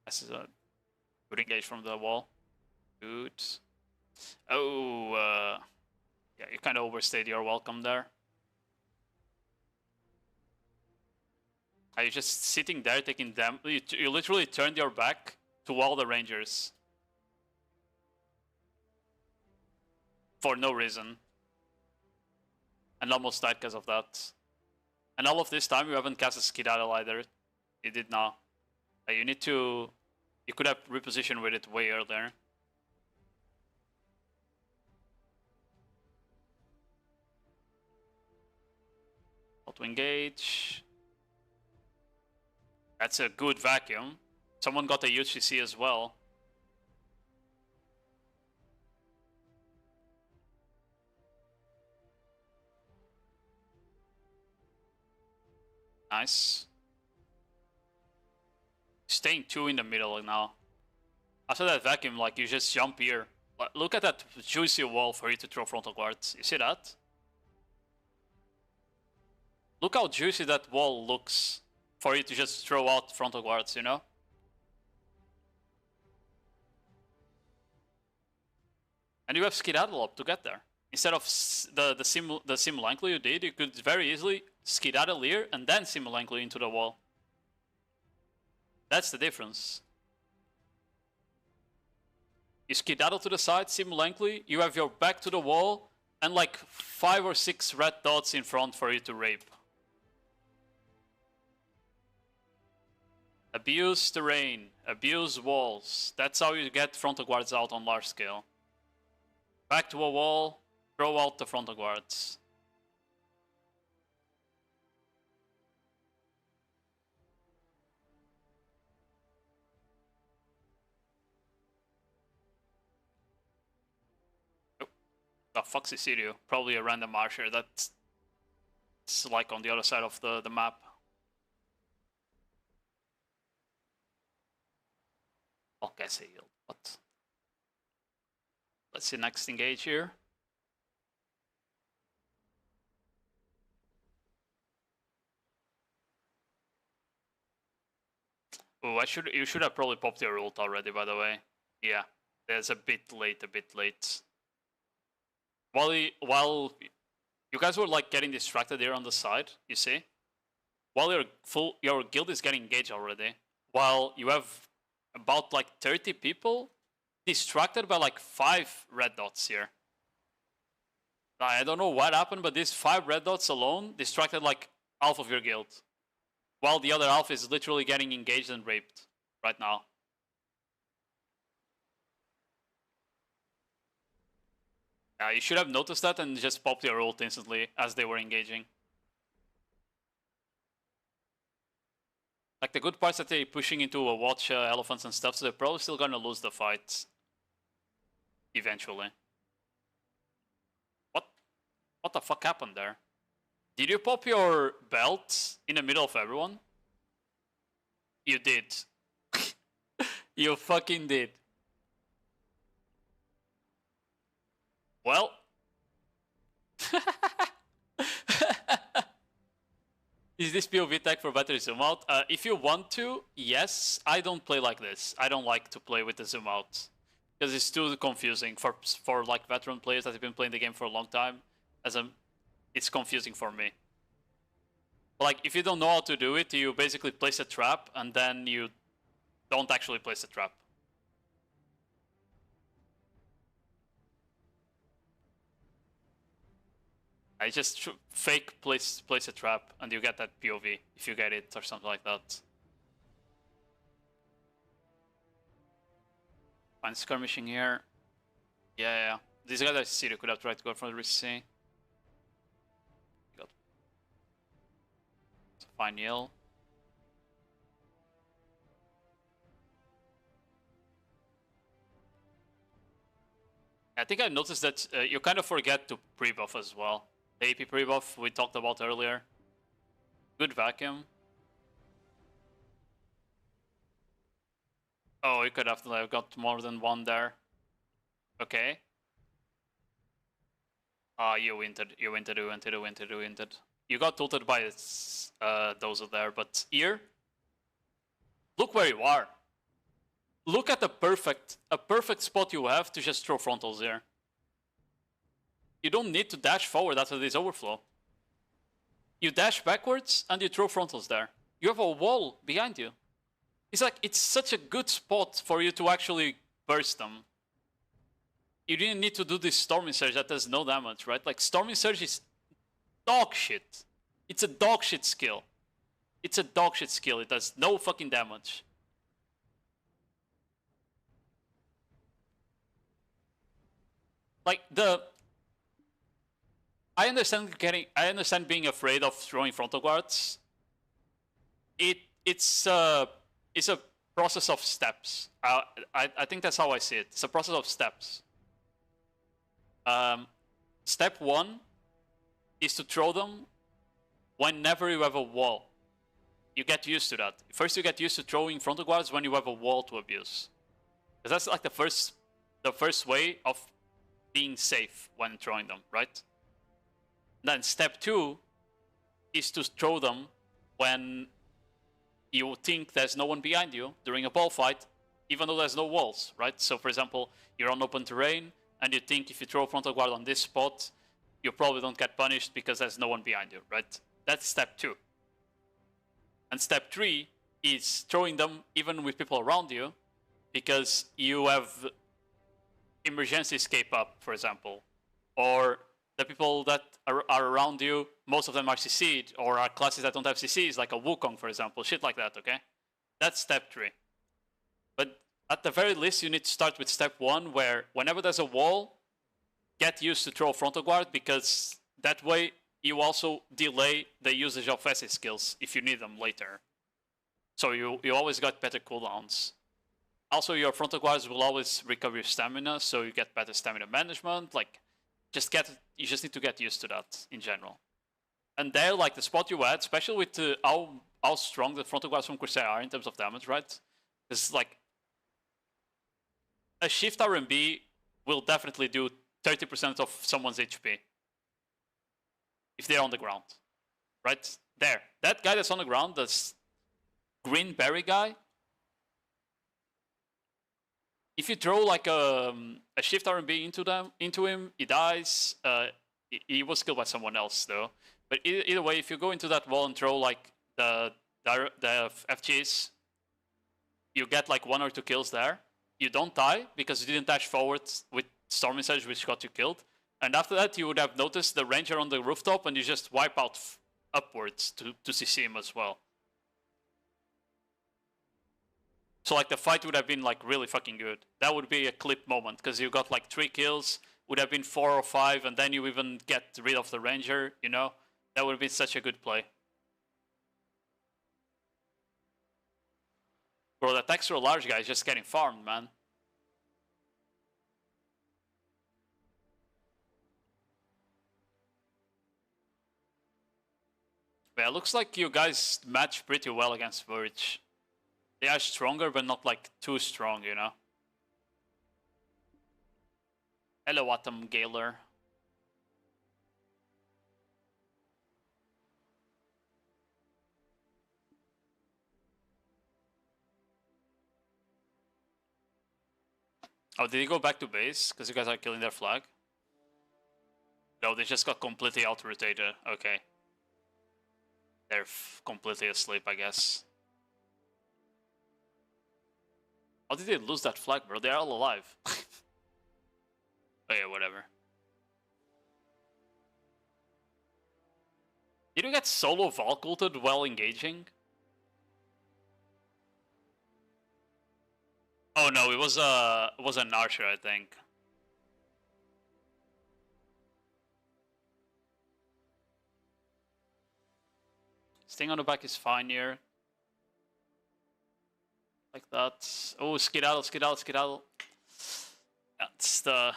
This is a good engage from the wall. Good. Oh, yeah, you kind of overstayed your welcome there. Are you just sitting there taking them? You literally turned your back to all the rangers. for no reason. And almost died because of that. And all of this time you haven't cast a Skedaddle either. You did now. You need to... You could have repositioned with it way earlier. Auto engage. That's a good vacuum. Someone got a UCC as well. Nice. Staying 2 in the middle now. After that vacuum, like, you just jump here. Look at that juicy wall for you to throw frontal guards. You see that? Look how juicy that wall looks for you to just throw out frontal guards, you know? And you have Skedaddle up to get there. Instead of the Simulankly you did, you could very easily Skedaddle here and then Simulankly into the wall. That's the difference. You Skedaddle to the side, Simulankly, you have your back to the wall, and like 5 or 6 red dots in front for you to rape. Abuse terrain, abuse walls. That's how you get frontal guards out on large scale. Back to a wall, throw out the frontal guards. Oh, the Foxy City, probably a random archer that's like on the other side of the map. Okay, say yield, but let's see next engage here. Oh, you should have probably popped your ult already, by the way. Yeah, there's a bit late. While you guys were like getting distracted here on the side, you see? While your guild is getting engaged already, while you have about like 30 people distracted by like 5 red dots here. I don't know what happened, but these 5 red dots alone distracted like half of your guild. While the other half is literally getting engaged and raped right now. You should have noticed that and just popped your ult instantly as they were engaging. Like, the good part is that they're pushing into a watch elephants and stuff, so they're probably still gonna lose the fight. Eventually. What the fuck happened there? Did you pop your belt in the middle of everyone? You did. You fucking did. Well. Is this POV tag for battery zoom out? If you want to, yes. I don't play like this. I don't like to play with the zoom out. Because it's too confusing for like veteran players that have been playing the game for a long time. It's confusing for me. Like, if you don't know how to do it, you basically place a trap and then you don't actually place a trap. I just fake place a trap and you get that POV if you get it or something like that. Fine skirmishing here. Yeah. These guys I see could have tried to go for the RC. Got fine yell. I think I noticed that you kind of forget to pre-buff as well. The AP pre-buff we talked about earlier. Good vacuum. Oh, you could have got more than one there. Okay. You wintered. You got tilted by those there, but here, look where you are. Look at a perfect spot you have to just throw frontals here. You don't need to dash forward after this overflow. You dash backwards and you throw frontals there. You have a wall behind you. It's like, it's such a good spot for you to actually burst them. you didn't need to do this Storming Surge that does no damage, right? Like, Storming Surge is dog shit. It's a dog shit skill. It's a dog shit skill. It does no fucking damage. Like, I understand being afraid of throwing frontal guards. It's a process of steps. I think that's how I see it. It's a process of steps. Step 1 is to throw them whenever you have a wall. You get used to that. First, you get used to throwing frontal guards when you have a wall to abuse. Because that's like the first way of being safe when throwing them, right? Then step 2 is to throw them when you think there's no one behind you during a ball fight, even though there's no walls, right? So, for example, you're on open terrain, and you think if you throw a frontal guard on this spot, you probably don't get punished because there's no one behind you, right? That's step 2. And step 3 is throwing them even with people around you, because you have emergency escape up, for example, or the people that are around you, most of them are CC'd, or are classes that don't have CCs, like a Wukong, for example, shit like that, okay? That's step 3. But at the very least, you need to start with step 1, where whenever there's a wall, get used to throw frontal guard, because that way you also delay the usage of SC skills if you need them later. So you always got better cooldowns. Also, your frontal guards will always recover your stamina, so you get better stamina management. Like, you just need to get used to that in general. And there, like, the spot you had, especially with how strong the frontal guards from Corsair are in terms of damage, right? It's like a shift RMB will definitely do 30% of someone's HP if they're on the ground, right? There, that guy that's on the ground, that's green berry guy. If you throw like a shift RMB into him, he dies. He was killed by someone else though. But either way, if you go into that wall and throw like the FGs, you get like 1 or 2 kills there. You don't die because you didn't dash forward with Storming Surge, which got you killed. And after that, you would have noticed the ranger on the rooftop, and you just wipe out upwards to CC him as well. So like the fight would have been like really fucking good. That would be a clip moment, because you got like 3 kills, would have been 4 or 5, and then you even get rid of the ranger, you know? That would have been such a good play. Bro, that extra large guy is just getting farmed, man. Yeah, it looks like you guys match pretty well against Verge. They are stronger, but not like too strong, you know? Hello, Atom Galer. Oh, did he go back to base? Because you guys are killing their flag? No, they just got completely out-rotated. Okay. They're completely asleep, I guess. How did they lose that flag, bro? They're all alive. Oh yeah, whatever. Did you get solo Valk ulted while engaging? Oh no, it was an archer, I think. Sting on the back is fine here. Like that. Oh, skedaddle, skedaddle, skedaddle. That's the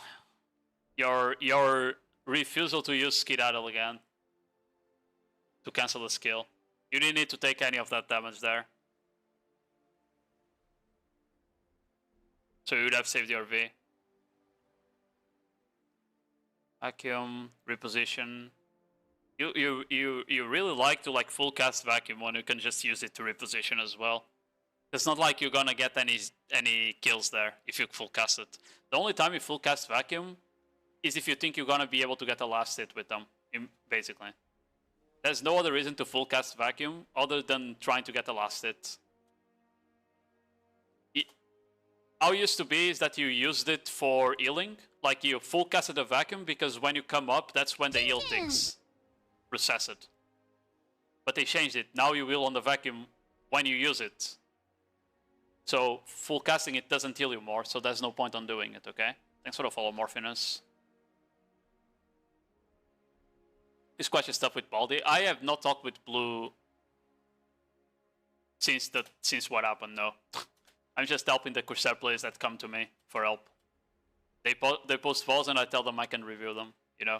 your refusal to use skedaddle again to cancel the skill. You didn't need to take any of that damage there. So you would have saved your V. Vacuum, reposition. You really like to like full cast vacuum when you can just use it to reposition as well. It's not like you're gonna get any kills there if you full cast it. The only time you full cast vacuum is if you think you're gonna be able to get a last hit with them, basically. There's no other reason to full cast vacuum other than trying to get a last hit. How it used to be is that you used it for healing, like you full casted the vacuum because when you come up, that's when the heal ticks recess it. But they changed it. Now you will on the vacuum when you use it. So full casting it doesn't heal you more, so there's no point on doing it, okay? Thanks for the follow, Morphinus. This question stuff with Baldi. I have not talked with Blue since what happened, no. I'm just helping the Corsair players that come to me for help. They post falls and I tell them I can review them, you know?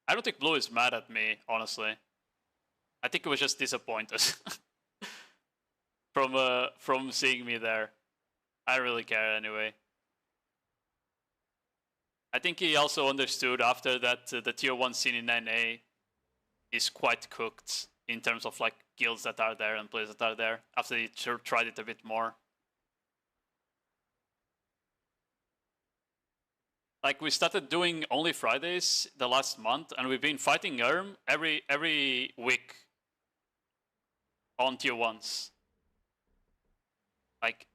I don't think Blue is mad at me, honestly. I think he was just disappointed from seeing me there. I don't really care anyway. I think he also understood after that the tier 1 scene in NA is quite cooked in terms of like guilds that are there and players that are there after he tried it a bit more. Like we started doing only Fridays the last month and we've been fighting every week on tier 1s. Like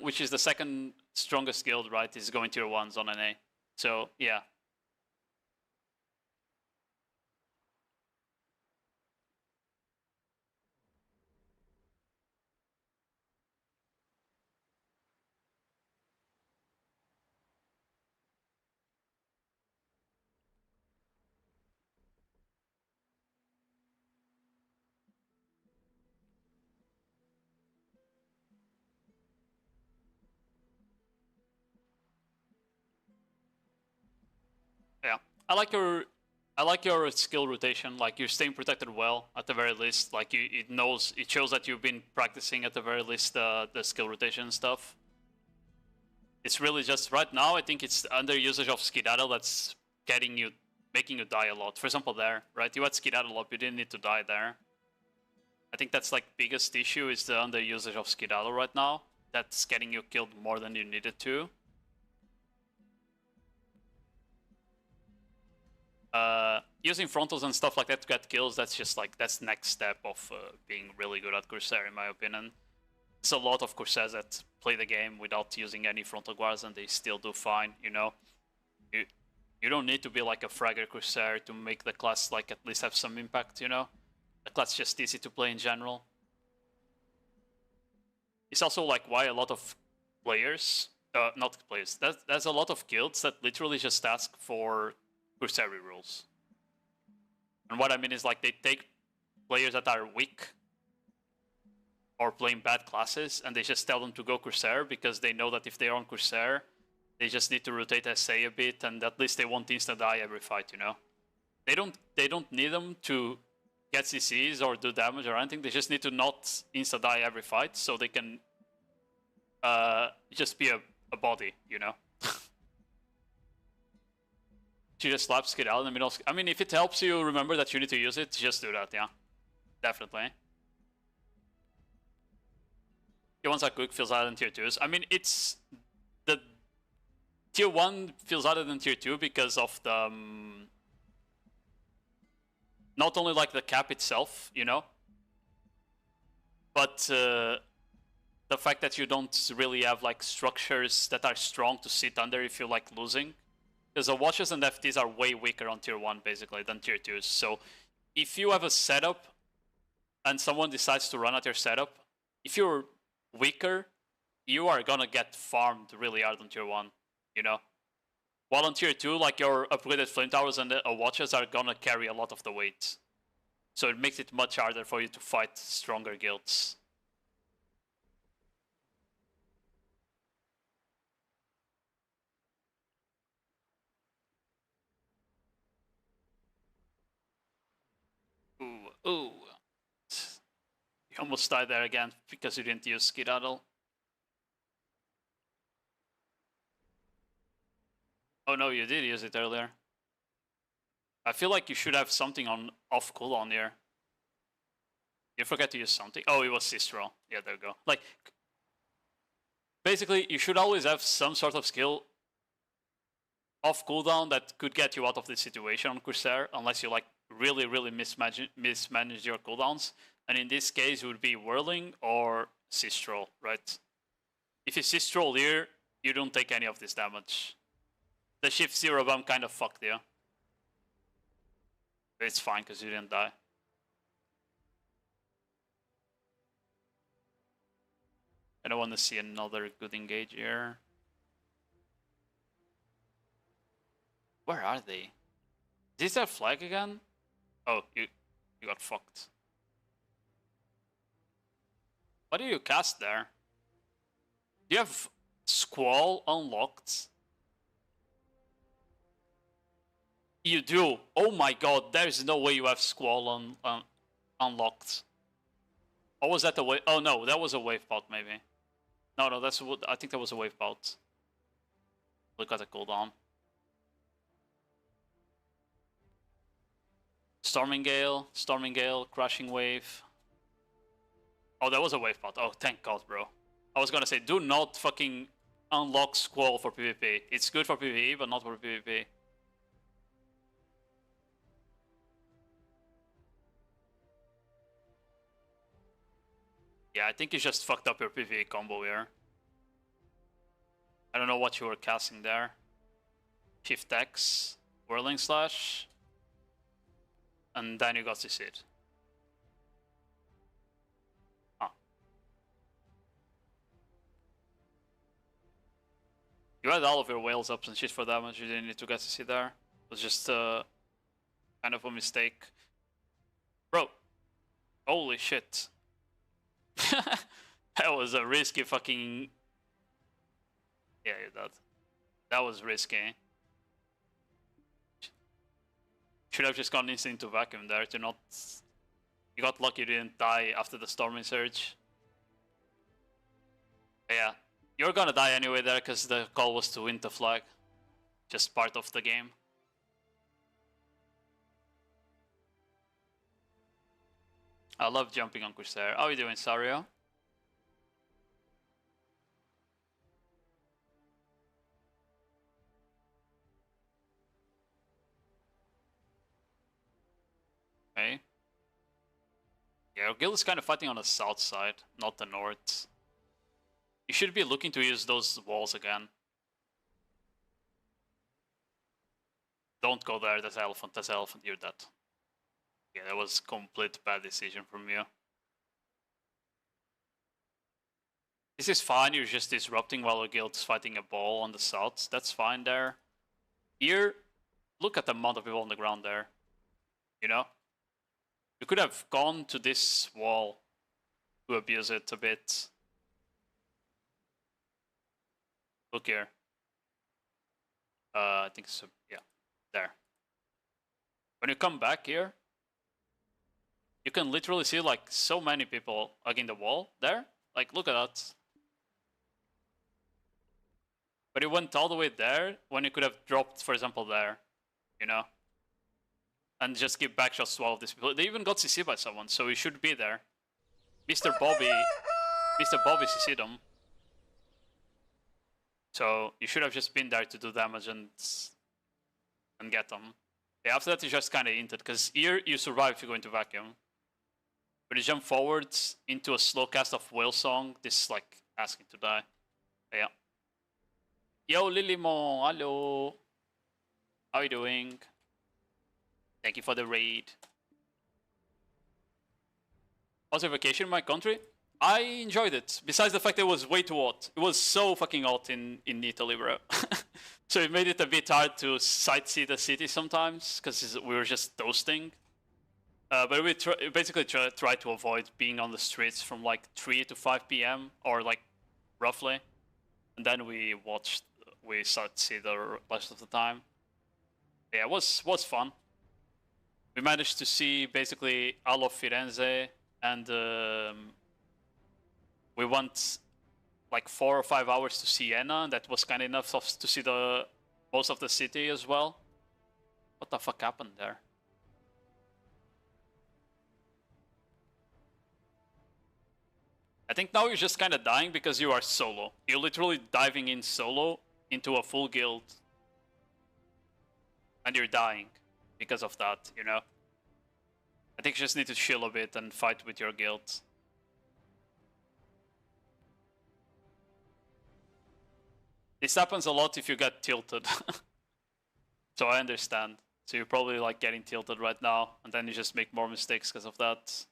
which is the second strongest guild, right, is going tier 1s on NA. So yeah. Yeah, I like your skill rotation. Like you're staying protected well at the very least. Like it shows that you've been practicing at the very least the skill rotation stuff. It's really just right now. I think it's under usage of skedaddle that's making you die a lot. For example, there, right? You had skedaddle up, you didn't need to die there. I think that's like biggest issue is the under usage of skedaddle right now. That's getting you killed more than you needed to. Using frontals and stuff like that to get kills, that's just like, that's next step of being really good at Corsair, in my opinion. It's a lot of Corsairs that play the game without using any frontal guards and they still do fine, you know? You don't need to be like a fragger Corsair to make the class like at least have some impact, you know? The class is just easy to play in general. It's also like why a lot of players, not players, there's a lot of guilds that literally just ask for Corsair rules. And what I mean is like they take players that are weak or playing bad classes and they just tell them to go Corsair because they know that if they are on Corsair, they just need to rotate SA a bit and at least they won't insta die every fight, you know? They don't need them to get CCs or do damage or anything, they just need to not insta die every fight so they can just be a body, you know? She just slaps Skid out in the middle. I mean, if it helps you remember that you need to use it, just do that, yeah. Definitely. Tier 1s are quick, feels harder than tier 2s. I mean, it's... The tier 1 feels harder than tier 2 because of the... not only like the cap itself, you know? But the fact that you don't really have like structures that are strong to sit under if you're like losing. Because the watches and FTs are way weaker on tier 1 basically than tier 2s. So if you have a setup and someone decides to run at your setup, if you're weaker, you are gonna get farmed really hard on tier 1, you know? While on tier 2, like your upgraded flame towers and the watches are gonna carry a lot of the weight. So it makes it much harder for you to fight stronger guilds. Ooh. You almost died there again because you didn't use skedaddle. Oh no, you did use it earlier. I feel like you should have something on off cooldown here. You forgot to use something. Oh, it was Sistral. Yeah, there you go. Like, basically, you should always have some sort of skill off cooldown that could get you out of this situation on Corsair, unless you like really mismanage your cooldowns. And in this case, it would be Whirling or Sistral, right? If you see Stroll here, you don't take any of this damage. The shift 0 bomb kind of fucked you. But it's fine because you didn't die. I don't want to see another good engage here. Where are they? Is that flag again? Oh, you got fucked. What do you cast there? Do you have Squall unlocked? You do. Oh my god, there's no way you have Squall unlocked. Or was that a wave? Oh no, that was a wave pot maybe. No, that's what I think that was a wave pot. Look at the cooldown. Storming Gale, Crashing Wave. Oh, that was a wave pot. Oh, thank god, bro. I was gonna say, do not fucking unlock Squall for PvP. It's good for PvE, but not for PvP. Yeah, I think you just fucked up your PvE combo here. I don't know what you were casting there. Shift X, Whirling Slash. And then you got this hit. Huh. You had all of your whales up and shit for damage, you didn't need to get CC there. It was just kind of a mistake. Bro, holy shit. That was a risky fucking... Yeah, that was risky. Should have just gone instant into vacuum there to not... You got lucky you didn't die after the Storming Surge. But yeah, you're gonna die anyway there because the call was to win the flag. Just part of the game. I love jumping on Corsair. How are you doing, Sario? Okay. Yeah, our guild is kind of fighting on the south side, not the north. You should be looking to use those walls again. Don't go there, that's elephant, you're dead. Yeah, that was complete bad decision from you. This is fine, you're just disrupting while our guild is fighting a ball on the south. That's fine there. Here, look at the amount of people on the ground there. You know? You could have gone to this wall to abuse it a bit. Look here. I think so, yeah, there. When you come back here, you can literally see like so many people hugging the wall there. Like, look at that. But it went all the way there when you could have dropped, for example, there, you know? And just give backshots to all of these people. They even got CC by someone, so he should be there. Mr. Bobby CC'd them. So you should have just been there to do damage and get them. Yeah, after that you just kind of hinted, because here you survive if you go into vacuum. When you jump forwards into a slow cast of Whale Song, this is like asking to die. Yeah. Yo, Lilimon, hello. How are you doing? Thank you for the raid. Was a vacation in my country? I enjoyed it. Besides the fact that it was way too hot. It was so fucking hot in Italy, bro. So it made it a bit hard to sightsee the city sometimes, because we were just toasting. But we basically try to avoid being on the streets from like 3 to 5 p.m. or like roughly. And then we sightsee the rest of the time. Yeah, it was fun. We managed to see basically all of Firenze, and we went like 4 or 5 hours to Siena, and that was kind of enough to see most of the city as well. What the fuck happened there? I think now you're just kind of dying because you are solo. You're literally diving in solo into a full guild. And you're dying because of that, you know? I think you just need to chill a bit and fight with your guild. This happens a lot if you get tilted. So I understand. So you're probably like getting tilted right now, and then you just make more mistakes because of that.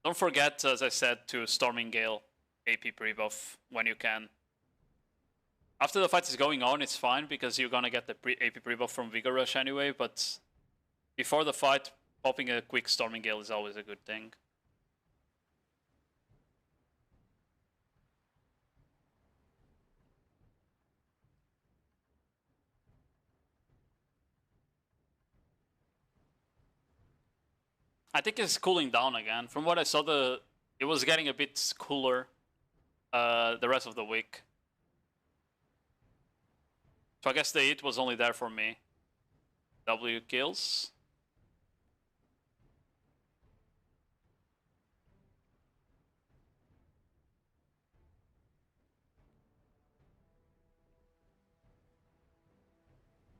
Don't forget, as I said, to Storming Gale AP pre-buff when you can. After the fight is going on, it's fine because you're gonna get the AP pre-buff from Vigor Rush anyway, but before the fight, popping a quick Storming Gale is always a good thing. I think it's cooling down again. From what I saw, it was getting a bit cooler the rest of the week. So I guess the hit was only there for me. W kills.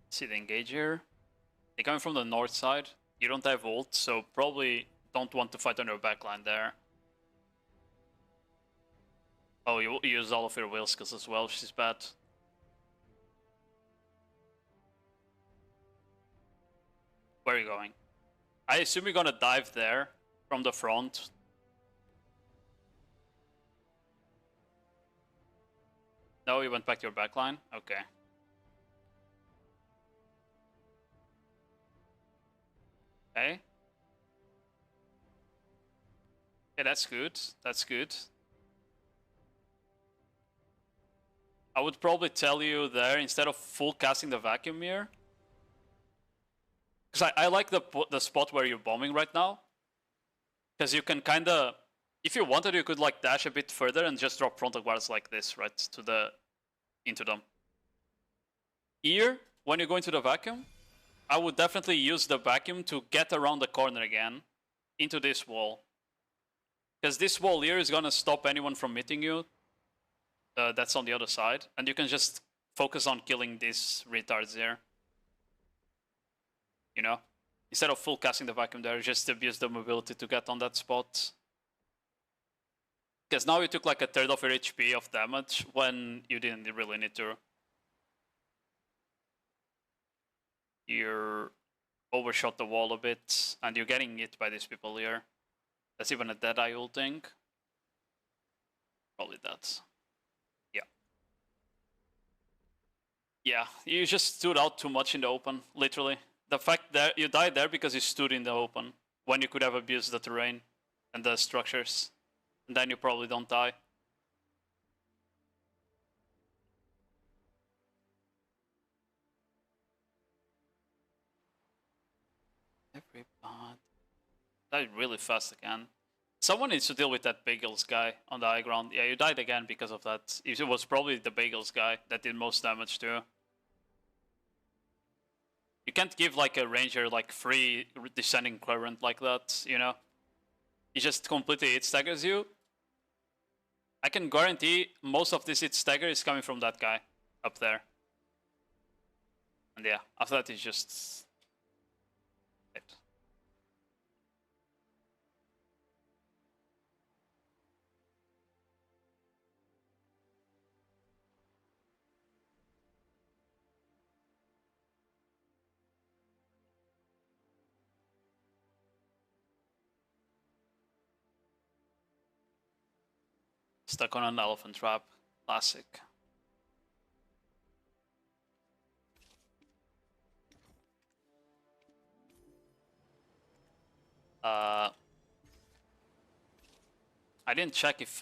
See the engage here. They're coming from the north side. You don't have ult, so probably don't want to fight on your backline there. Oh, you use all of your wheel skills as well, which is bad. Where are you going? I assume you're gonna dive there from the front. No, you went back to your backline? Okay. Okay. Yeah, that's good. That's good. I would probably tell you there, instead of full casting the vacuum mirror, because I like the spot where you're bombing right now, because you can kind of, if you wanted, you could like dash a bit further and just drop frontal guards like this, right, into them. Here, when you go into the vacuum, I would definitely use the vacuum to get around the corner again into this wall, because this wall here is gonna stop anyone from hitting you. That's on the other side, and you can just focus on killing these retards here. You know, instead of full casting the vacuum there, just abuse the mobility to get on that spot. Because now you took like a third of your HP of damage when you didn't really need to. You're overshot the wall a bit, and you're getting hit by these people here. That's even a Deadeye ulting. Probably that. Yeah, you just stood out too much in the open, literally. The fact that you died there because you stood in the open, when you could have abused the terrain and the structures. And then you probably don't die. Everybody. Died really fast again. Someone needs to deal with that Bagels guy on the high ground. Yeah, you died again because of that. It was probably the Bagels guy that did most damage too. You can't give like a ranger like free descending current like that, you know? He just completely hit staggers you. I can guarantee most of this hit stagger is coming from that guy up there. And yeah, after that he's just... It. Stuck on an elephant trap. Classic. I didn't check if...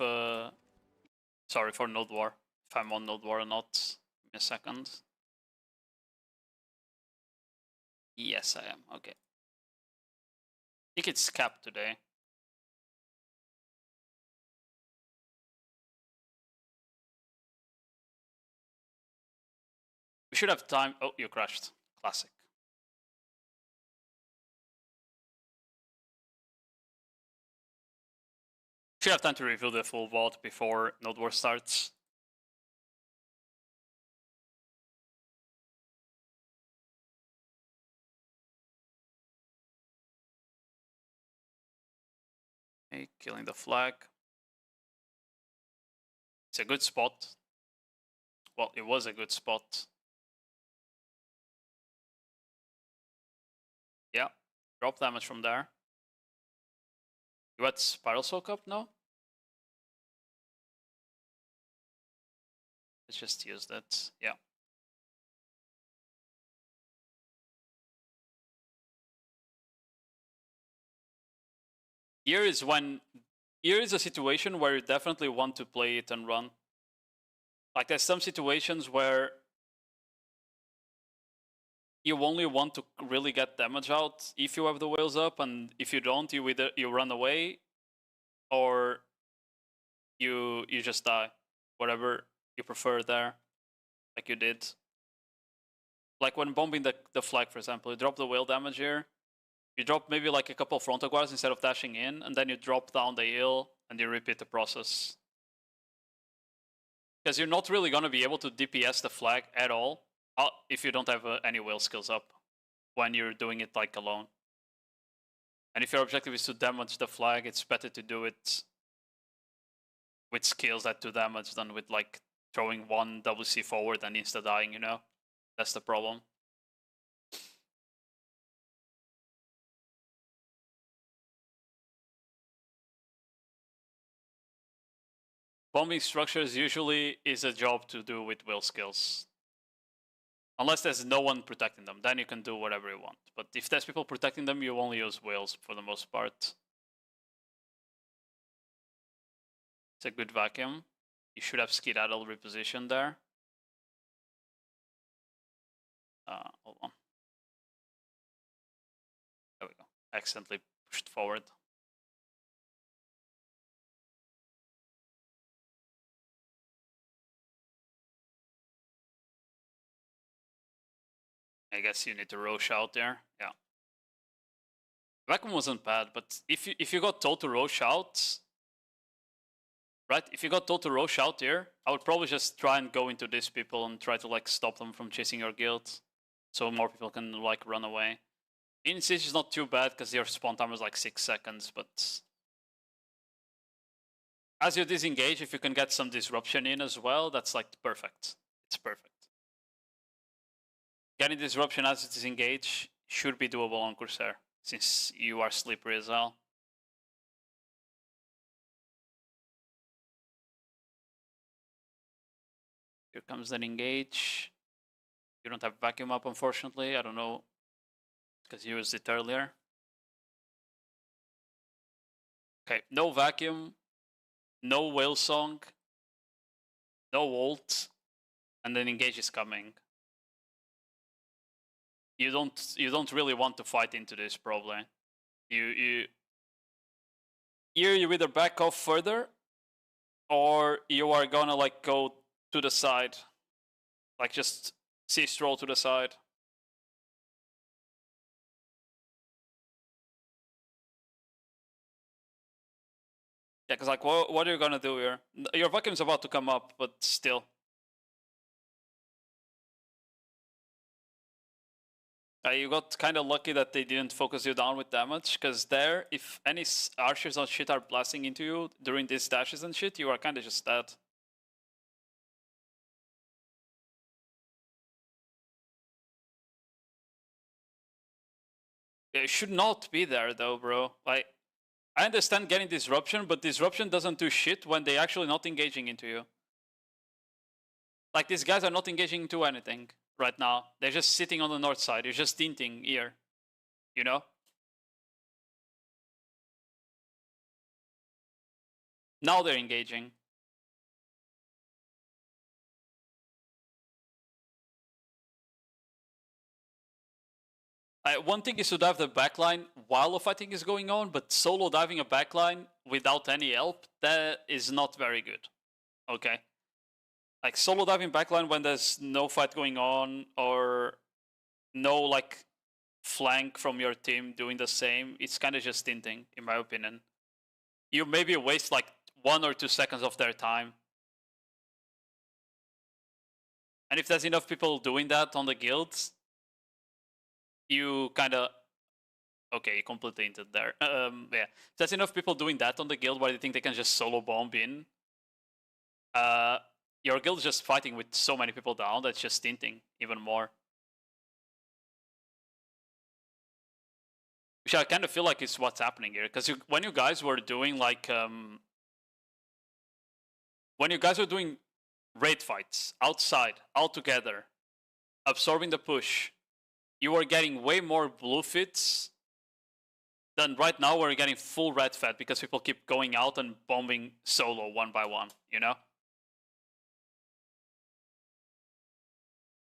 sorry, for Nodewar. If I'm on Nodewar or not. Give me a second. Yes, I am. Okay. I think it's capped today. We should have time. Oh, you crashed. Classic. Should have time to reveal the full vault before Nodewar starts. Okay, killing the flag. It's a good spot. Well, it was a good spot. Yeah, drop damage from there. You had Spiral Soak up? No? Let's just use that. Yeah. Here is a situation where you definitely want to play it and run. Like there's some situations where you only want to really get damage out if you have the whales up, and if you don't, you either you run away or you just die. Whatever you prefer there, like you did. Like when bombing the flag, for example, you drop the whale damage here. You drop maybe like a couple of frontal guards instead of dashing in, and then you drop down the hill and you repeat the process. Because you're not really going to be able to DPS the flag at all if you don't have any whale skills up when you're doing it like alone. And if your objective is to damage the flag, it's better to do it with skills that do damage than with like throwing one WC forward and insta dying, you know? That's the problem. Bombing structures usually is a job to do with whale skills. Unless there's no one protecting them, then you can do whatever you want. But if there's people protecting them, you only use whales for the most part. It's a good vacuum. You should have skedaddle repositioned there. Hold on. There we go. Accidentally pushed forward. I guess you need to roche out there. Yeah. Vacuum wasn't bad, but if you got told to roche out, right? If you got told to roche out here, I would probably just try and go into these people and try to like stop them from chasing your guild, so more people can like run away. In siege is not too bad because your spawn time is like 6 seconds, but as you disengage, if you can get some disruption in as well, that's like perfect. It's perfect. Getting disruption as it is engaged should be doable on Corsair, since you are slippery as well. Here comes an engage. You don't have vacuum up, unfortunately. I don't know, because you used it earlier. Okay, no vacuum, no whale song, no ult, and then engage is coming. You don't really want to fight into this probably. Here you either back off further, or you are gonna like go to the side, like just C-stroll to the side. Yeah, because like what are you gonna do here? Your vacuum's about to come up, but still. You got kind of lucky that they didn't focus you down with damage, because there, if any archers or shit are blasting into you during these dashes and shit, you are kind of just dead. It should not be there though, bro. Like, I understand getting disruption, but disruption doesn't do shit when they actually not engaging into you. Like, these guys are not engaging into anything right now. They're just sitting on the north side. You're just tinting here, you know? Now they're engaging. One thing is to dive the backline while the fighting is going on, but solo diving a backline without any help, that is not very good. Okay? Like, solo diving backline when there's no fight going on, or no, like, flank from your team doing the same, it's kind of just tinting, in my opinion. You maybe waste, like, 1 or 2 seconds of their time. And if there's enough people doing that on the guilds, you kind of... Okay, you completely hinted there. Yeah. If there's enough people doing that on the guild where they think they can just solo bomb in, your guild is just fighting with so many people down that's just stinting even more. Which I kind of feel like is what's happening here, because when you guys were doing like when you guys were doing raid fights outside all together, absorbing the push, you were getting way more blue fits than right now we're getting full red fed because people keep going out and bombing solo one by one, you know?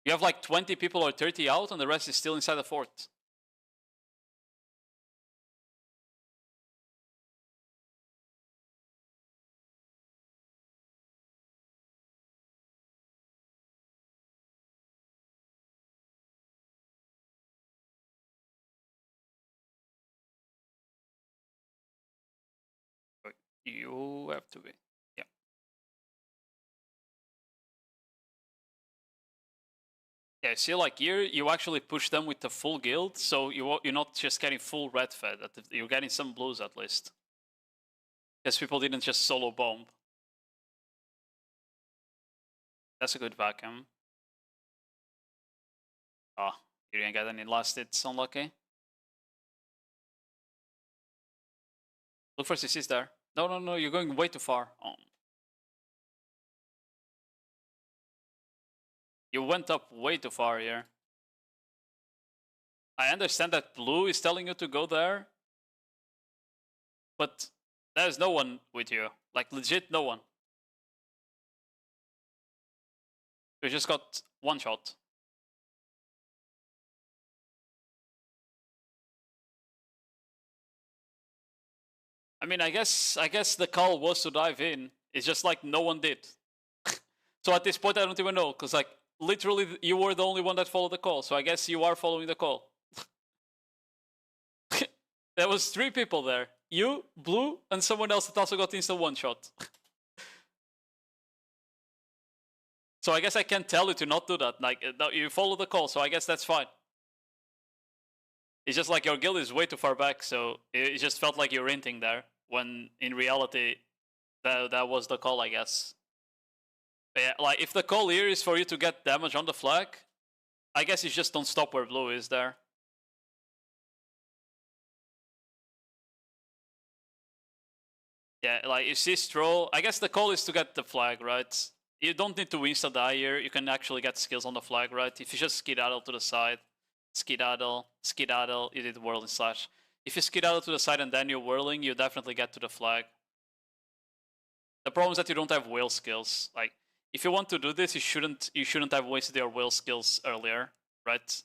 You have like 20 people or 30 out and the rest is still inside the fort. You have to be. Yeah. Yeah, see, like here, you actually push them with the full guild, so you're not just getting full red fed, you're getting some blues at least. Because people didn't just solo bomb. That's a good vacuum. Oh, you didn't get any last hits, unlucky. Look for CCs there. No, you're going way too far. Oh. You went up way too far here. I understand that blue is telling you to go there, but there's no one with you. Like, legit no one. You just got one shot. I mean, I guess the call was to dive in. It's just like no one did. So at this point, I don't even know, because like literally you were the only one that followed the call. So I guess you are following the call. There was 3 people there. You, Blue, and someone else that also got instant one shot. So I guess I can tell you to not do that. Like, you follow the call, so I guess that's fine. It's just like your guild is way too far back, so it just felt like you're inting there, when in reality, that was the call, I guess. But yeah, like, if the call here is for you to get damage on the flag, I guess you just don't stop where blue is there. Yeah, like, you see Stroll, I guess the call is to get the flag, right? You don't need to insta-die here, you can actually get skills on the flag, right? If you just skedaddle to the side, skedaddle, you did whirling slash. If you skedaddle to the side and then you're whirling, you definitely get to the flag. The problem is that you don't have whale skills. Like, if you want to do this, you shouldn't have wasted your whale skills earlier, right?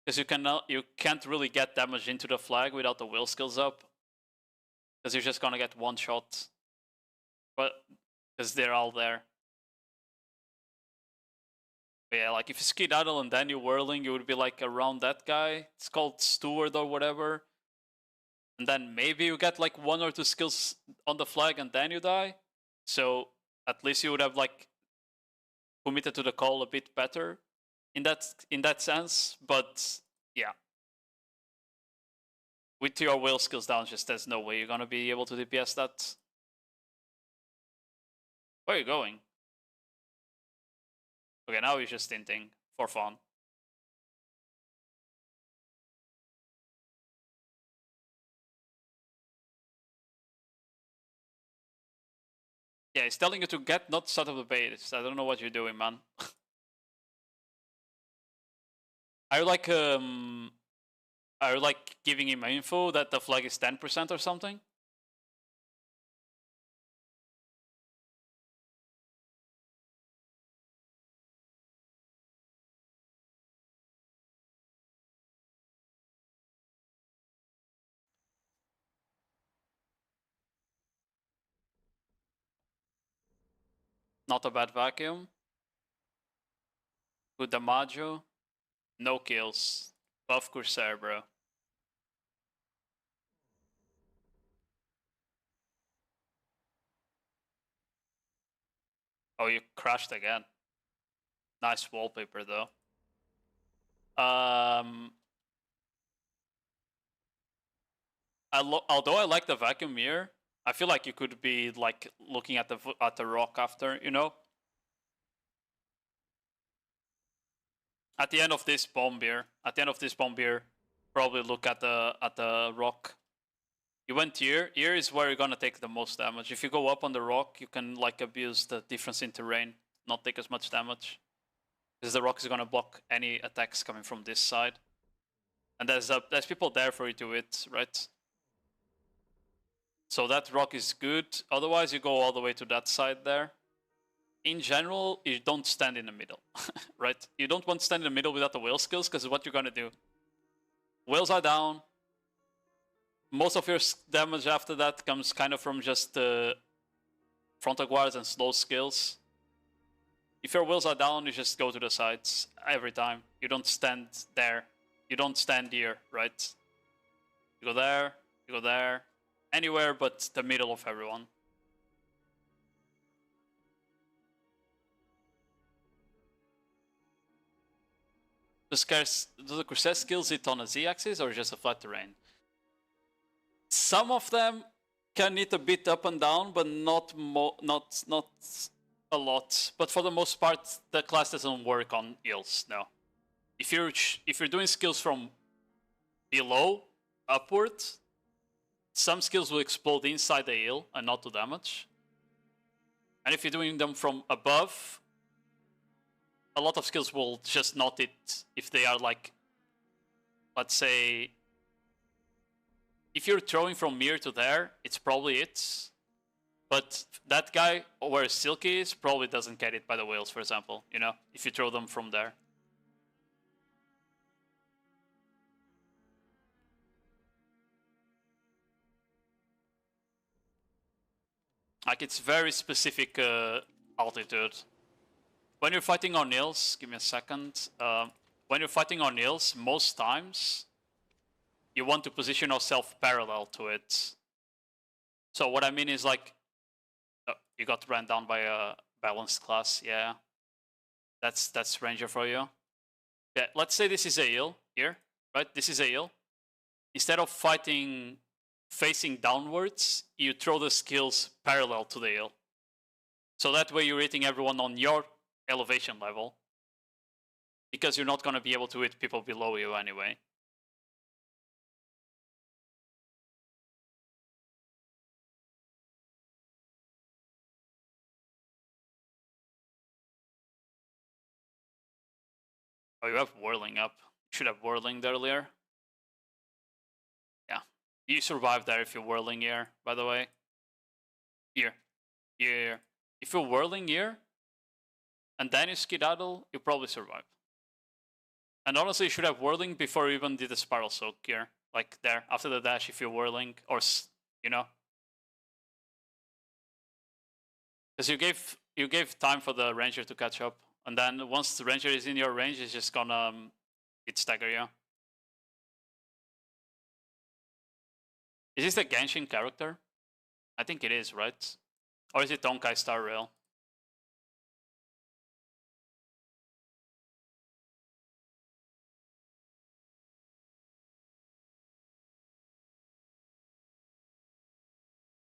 Because you can't really get damage into the flag without the whale skills up. Because you're just gonna get one shot. But because they're all there. But yeah, like if you skedaddle and then you're whirling, you would be like around that guy. It's called steward or whatever. And then maybe you get like 1 or 2 skills on the flag and then you die. So at least you would have like committed to the call a bit better in that sense. But yeah, with your whale skills down, just there's no way you're gonna be able to DPS that. Where are you going? Okay, now he's just stinting for fun. Yeah, he's telling you to get not out of the base. I don't know what you're doing, man. Are you like giving him info that the flag is 10% or something? Not a bad vacuum. Good Damajo. No kills. Buff Corsair, bro. Oh, you crashed again. Nice wallpaper, though. Although I like the vacuum mirror, I feel like you could be like looking at the rock after, you know. At the end of this bomb beer, probably look at the rock. You went here. Here is where you're gonna take the most damage. If you go up on the rock, you can like abuse the difference in terrain, not take as much damage, because the rock is gonna block any attacks coming from this side. And there's people there for you to hit, right? So that rock is good. Otherwise, you go all the way to that side there. In general, you don't stand in the middle, right? You don't want to stand in the middle without the whale skills, because what you're gonna do. Whales are down. Most of your damage after that comes kind of from just frontal guards and slow skills. If your wheels are down, you just go to the sides every time. You don't stand there. You don't stand here, right? You go there, anywhere but the middle of everyone. Do the Corsair skills hit on a Z-axis or just a flat terrain? Some of them can hit a bit up and down, but not a lot. But for the most part, the class doesn't work on hills. No. If you're doing skills from below upward, some skills will explode inside the hill and not do damage. And if you're doing them from above, a lot of skills will just not hit if they are like, let's say, if you're throwing from here to there, it's probably it. But that guy where Silky is probably doesn't get it by the whales, for example, you know, if you throw them from there. Like, it's very specific altitude. When you're fighting on hills, give me a second. When you're fighting on hills, most times, you want to position yourself parallel to it. So what I mean is like, you got ran down by a balanced class, yeah. That's Ranger for you. Yeah, let's say this is a hill here, right? This is a hill. Instead of fighting facing downwards, you throw the skills parallel to the hill. So that way you're hitting everyone on your elevation level, because you're not going to be able to hit people below you anyway. Oh, you have whirling up. You should have whirling earlier. Yeah. You survive there if you're whirling here, by the way. Here. Here. If you're whirling here, and then you skedaddle, you probably survive. And honestly, you should have whirling before you even did the spiral soak here. Like there, after the dash, if you're whirling, or, you know. Because you gave time for the ranger to catch up. And then once the ranger is in your range, it's just gonna hit stagger you. Is this the Genshin character? I think it is, right? Or is it Tonkai Star Rail?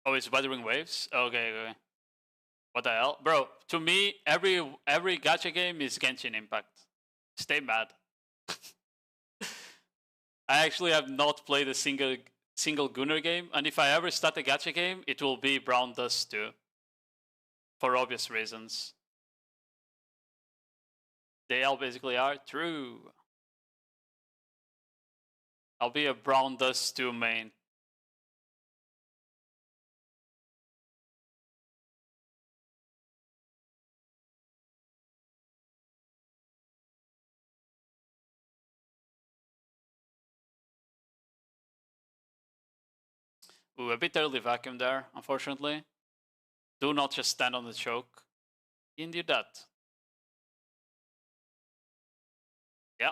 Oh, it's Weathering Waves? Okay, okay. What the hell? Bro, to me, every gacha game is Genshin Impact. Stay mad. I actually have not played a single Gunner game, and if I ever start a gacha game, it will be Brown Dust 2. For obvious reasons. They all basically are true. I'll be a Brown Dust 2 main. Ooh, a bit early vacuum there, unfortunately. Do not just stand on the choke. Indeed that. Yeah.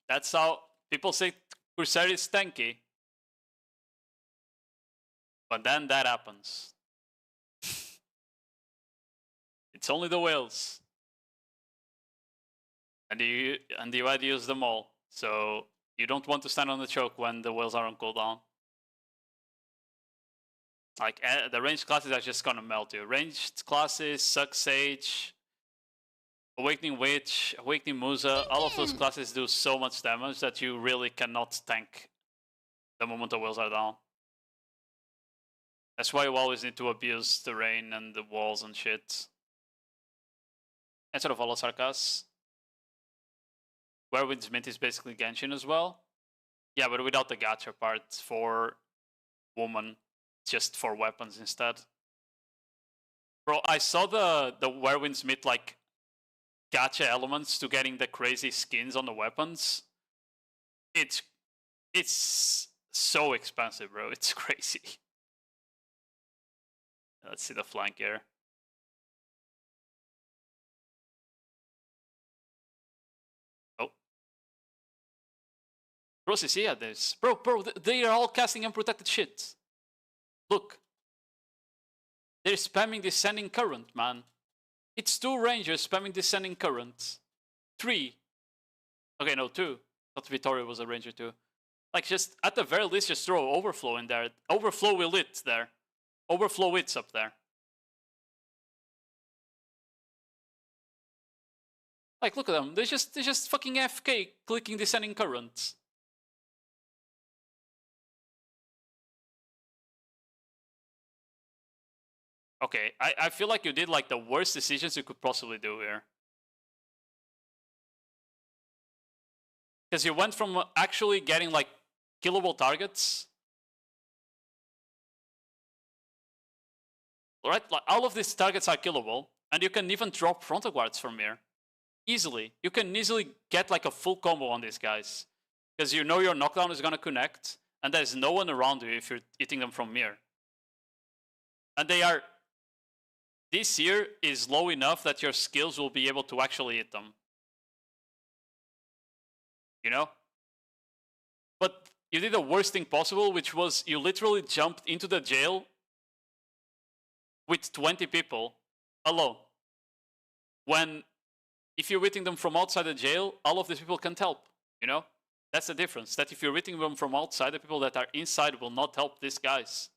That's how people say Corsair is tanky. But then that happens. It's only the whales. And you had to use them all. So you don't want to stand on the choke when the whales are on cooldown. Like, the ranged classes are just gonna melt you. Ranged classes, Suck Sage, Awakening Witch, Awakening Musa, all of those classes do so much damage that you really cannot tank the moment the wheels are down. That's why you always need to abuse the rain and the walls and shit. Instead of Sarkas. Werewind's Mint is basically Genshin as well. Yeah, but without the gacha part for woman, just for weapons instead. Bro, I saw the Werewind's Mint like gacha elements to getting the crazy skins on the weapons. It's so expensive, bro. It's crazy. Let's see the flank here. Oh. Bro, see at this. Bro, they are all casting unprotected shit. Look. They're spamming Descending Current, man. It's 2 rangers spamming Descending Current. 3. Okay, no, 2. Thought Vittorio was a ranger too. Like, just, at the very least, just throw Overflow in there. Overflow will it there. Overflow it's up there. Like, look at them. They just fucking FK clicking Descending Current. Okay, I feel like you did like the worst decisions you could possibly do here. Because you went from actually getting like killable targets. Right? Like, all of these targets are killable, and you can even drop frontal guards from here. Easily. You can easily get like a full combo on these guys. Because you know your knockdown is gonna connect, and there's no one around you if you're hitting them from here. And they are... This here is low enough that your skills will be able to actually hit them. You know? But you did the worst thing possible, which was you literally jumped into the jail with 20 people alone. When, if you're hitting them from outside the jail, all of these people can't help, you know? That's the difference, that if you're hitting them from outside, the people that are inside will not help these guys.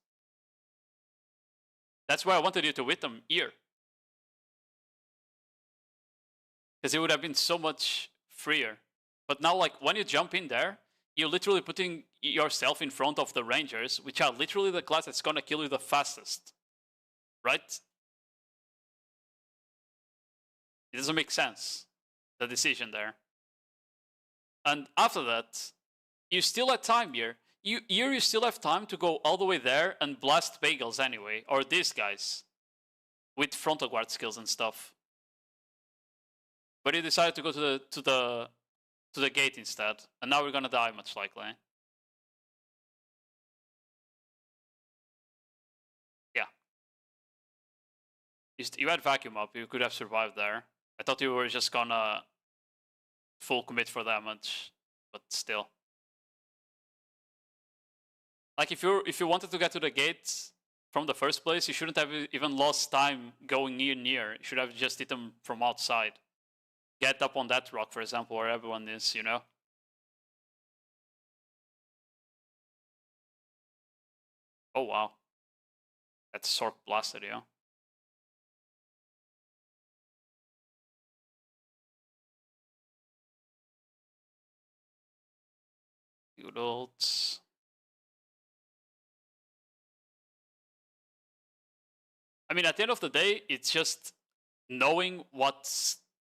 That's why I wanted you to hit them here. Because it would have been so much freer. But now, like, when you jump in there, you're literally putting yourself in front of the rangers, which are literally the class that's gonna kill you the fastest. Right? It doesn't make sense, the decision there. And after that, you still have time here. You still have time to go all the way there and blast bagels anyway, or these guys, with frontal guard skills and stuff. But you decided to go to the gate instead, and now we're gonna die much likely. Yeah. You had vacuum up. You could have survived there. I thought you were just gonna full commit for damage, but still. Like, if you wanted to get to the gate from the first place, you shouldn't have even lost time going near. You should have just hit them from outside. Get up on that rock, for example, where everyone is, you know? Oh, wow. That Sork blasted you. Good ults. I mean, at the end of the day, it's just knowing what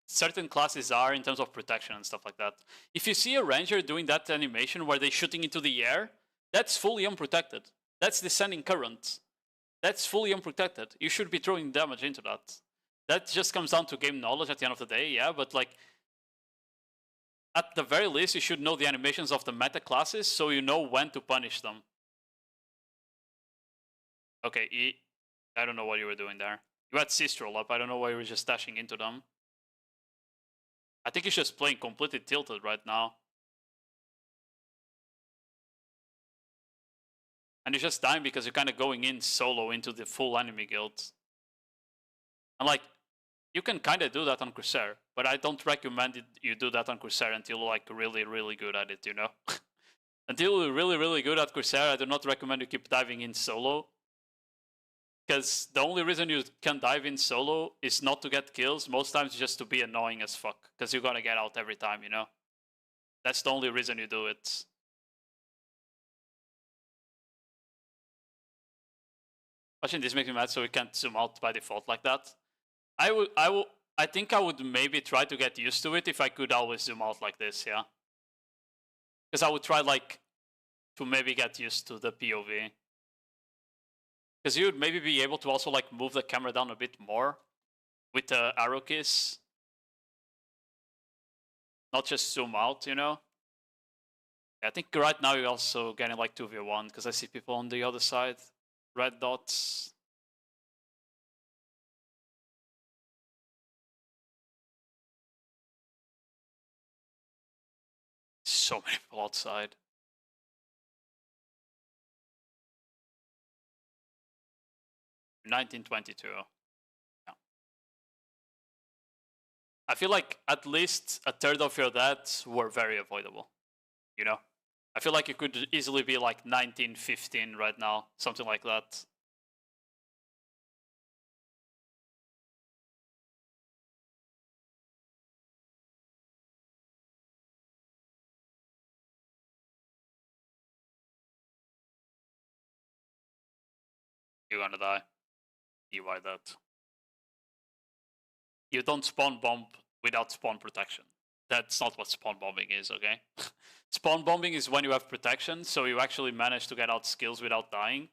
certain classes are in terms of protection and stuff like that. If you see a ranger doing that animation where they're shooting into the air, that's fully unprotected. That's Descending Current. That's fully unprotected. You should be throwing damage into that. That just comes down to game knowledge at the end of the day, yeah, but like, at the very least, you should know the animations of the meta classes so you know when to punish them. Okay, I don't know what you were doing there. You had C-Stroll up, I don't know why you were just dashing into them. I think he's just playing completely tilted right now. And you're just dying because you're kind of going in solo into the full enemy guild. And like, you can kind of do that on Corsair, but I don't recommend you do that on Corsair until you're like really, really good at it, you know? Until you're really, really good at Corsair, I do not recommend you keep diving in solo. Because the only reason you can dive in solo is not to get kills. Most times just to be annoying as fuck. Because you're gonna get out every time, you know? That's the only reason you do it. Watching this makes me mad, so we can't zoom out by default like that. I think I would maybe try to get used to it if I could always zoom out like this, yeah. Because I would try like to maybe get used to the POV. Because you would maybe be able to also like move the camera down a bit more with the arrow keys. Not just zoom out, you know? I think right now you're also getting like 2v1 because I see people on the other side. Red dots. So many people outside. $19.22. Yeah. I feel like at least a third of your deaths were very avoidable. You know? I feel like it could easily be like 19-15 right now. Something like that. You're gonna die. DY that. You don't spawn bomb without spawn protection. That's not what spawn bombing is, okay? Spawn bombing is when you have protection, so you actually manage to get out skills without dying.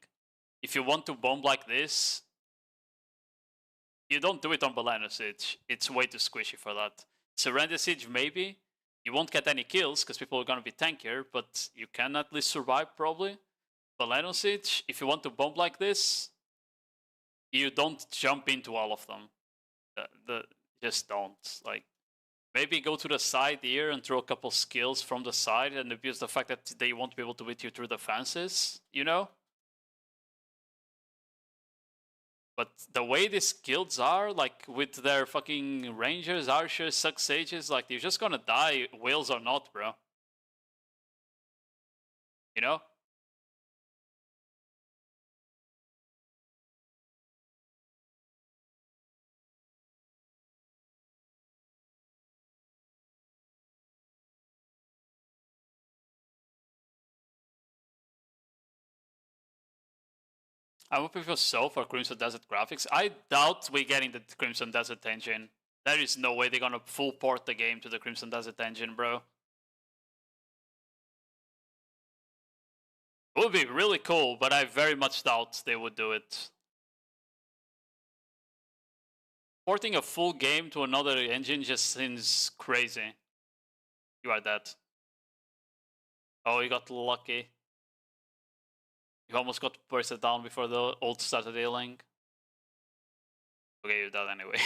If you want to bomb like this, you don't do it on Baleno Siege. It's way too squishy for that. Surrender Siege, maybe. You won't get any kills because people are gonna be tankier, but you can at least survive probably. Baleno Siege, if you want to bomb like this, you don't jump into all of them. Just don't. Like, maybe go to the side here and throw a couple skills from the side and abuse the fact that they won't be able to hit you through the fences, you know? But the way these guilds are, like with their fucking rangers, archers, suck sages, like you're just gonna die, whales or not, bro. You know? I'm hoping for so for Crimson Desert graphics. I doubt we're getting the Crimson Desert engine. There is no way they're gonna full port the game to the Crimson Desert engine, bro. It would be really cool, but I very much doubt they would do it. Porting a full game to another engine just seems crazy. You are dead. Oh, you got lucky. You almost got bursted down before the ult started healing. Okay, you're dead anyway.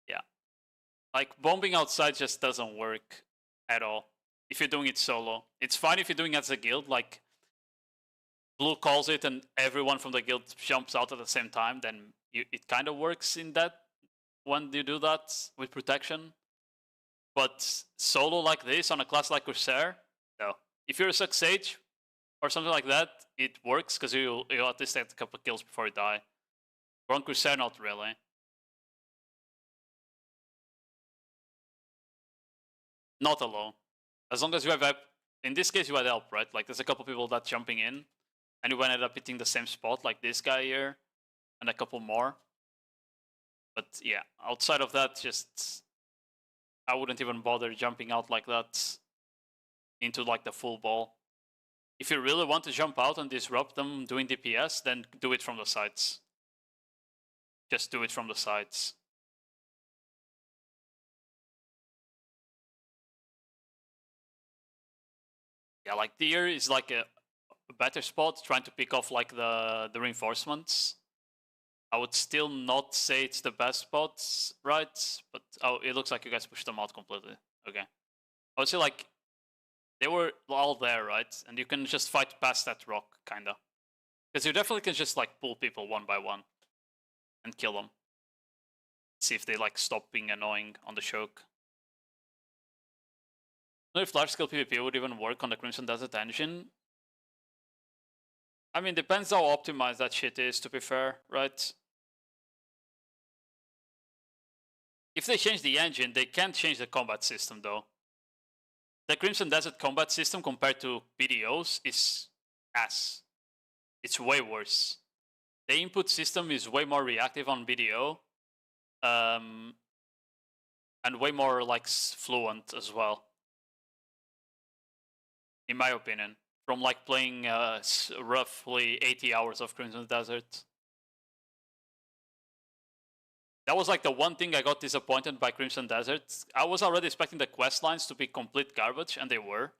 Yeah. Like, bombing outside just doesn't work at all if you're doing it solo. It's fine if you're doing it as a guild, like Blue calls it and everyone from the guild jumps out at the same time, then it kind of works in that when you do that with protection. But solo like this on a class like Corsair, no. If you're a Suck Sage or something like that, it works because you'll at least take a couple of kills before you die. But on Corsair, not really. Not alone. As long as you have help. In this case, you had help, right? Like, there's a couple people that jumping in, and you ended up hitting the same spot, like this guy here, and a couple more. But yeah, outside of that, just I wouldn't even bother jumping out like that into like the full ball. If you really want to jump out and disrupt them doing DPS, then do it from the sides. Just do it from the sides. Yeah, like Deer is like a better spot, trying to pick off like the reinforcements. I would still not say it's the best spot, right? But oh, it looks like you guys pushed them out completely. Okay. I would say like they were all there, right? And you can just fight past that rock, kinda. Because you definitely can just like pull people one by one and kill them. See if they like stop being annoying on the choke. I don't know if large scale PvP would even work on the Crimson Desert engine. I mean, depends how optimized that shit is, to be fair, right? If they change the engine, they can't change the combat system, though. The Crimson Desert combat system compared to BDO's is ass. It's way worse. The input system is way more reactive on BDO, and way more like fluent as well, in my opinion. From like playing roughly 80 hours of Crimson Desert. That was like the one thing I got disappointed by Crimson Desert. I was already expecting the quest lines to be complete garbage, and they were.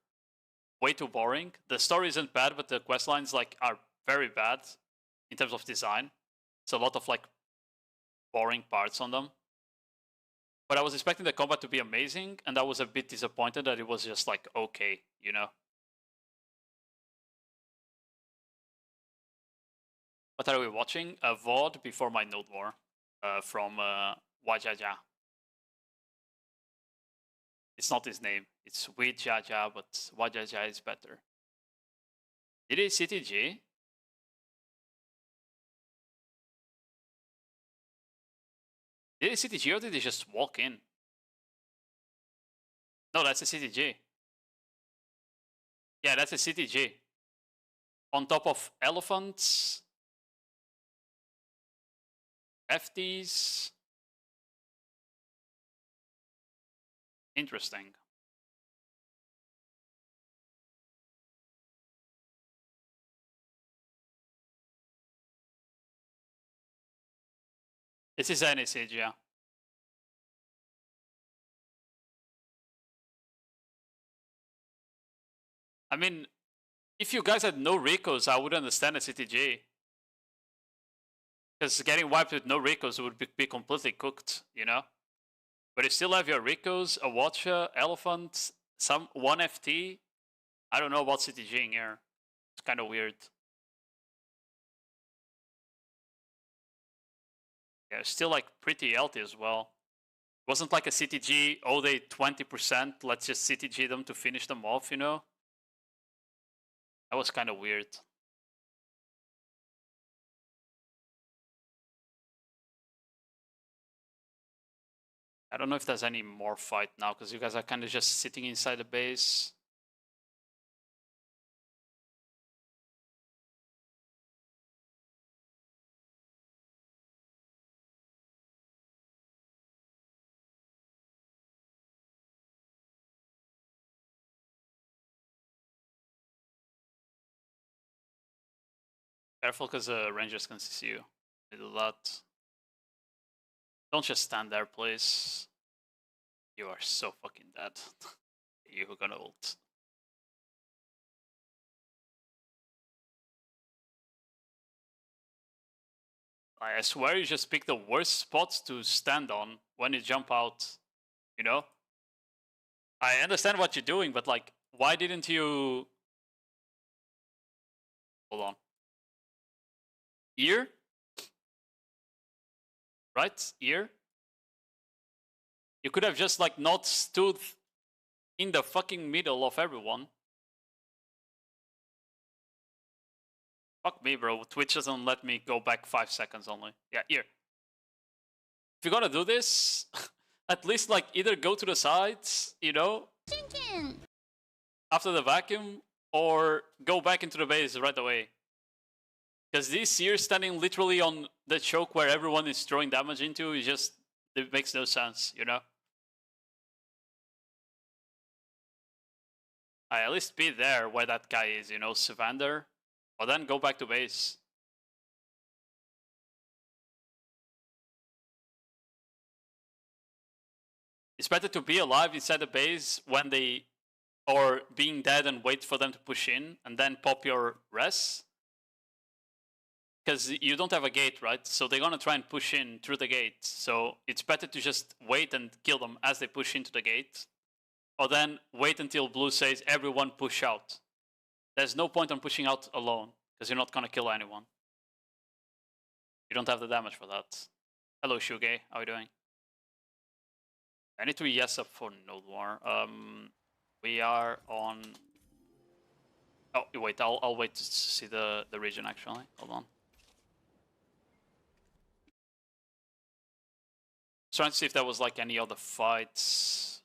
Way too boring. The story isn't bad, but the quest lines like are very bad in terms of design. It's a lot of like boring parts on them. But I was expecting the combat to be amazing, and I was a bit disappointed that it was just like okay, you know. What are we watching? A VoD before my Nodewar from Wajaja. It's not his name. It's Wajaja, but Wajaja is better. Did he CTG? Did he CTG or did he just walk in? No, that's a CTG. Yeah, that's a CTG. On top of elephants, FTs. Interesting. This is any siege, yeah. I mean, if you guys had no recos, I would understand a CTG. Because getting wiped with no recos would be completely cooked, you know? But you still have your recos, a watcher, elephant, one FT. I don't know about CTGing here. It's kind of weird. Yeah, still like pretty healthy as well. Wasn't like a CTG, oh they 20%, let's just CTG them to finish them off, you know? That was kind of weird. I don't know if there's any more fight now, because you guys are kind of just sitting inside the base. Careful, because rangers can see you. They do that. Don't just stand there, please. You are so fucking dead. You're gonna ult. I swear you just pick the worst spots to stand on when you jump out, you know? I understand what you're doing, but like, why didn't you... Hold on. Ear? Right? Ear? You could have just like not stood in the fucking middle of everyone. Fuck me, bro. Twitch doesn't let me go back 5 seconds only. Yeah, here. If you're gonna do this, at least like either go to the sides, you know, after the vacuum, or go back into the base right away. Because this here standing literally on the choke where everyone is throwing damage into is just, it makes no sense, you know? I at least be there where that guy is, you know, Savander. Or then go back to base. It's better to be alive inside the base when they... or being dead and wait for them to push in and then pop your res. Because you don't have a gate, right? So they're gonna try and push in through the gate. So it's better to just wait and kill them as they push into the gate. Or then wait until blue says everyone push out. There's no point on pushing out alone, because you're not gonna kill anyone. You don't have the damage for that. Hello Shuge, how are you doing? I need to yes up for Nodewar. We are on... Oh wait, I'll wait to see the region actually. Hold on. Trying to see if there was like any other fights,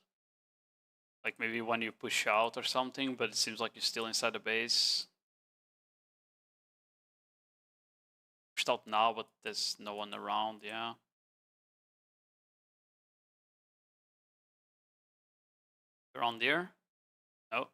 like maybe when you push out or something, but it seems like you're still inside the base. Pushed out now, but there's no one around. Yeah. Around here? No.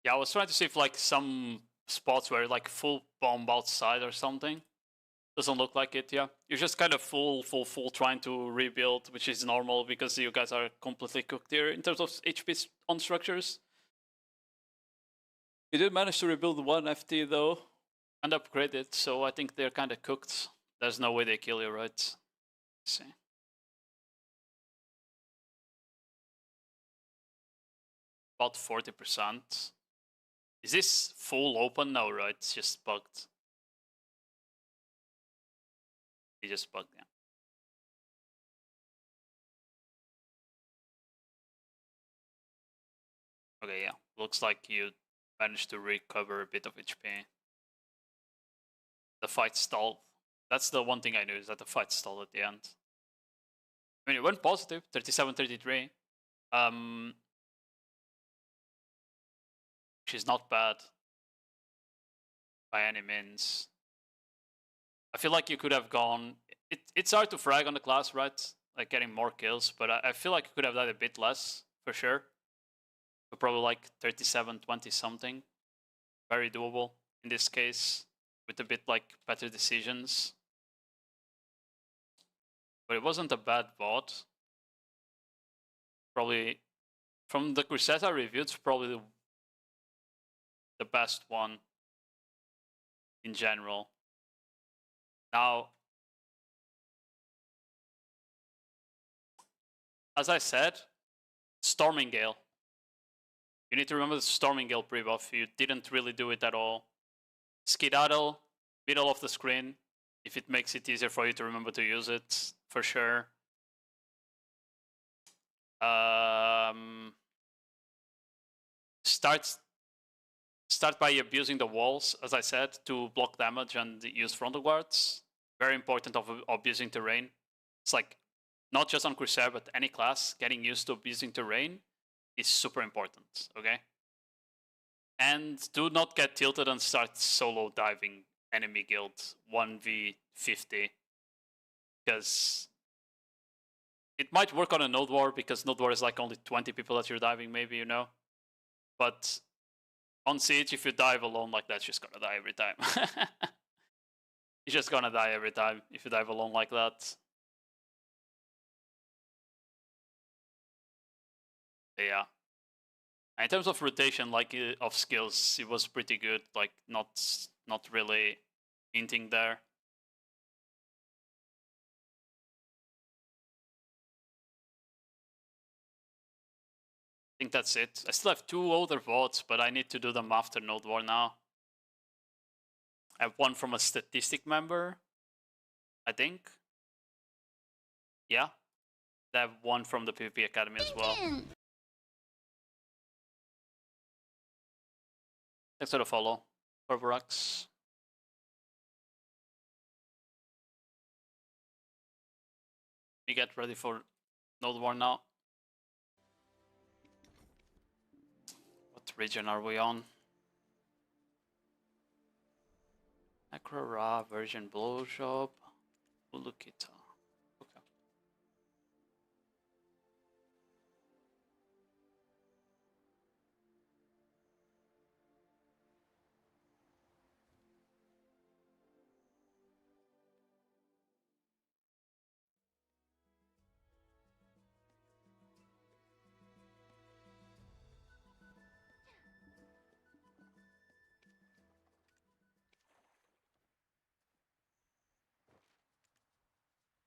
Yeah, I was trying to see if like some spots were like full bomb outside or something. Doesn't look like it, yeah. You're just kind of full trying to rebuild, which is normal because you guys are completely cooked here in terms of HP on structures. You did manage to rebuild one FT though, and upgrade it, so I think they're kind of cooked. There's no way they kill you, right? Let's see. About 40%. Is this full open? No, right? It's just bugged. He just bugged, yeah. Okay, yeah. Looks like you managed to recover a bit of HP. The fight stalled. That's the one thing I knew, is that the fight stalled at the end. I mean, it went positive, 37-33. Which is not bad by any means. I feel like you could have gone... It's hard to frag on the class, right? Like getting more kills, but I feel like you could have done a bit less, for sure. But probably like 37-20 something. Very doable in this case, with a bit like better decisions. But it wasn't a bad VoD. Probably, from the Corsair I reviewed, it's probably the best one in general. Now, as I said, Storming Gale. You need to remember the Storming Gale pre-buff. You didn't really do it at all. Skedaddle, middle of the screen, if it makes it easier for you to remember to use it, for sure. Start by abusing the walls, as I said, to block damage and use frontal guards. Very important of abusing terrain. It's like, not just on Corsair, but any class, getting used to abusing terrain is super important, okay? And do not get tilted and start solo diving enemy guild 1v50. Because it might work on a Nodewar, because Nodewar is like only 20 people that you're diving, maybe, you know? But on Siege, if you dive alone like that, you're just gonna die every time. You're just gonna die every time if you dive alone like that. Yeah. In terms of rotation, like of skills, it was pretty good. Like not really hinting there. I think that's it. I still have 2 other VoDs, but I need to do them after Nodewar now. I have one from a statistic member, I think. Yeah. I have one from the PvP Academy as well. Thanks for the follow, Corvarax. We get ready for Nodewar now. What region are we on? Macro Ra, version blowjob, Ulukita. Okay.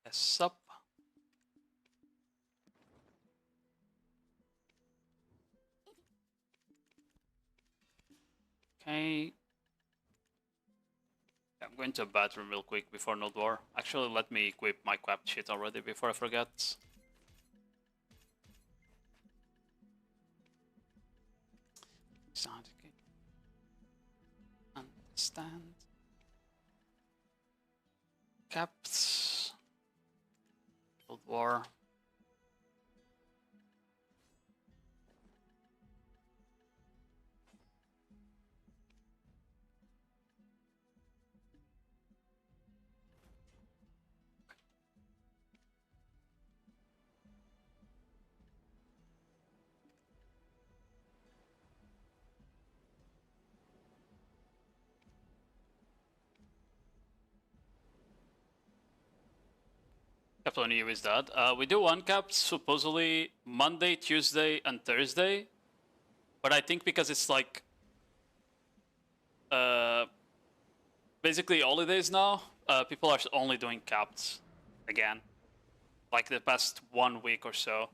Yes, up. Okay. I'm going to a bathroom real quick before Nodewar. Actually, let me equip my quap shit already before I forget. Understand. Caps. Nodewar. Captain EU is that. We do one cap supposedly Monday, Tuesday, and Thursday. But I think because it's like basically holidays now, people are only doing caps again. Like the past 1 week or so.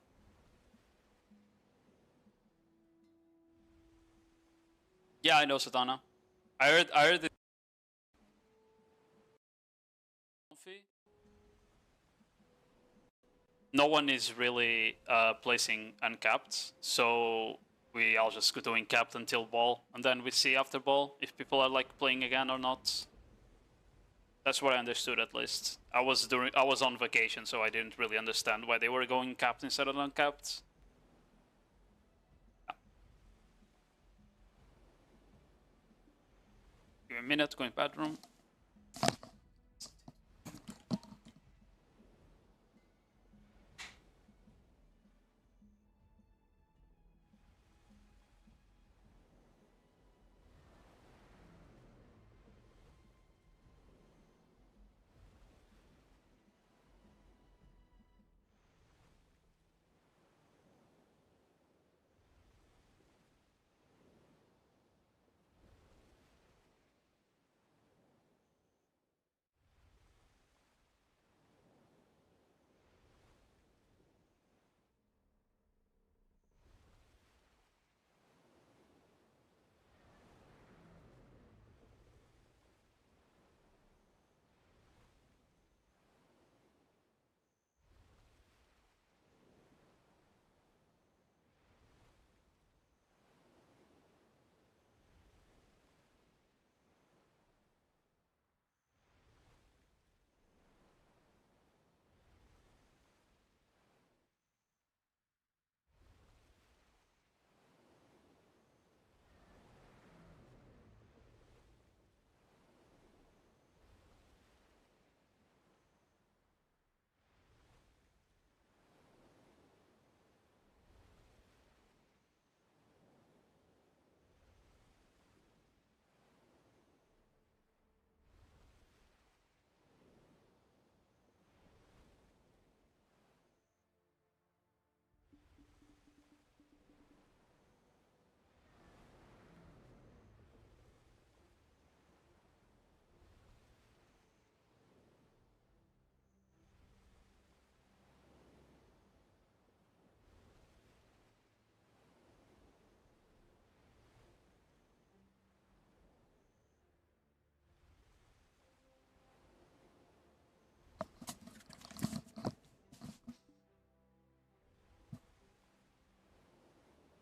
Yeah, I know, Satana. I heard it. No one is really placing uncapped, so we are just doing capped until ball, and then we see after ball if people are like playing again or not. That's what I understood at least. I was on vacation, so I didn't really understand why they were going capped instead of uncapped. Give me a minute, going bathroom.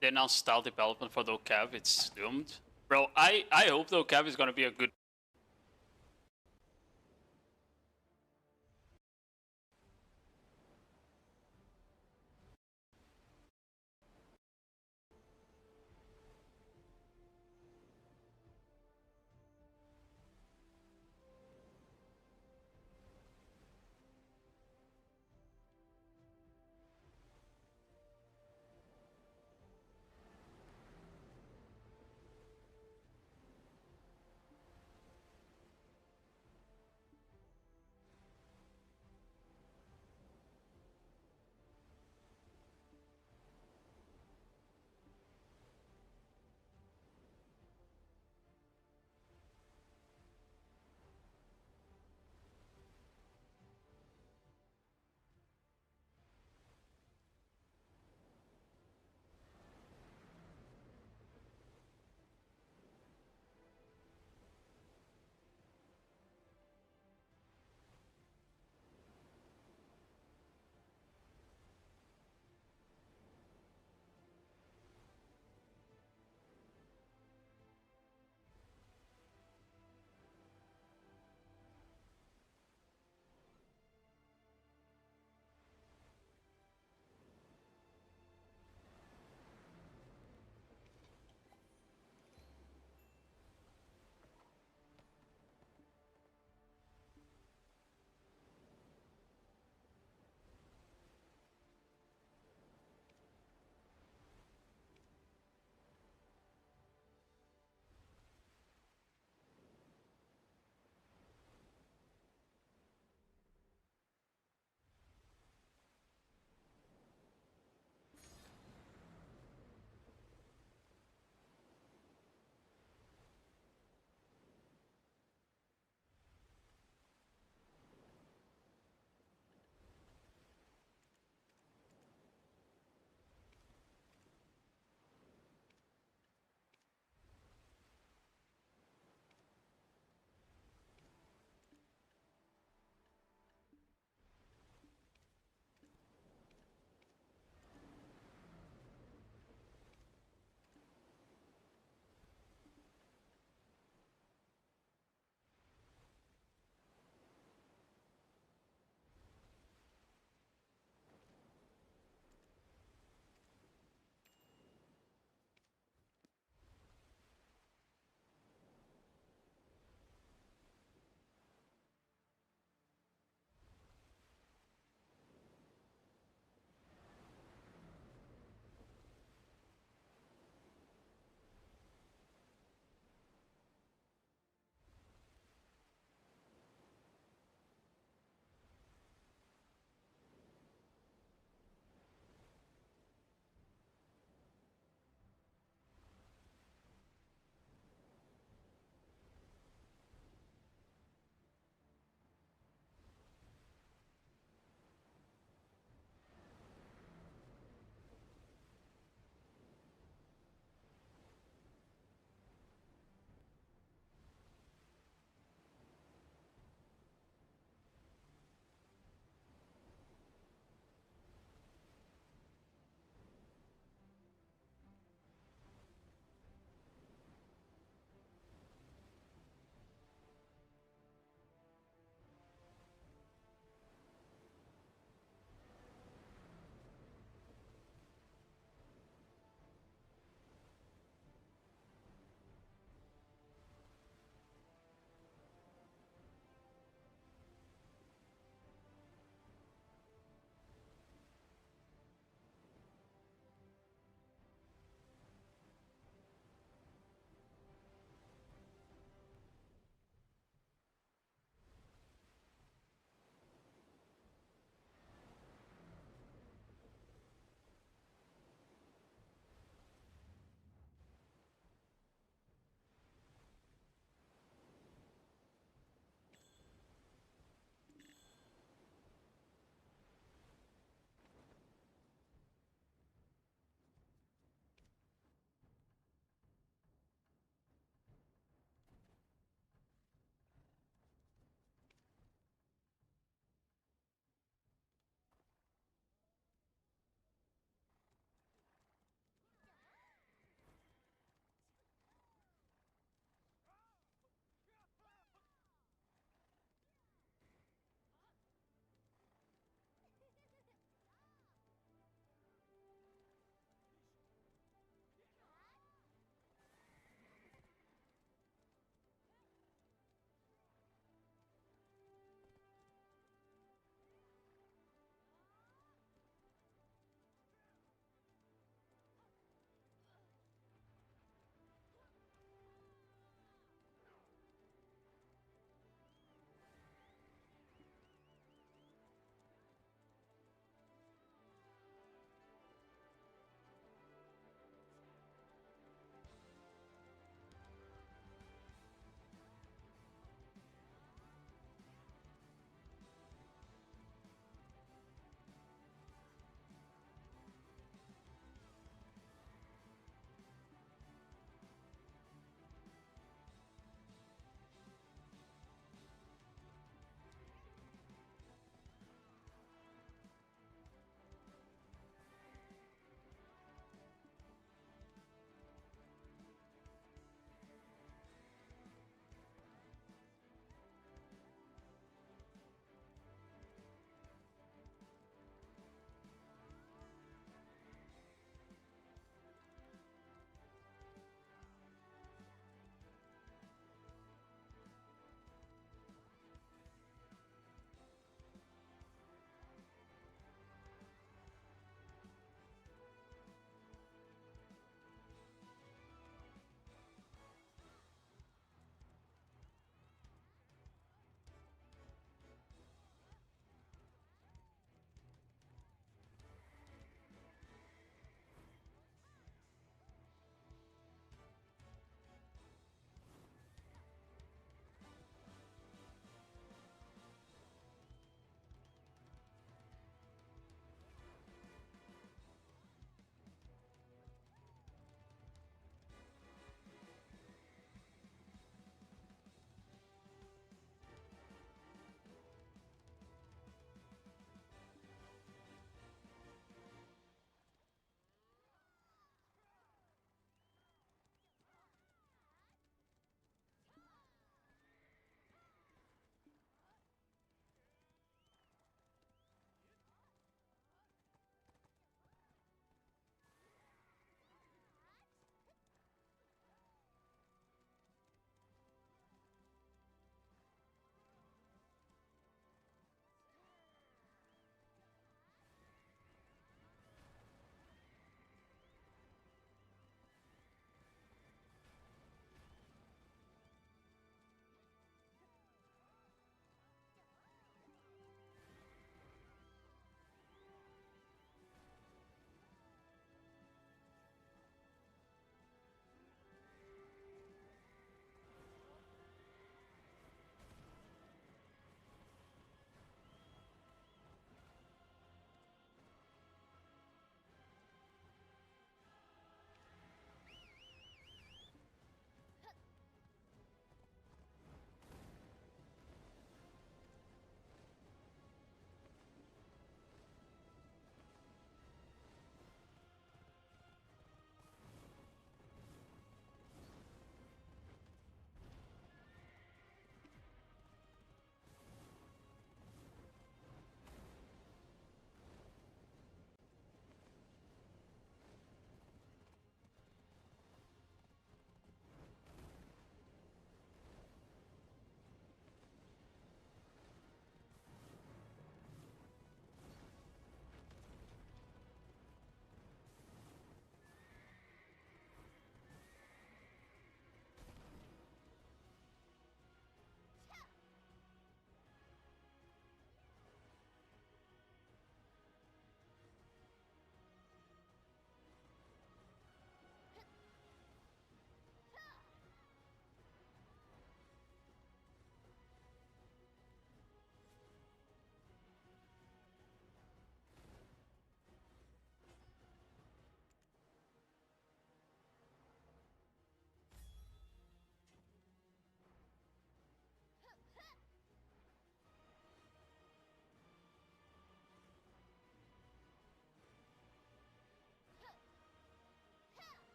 They announced style development for the Cav, it's doomed. Bro, I hope the Cav is gonna be a good.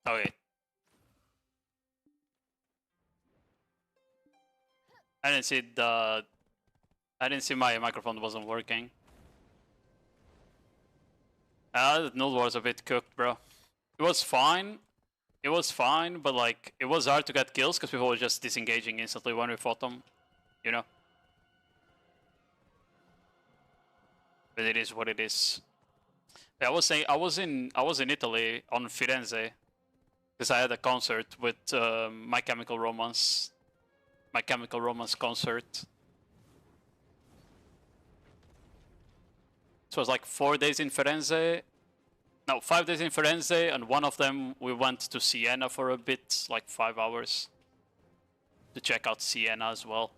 Okay. I didn't see the... I didn't see my microphone wasn't working. Nodewar was a bit cooked, bro. It was fine. It was fine, but like, it was hard to get kills because people were just disengaging instantly when we fought them. You know? But it is what it is. Yeah, I was saying, I was in Italy on Firenze. Because I had a concert with My Chemical Romance. My Chemical Romance concert. So it was like 4 days in Firenze. No, 5 days in Firenze, and one of them we went to Siena for a bit, like 5 hours. To check out Siena as well.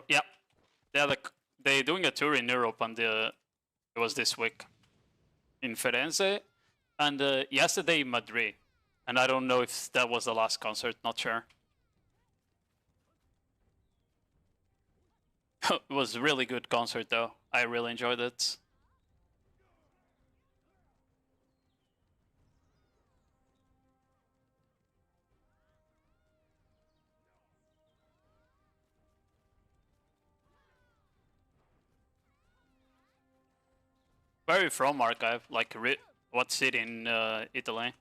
Yeah. They're doing a tour in Europe, and it was this week in Firenze, and yesterday in Madrid. And I don't know if that was the last concert, not sure. It was a really good concert though. I really enjoyed it. Where are you from, Archive? Like, what city in Italy?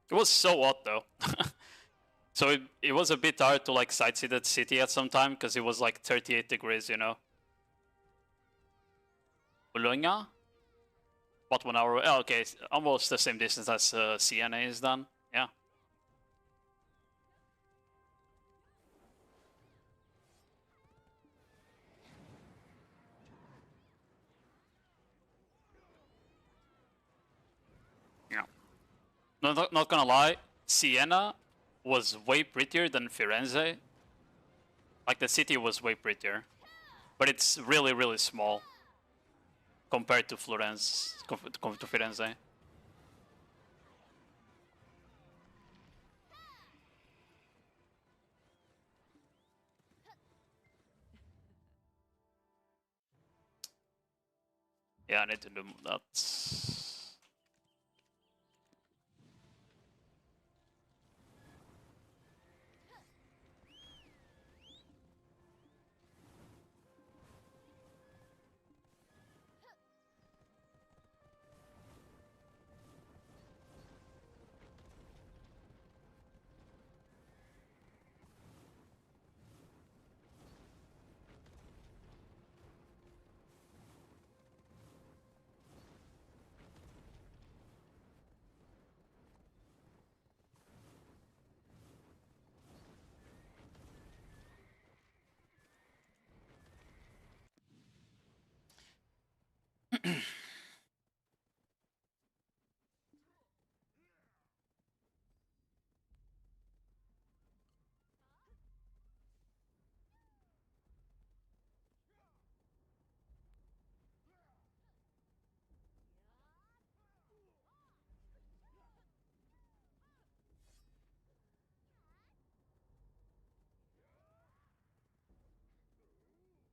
It was so hot though. So it was a bit hard to like sightsee that city at some time because it was like 38 degrees, you know. Bologna? What, 1 hour? Oh, okay, almost the same distance as Siena is done. Yeah. Yeah. No, not gonna lie, Siena was way prettier than Firenze. Like the city was way prettier, but it's really, really small compared to Florence, compared to Firenze. Yeah, I need to do that.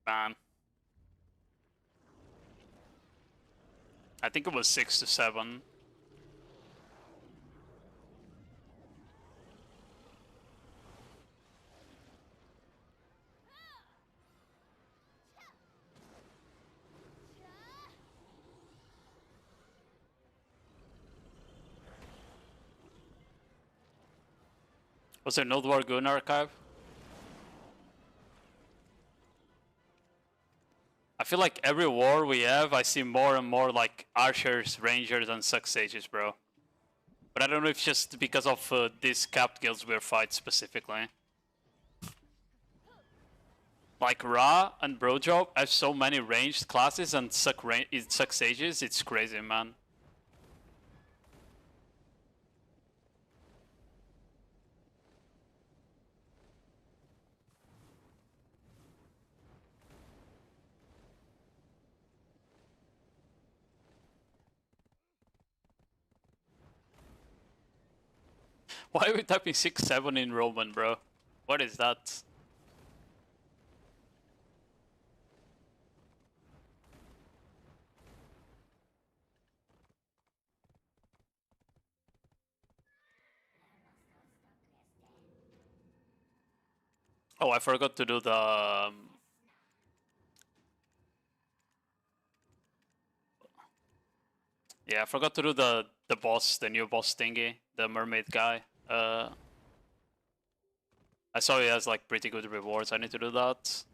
Man. I think it was 6 to 7. Was there Nodewar Gun Archive? I feel like every war we have, I see more and more like archers, rangers, and suck sages, bro. But I don't know if it's just because of these capped guilds we're fight specifically. Like Ra and Brojob have so many ranged classes and suck sages, it's crazy, man. Why are we typing 6-7 in Roman, bro? What is that? Oh, I forgot to do the... yeah, I forgot to do the boss, the new boss thingy, the mermaid guy. I saw he has like pretty good rewards. I need to do that.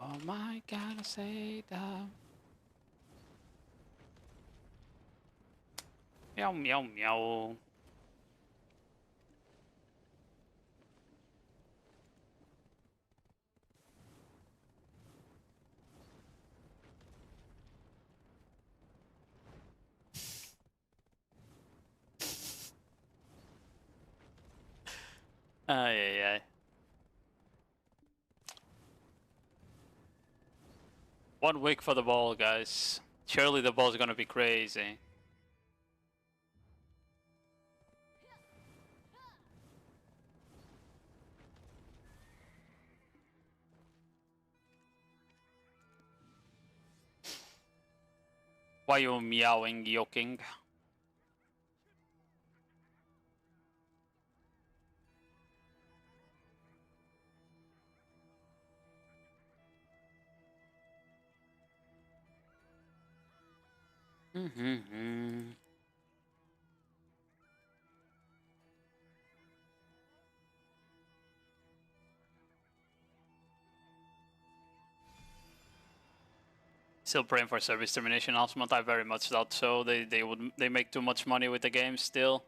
Oh my god, I say that. Meow meow meow. Ay ay ay. 1 week for the ball, guys. Surely the ball's gonna be crazy. Why you meowing, yoking? Mm-hmm. Still praying for service termination last month. I very much doubt so. They make too much money with the game still.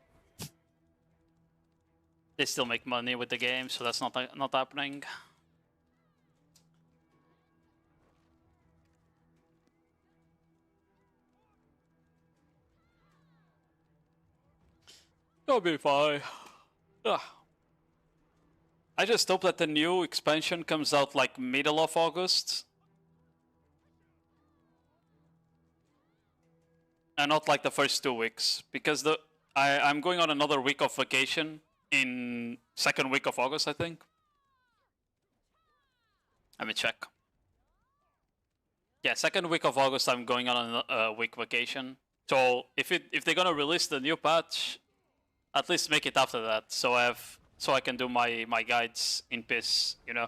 They still make money with the game, so that's not happening. That'll be fine. Ugh. I just hope that the new expansion comes out like middle of August. And not like the first 2 weeks. Because I'm going on another week of vacation in second week of August, I think. Let me check. Yeah, second week of August I'm going on a week vacation. So if they're gonna release the new patch, at least make it after that, so I can do my guides in peace, you know.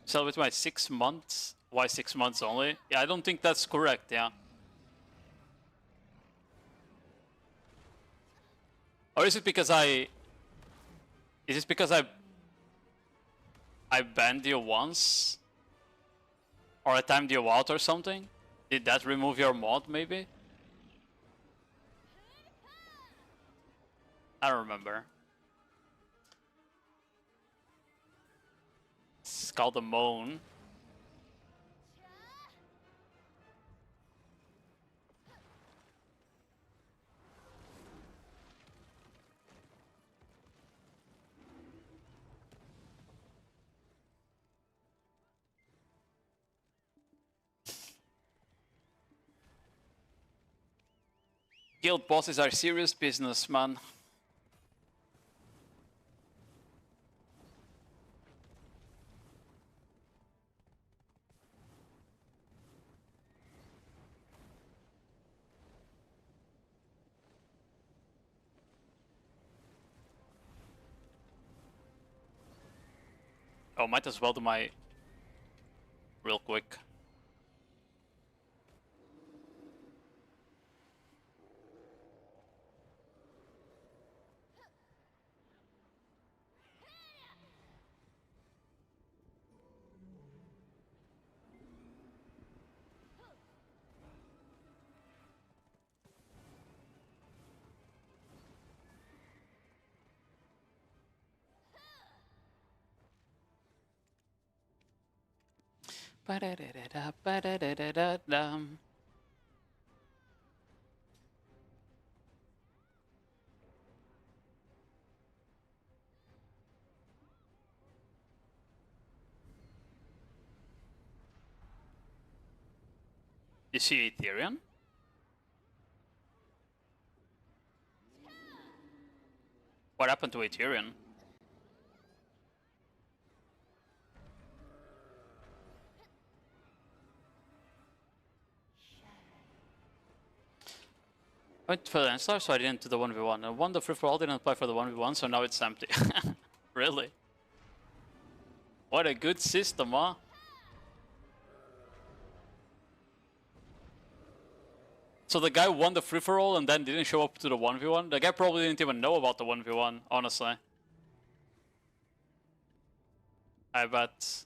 So with my 6 months, why 6 months only? Yeah, I don't think that's correct. Yeah. Or is it because I banned you once? Or I timed you out or something? Did that remove your mod, maybe? I don't remember. It's called a moan. Guild bosses are serious business, man. Oh, might as well do my real quick. Ba-da-da-da-da, ba-da-da-da-da-da. You see Ethereum? What happened to Ethereum? I went for the Enslar, so I didn't do the 1v1. I won the free-for-all, didn't apply for the 1v1, so now it's empty. Really? What a good system, huh? So the guy won the free-for-all and then didn't show up to the 1v1? The guy probably didn't even know about the 1v1, honestly. I bet.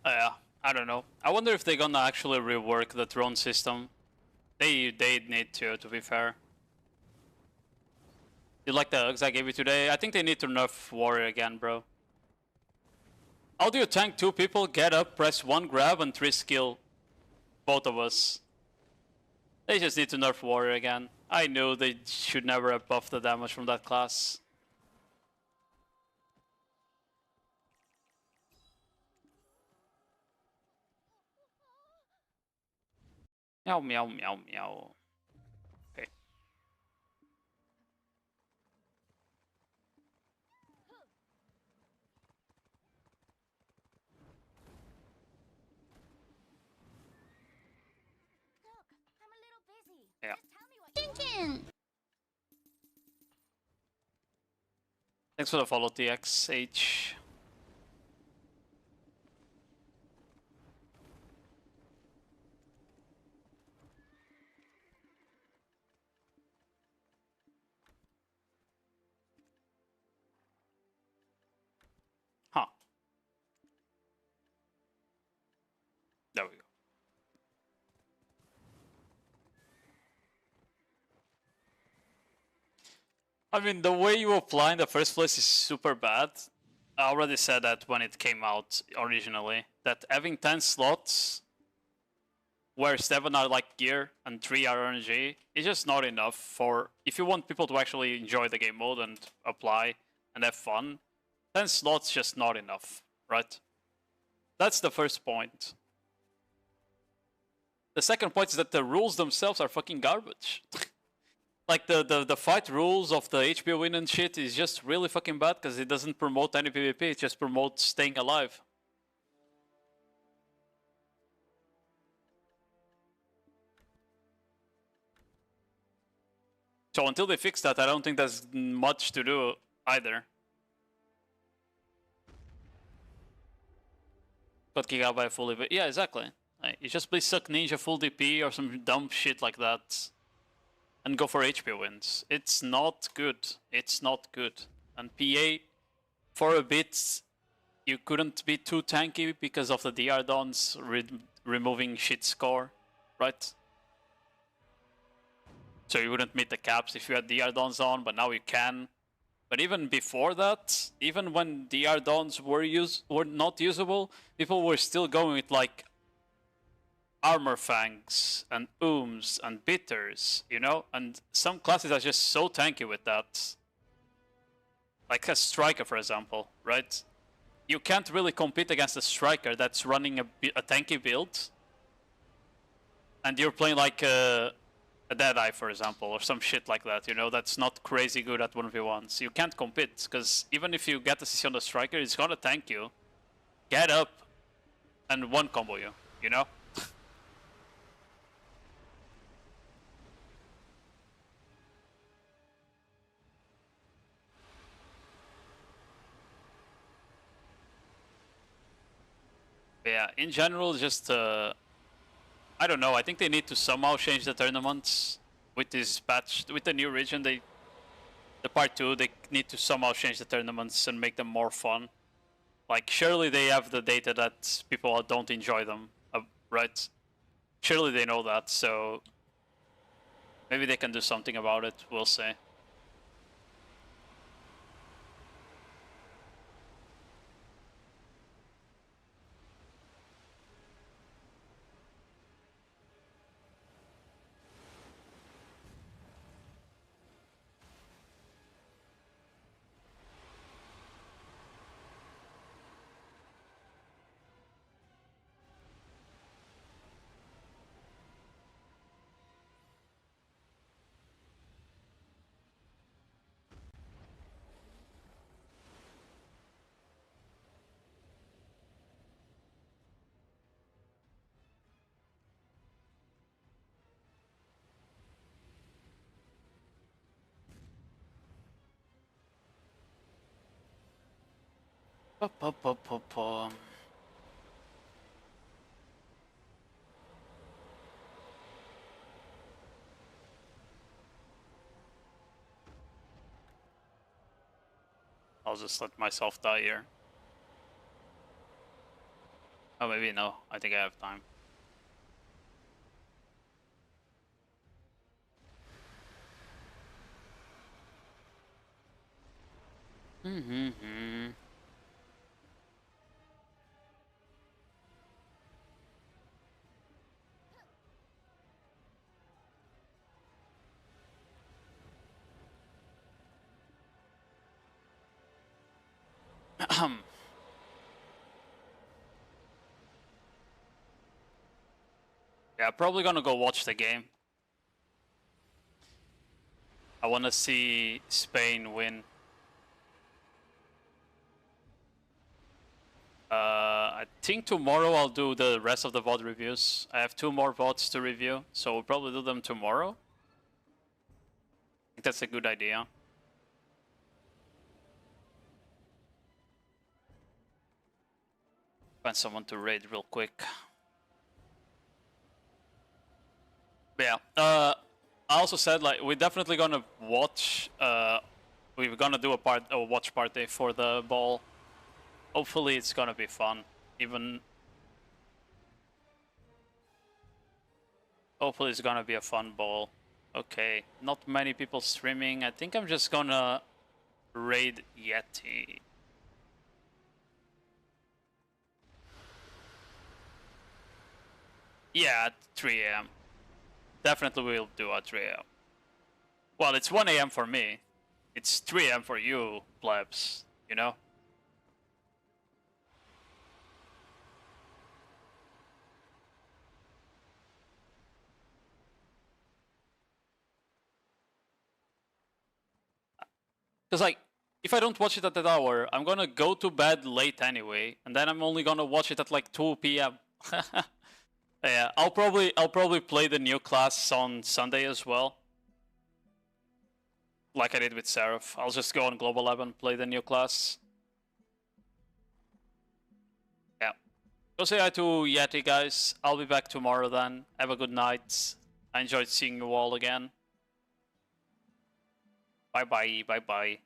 Yeah, I don't know. I wonder if they're gonna actually rework the drone system. They need to be fair. You like the Uggs I gave you today? I think they need to nerf Warrior again, bro. How do you tank 2 people, get up, press 1 grab, and 3 skill? Both of us. They just need to nerf Warrior again. I knew they should never have buffed the damage from that class. Meow, meow, meow, meow. Okay. Look, I'm a little busy. Yeah. Just tell me what thinking. Thanks for the follow, TXH. Huh. There we go. I mean, the way you apply in the first place is super bad. I already said that when it came out originally, that having 10 slots where 7 are like gear and 3 are RNG is just not enough for, if you want people to actually enjoy the game mode and apply and have fun, 10 slots just not enough, right? That's the first point. The second point is that the rules themselves are fucking garbage. Like the fight rules of the HP win and shit is just really fucking bad because it doesn't promote any PvP, it just promotes staying alive. So until they fix that, I don't think there's much to do either. Got kicked out by a full DP. Yeah, exactly. You just play Suck Ninja full DP or some dumb shit like that. And go for HP wins. It's not good. It's not good. And PA, for a bit, you couldn't be too tanky because of the DR dons removing shit score, right? So you wouldn't meet the caps if you had DR dons on, but now you can. But even before that, even when DR dons were not usable, people were still going with like Armor Fangs and Ooms and Bitters, you know? And some classes are just so tanky with that. Like a Striker, for example, right? you can't really compete against a striker that's running a tanky build, and you're playing like a Deadeye, for example, or some shit like that, you know, that's not crazy good at 1v1s. You can't compete, because even if you get the CC on the striker, it's gonna tank you, get up, and one combo you, you know? Yeah, in general, just I don't know. I think they need to somehow change the tournaments with this patch, with the new region. The part 2, they need to somehow change the tournaments and make them more fun. Like, surely they have the data that people don't enjoy them, right? Surely they know that, so maybe they can do something about it. We'll see. I'll just let myself die here. Oh, maybe no. I think I have time. Yeah, probably gonna go watch the game. I wanna see Spain win. I think tomorrow I'll do the rest of the VOD reviews. I have 2 more VODs to review, so we'll probably do them tomorrow. I think that's a good idea. Find someone to raid real quick. But yeah, I also said like we're definitely gonna watch. We're gonna do a watch party for the ball. Hopefully, it's gonna be fun. Hopefully, it's gonna be a fun ball. Okay, not many people streaming. I think I'm just gonna raid Yeti. Yeah, at 3 AM. Definitely we'll do at 3 AM. Well, it's 1 AM for me. It's 3 AM for you, plebs, you know? Because, like, if I don't watch it at that hour, I'm gonna go to bed late anyway, and then I'm only gonna watch it at like 2 PM. Yeah, I'll probably play the new class on Sunday as well. Like I did with Seraph. I'll just go on Global Lab and play the new class. Yeah. Go say hi to Yeti, guys. I'll be back tomorrow then. Have a good night. I enjoyed seeing you all again. Bye bye, bye bye.